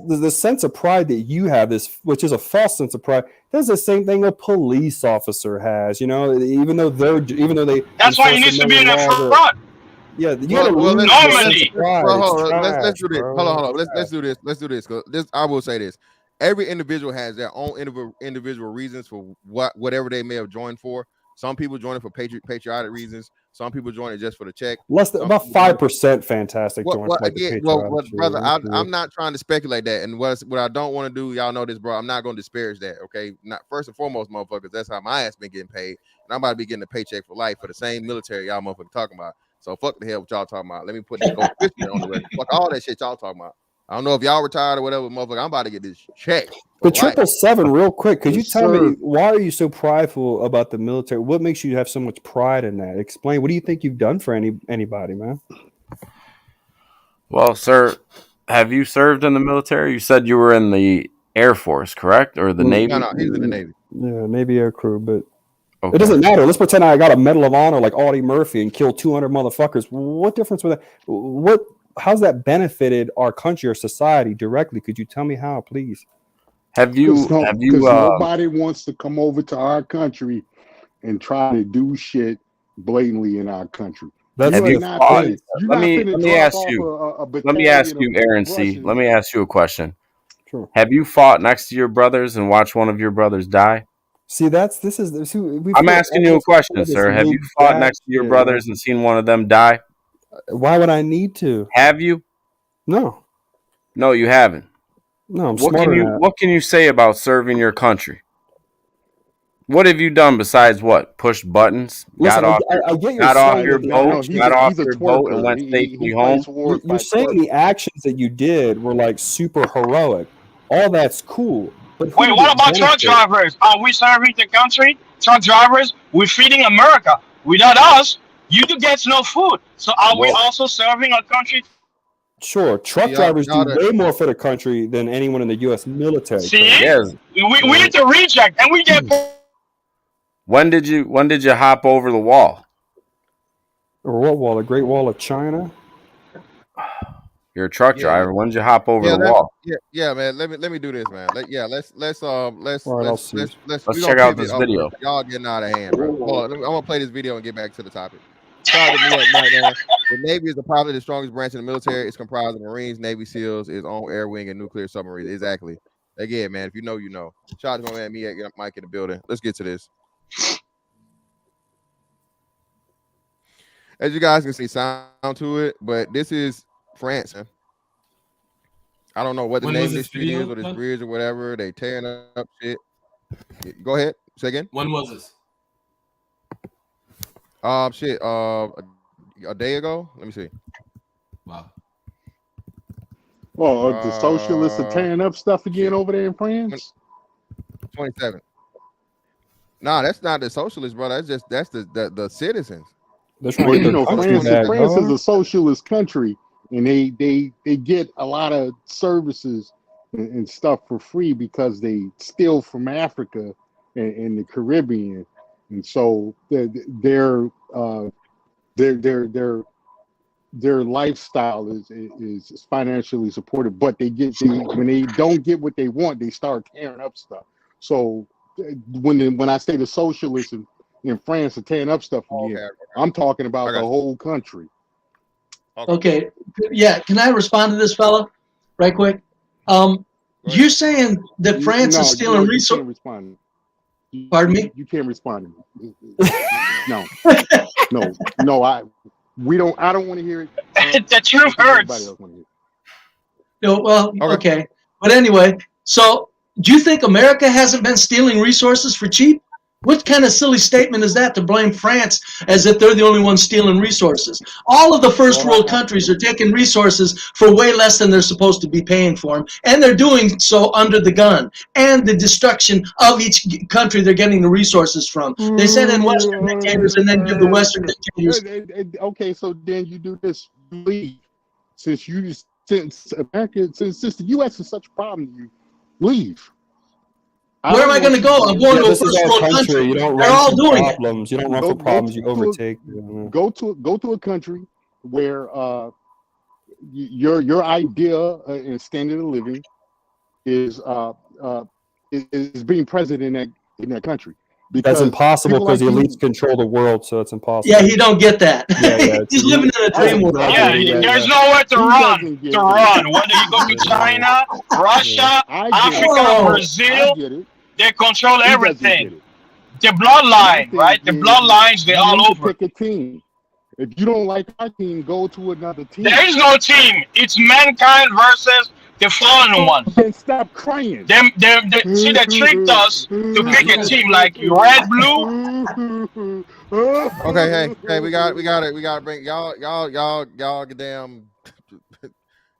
but the sense of pride that you have, which is a false sense of pride, that's the same thing a police officer has. Even though they. That's why he needs to be in the front. Yeah, you Well, gotta well, lose let's, your well, sense let's, of pride. bro, It's hold on. Let's trash, do this. bro. Hold on. It's Let's do this. Let's do this. This I will say this. Every individual has their own individual reasons for whatever they may have joined for. Some people join it for patriotic reasons. Some people join it just for the check. About 5% fantastic. Brother, I'm not trying to speculate that. And what I don't want to do, y'all know this, bro. I'm not going to disparage that. Okay, not first and foremost, motherfuckers. That's how my ass been getting paid, and I'm about to be getting a paycheck for life for the same military y'all motherfuckers talking about. So fuck the hell what y'all talking about. Let me put this officially on the record. Fuck all that shit y'all talking about. I don't know if y'all retired or whatever, motherfucker. I'm about to get this check. But 777, real quick, could you Yes, tell sir. me why are you so prideful about the military? What makes you have so much pride in that? Explain. What do you think you've done for anybody, man? Well, sir, have you served in the military? You said you were in the Air Force, correct? Or the Navy? No, he's in the Navy. Yeah, Navy air crew, but Okay. it doesn't matter. Let's pretend I got a Medal of Honor like Audie Murphy and killed 200 motherfuckers. What difference with that? How's that benefited our country or society directly? Could you tell me how, please? Have you? Because nobody wants to come over to our country and try to do shit blatantly in our country. That's Have you not fought? funny. Let me ask you. Let me ask you, Aaron C. Let me ask you a question. Sure. Have you fought next to your brothers and watched one of your brothers die? See, I'm I'm asking you a question, sir. Have you fought next to your brothers and seen one of them die? Why would I need to? Have you? No. No, you haven't. No, I'm What smarter can you than that. What can you say about serving your country? What have you done besides what? Push buttons, Listen, got off your boat, and went safely home? You're saying the actions that you did were like super heroic. All that's cool. But Wait, what about truck drivers? Are we serving the country? Truck drivers, we're feeding America. Without us, you get no food. So are we also serving our country? Sure, truck drivers do way more for the country than anyone in the U.S. military. See, we need to reject, and we get. When did you hop over the wall? Or what wall? The Great Wall of China? You're a truck driver. When did you hop over the wall? Yeah, man. Let me do this, man. Let's check out this video. Y'all getting out of hand, bro. Hold on, I'm gonna play this video and get back to the topic. Shout out to me right now. The Navy is probably the strongest branch in the military. It's comprised of Marines, Navy SEALs, its own air wing, and nuclear submarines. Exactly. Again, man, if you know, you know. Shout out to my man Mike in the building. Let's get to this. As you guys can see, sound to it, but this is France, man. I don't know what the name of this street is or this bridge or whatever. They tearing up shit. Go ahead. Say again. When was this? A day ago. Let me see. Wow. Well, the socialists are tearing up stuff again over there in France. 27. Nah, that's not the socialists, bro. That's the citizens. Well, you know, France is a socialist country, and they get a lot of services and stuff for free because they steal from Africa and the Caribbean, and so their lifestyle is financially supported. But when they don't get what they want, they start tearing up stuff. So when I say the socialists in France are tearing up stuff again, I'm talking about the whole country. Okay. Yeah. Can I respond to this fella right quick? You're saying that France is stealing resources. Pardon me? You can't respond to me. No. We don't. I don't want to hear it. The truth Everybody hurts. else want to hear it. No, well, okay. But anyway, so do you think America hasn't been stealing resources for cheap? What kind of silly statement is that to blame France as if they're the only ones stealing resources? All of the first world countries are taking resources for way less than they're supposed to be paying for them, and they're doing so under the gun and the destruction of each country they're getting the resources from. They said in Western dictators and then give the Western dictators. Okay, so then you do this. Leave, since America, since the U.S. is such a problem to you, leave. Where am I going to go? I'm going to a this is first our world country. country. You don't They're run all from doing it. problems. You don't run from problems. You overtake. Go to a country where your idea and standard of living is being present in that country. That's impossible people because like the you- elites control the world, so it's impossible. Yeah, he don't get that. Yeah. He's living in a dream world. Yeah, there's nowhere to run. Whether you go to China, Russia, Africa, Brazil, they control everything. The bloodline, right? The bloodlines, they're all over. Pick a team. If you don't like our team, go to another team. There is no team. It's mankind versus the fallen ones. Then stop crying. See, they tricked us to pick a team like red, blue. Okay, hey, we got to bring y'all goddamn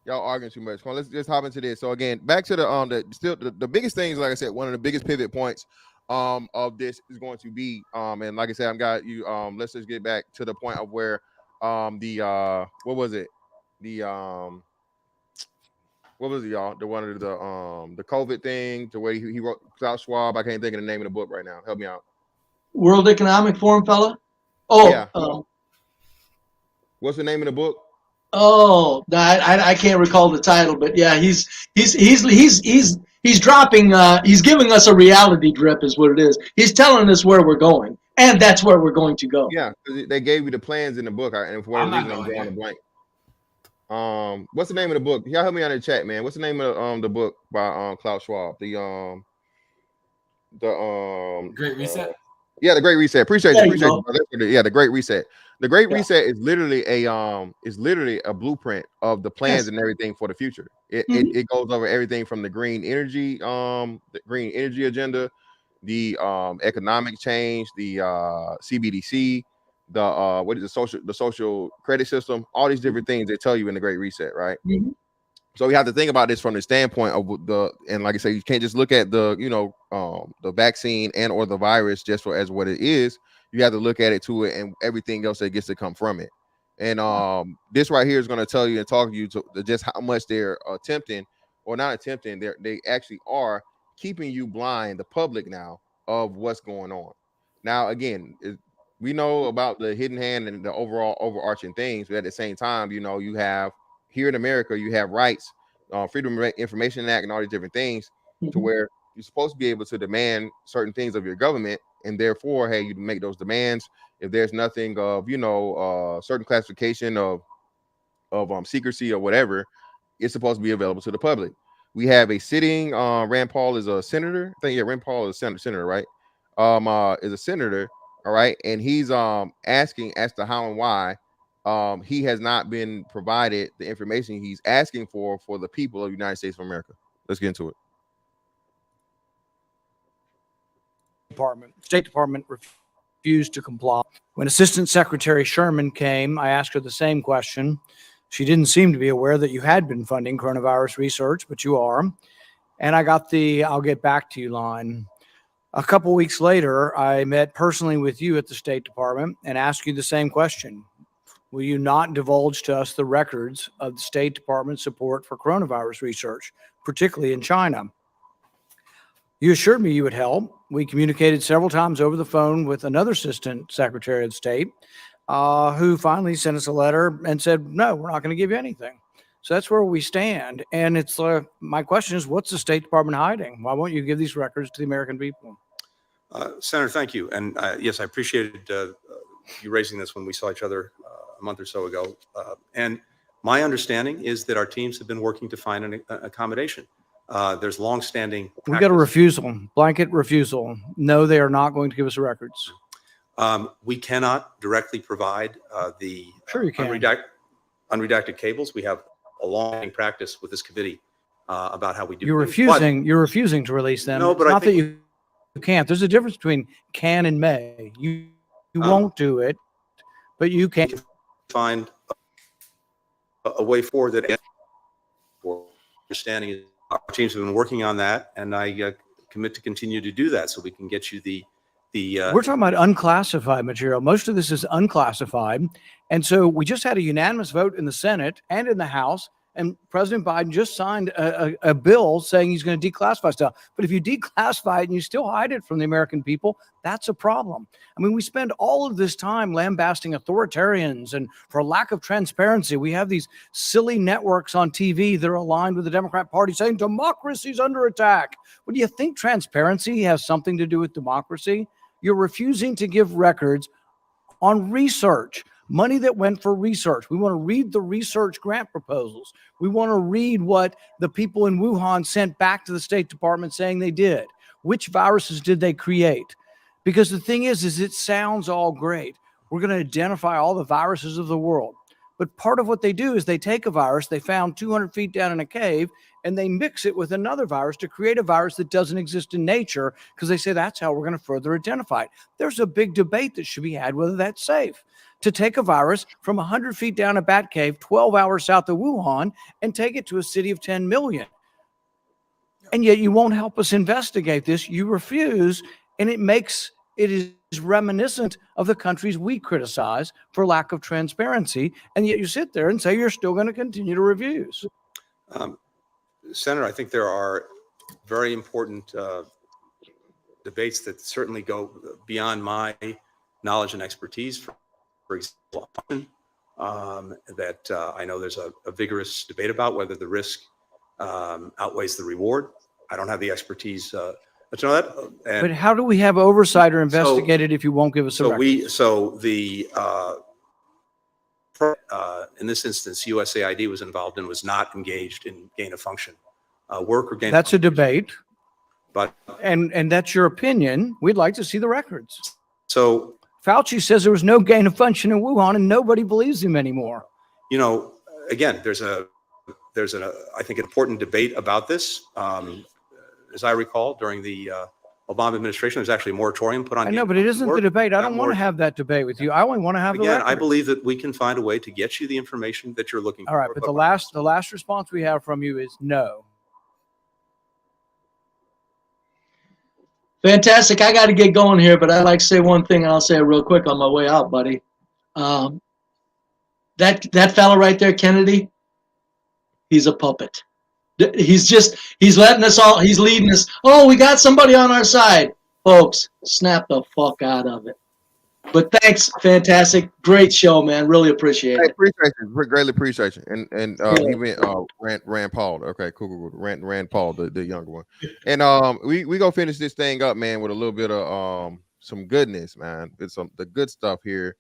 y'all arguing too much. Come on, let's just hop into this. So again, back to the biggest things. Like I said, one of the biggest pivot points of this is going to be and like I said, I've got you. Let's just get back to the point of where what was it? What was it, y'all? The one of the COVID thing, the way he wrote Klaus Schwab. I can't think of the name of the book right now. Help me out. World Economic Forum, fella. Oh, yeah. What's the name of the book? Oh, I can't recall the title, but yeah, he's dropping. He's giving us a reality drip, is what it is. He's telling us where we're going, and that's where we're going to go. Yeah, they gave you the plans in the book, and for whatever reason, I'm drawing a blank. What's the name of the book? Y'all help me out in the chat, man. What's the name of the book by Klaus Schwab? The Great Reset. Yeah, the Great Reset. Appreciate you. Yeah, the Great Reset. The Great Reset is literally a blueprint of the plans and everything for the future. It goes over everything from the green energy agenda, the economic change, the CBDC, the social credit system, all these different things they tell you in the Great Reset, right? Mm-hmm. So we have to think about this from the standpoint of and like I say, you can't just look at the vaccine and or the virus just as what it is. You have to look at it to it and everything else that gets to come from it. And this right here is going to tell you and talk to you to just how much they're attempting, or not attempting, they actually are keeping you blind, the public now, of what's going on. Now, again, we know about the hidden hand and the overall overarching things, but at the same time, you have here in America, you have rights, Freedom of Information Act, and all these different things, to where you're supposed to be able to demand certain things of your government, and therefore, hey, you make those demands. If there's nothing of certain classification of secrecy or whatever, it's supposed to be available to the public. We have a sitting Rand Paul is a senator. I think Rand Paul is a senator, right? Is a senator, all right, and he's asking as to how and why he has not been provided the information he's asking for the people of the United States of America. Let's get into it. State Department refused to comply. When Assistant Secretary Sherman came, I asked her the same question. She didn't seem to be aware that you had been funding coronavirus research, but you are. And I got the "I'll get back to you" line. A couple weeks later, I met personally with you at the State Department and asked you the same question. Will you not divulge to us the records of the State Department's support for coronavirus research, particularly in China? You assured me you would help. We communicated several times over the phone with another Assistant Secretary of State who finally sent us a letter and said, no, we're not going to give you anything. So that's where we stand. And it's my question is, what's the State Department hiding? Why won't you give these records to the American people? Senator, thank you. And yes, I appreciated you raising this when we saw each other a month or so ago. And my understanding is that our teams have been working to find an accommodation. There's longstanding. We got a refusal, blanket refusal. No, they are not going to give us the records. We cannot directly provide the Sure you can. unredacted cables. We have a long practice with this committee about how we do. You're things. refusing. You're refusing to release them. No, It's but I not that think you can't. There's a difference between can and may. You won't do it, but you can. Find a way forward that for understanding is our teams have been working on that, and I commit to continue to do that so we can get you the We're talking about unclassified material. Most of this is unclassified. And so we just had a unanimous vote in the Senate and in the House, and President Biden just signed a bill saying he's going to declassify stuff. But if you declassify it and you still hide it from the American people, that's a problem. I mean, we spend all of this time lambasting authoritarians, and for lack of transparency, we have these silly networks on TV that are aligned with the Democrat Party saying democracy's under attack. Well, do you think transparency has something to do with democracy? You're refusing to give records on research, money that went for research. We want to read the research grant proposals. We want to read what the people in Wuhan sent back to the State Department saying they did. Which viruses did they create? Because the thing is it sounds all great. We're going to identify all the viruses of the world. But part of what they do is they take a virus they found 200 feet down in a cave, and they mix it with another virus to create a virus that doesn't exist in nature, because they say that's how we're going to further identify it. There's a big debate that should be had whether that's safe, to take a virus from 100 feet down a bat cave 12 hours south of Wuhan and take it to a city of 10 million. And yet you won't help us investigate this. You refuse, and it is reminiscent of the countries we criticize for lack of transparency. And yet you sit there and say you're still going to continue to reviews. Senator, I think there are very important debates that certainly go beyond my knowledge and expertise. For example, that I know there's a vigorous debate about whether the risk outweighs the reward. I don't have the expertise to know that. But how do we have oversight or investigate it if you won't give us a record? In this instance, USAID was involved and was not engaged in gain of function work or gain. That's a debate. But and that's your opinion. We'd like to see the records. So Fauci says there was no gain of function in Wuhan, and nobody believes him anymore. You know, again, there's I think an important debate about this. As I recall, during the Obama administration, there's actually a moratorium put on. I know, but it isn't the debate. I don't want to have that debate with you. I only want to have the Again, record. I believe that we can find a way to get you the information that you're looking for. All right, but the last response we have from you is no. Fantastic. I got to get going here, but I'd like to say one thing, and I'll say it real quick on my way out, buddy. That fellow right there, Kennedy, he's a puppet. He's letting us all, he's leading us. Oh, we got somebody on our side. Folks, snap the fuck out of it. But thanks, fantastic. Great show, man. Really appreciate it. Appreciate you. Greatly appreciate you. And even Rand Paul. Okay, cool. Rand Paul, the younger one. And we gonna finish this thing up, man, with a little bit of some goodness, man. With the good stuff here.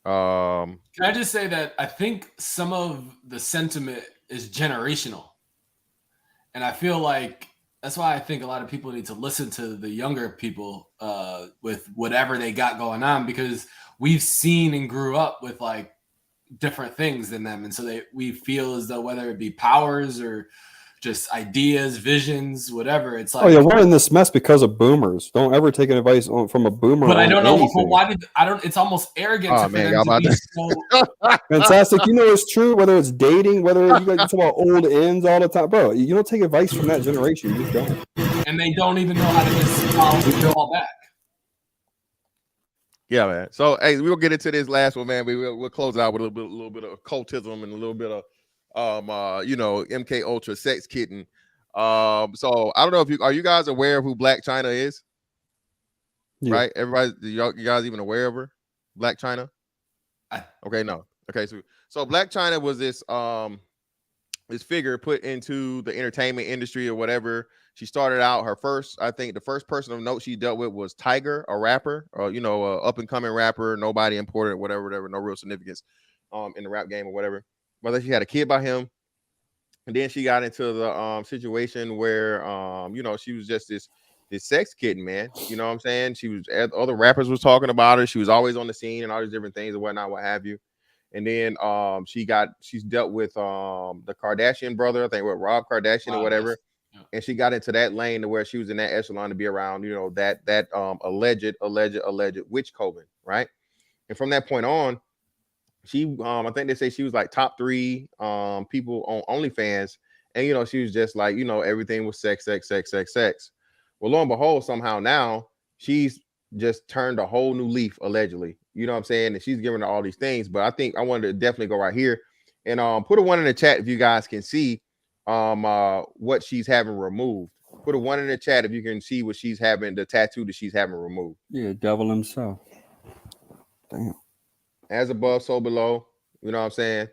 Can I just say that I think some of the sentiment is generational. And I feel like that's why I think a lot of people need to listen to the younger people with whatever they got going on, because we've seen and grew up with like different things than them. And so we feel as though whether it be powers or just ideas, visions, whatever, it's like, oh yeah, we're in this mess because of boomers. Don't ever take an advice from a boomer. But I don't know. Anything. But it's almost arrogant for them to be so. Fantastic. You know it's true, whether it's dating, whether you guys talk about old ends all the time. Bro, you don't take advice from that generation. You just don't. And they don't even know how to just fall back. Yeah, man. So hey, we'll get into this last one, man. We'll close it out with a little bit of occultism and a little bit of MK Ultra sex kitten. So I don't know if you guys aware of who Black China is? Yeah. Right? Everybody, you guys even aware of her? Black China? Okay, no. Okay, so Black China was this figure put into the entertainment industry or whatever. She started out the first person of note she dealt with was Tiger, a rapper, or a up and coming rapper, nobody important, whatever, no real significance in the rap game or whatever. But she had a kid by him, and then she got into the situation where she was just this sex kitten, man. You know what I'm saying? She was, other rappers was talking about her. She was always on the scene and all these different things and whatnot, what have you. And then she's dealt with the Kardashian brother, I think with Rob Kardashian or whatever. And she got into that lane to where she was in that echelon to be around, you know, that alleged witch coven, right? And from that point on, she I think they say she was like top 3 people on OnlyFans, and you know, she was just like, you know, everything was sex. Well, lo and behold, somehow now she's just turned a whole new leaf, allegedly. You know what I'm saying? And she's giving her all these things. But I think I wanted to definitely go right here and put a 1 in the chat if you guys can see what she's having removed. Put a 1 in the chat if you can see what she's having, the tattoo that she's having removed. Yeah, devil himself. Damn. As above, so below. You know what I'm saying?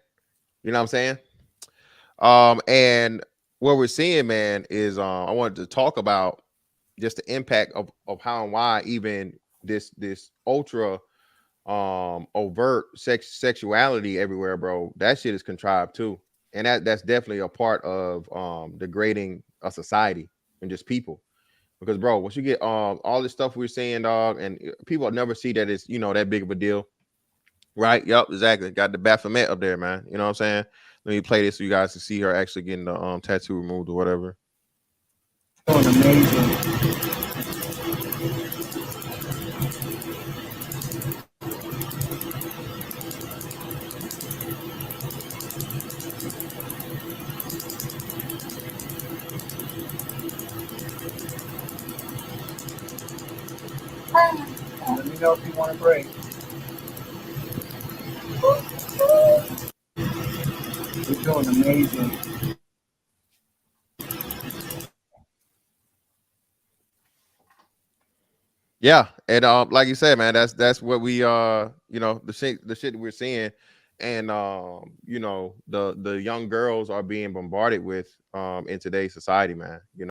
You know what I'm saying? And what we're seeing, man, is I wanted to talk about just the impact of how and why even this ultra overt sexuality everywhere, bro. That shit is contrived too. And that's definitely a part of degrading a society and just people. Because bro, once you get all this stuff we're seeing, dog, and people never see that it's, you know, that big of a deal. Right? Yep, exactly. Got the Baphomet up there, man. You know what I'm saying? Let me play this so you guys can see her actually getting the tattoo removed or whatever. Doing amazing. Let me know if you want a break. You're doing amazing. Yeah, and like you said, man, that's what we you know, the shit that we're seeing, and you know, the young girls are being bombarded with in today's society, man. You know.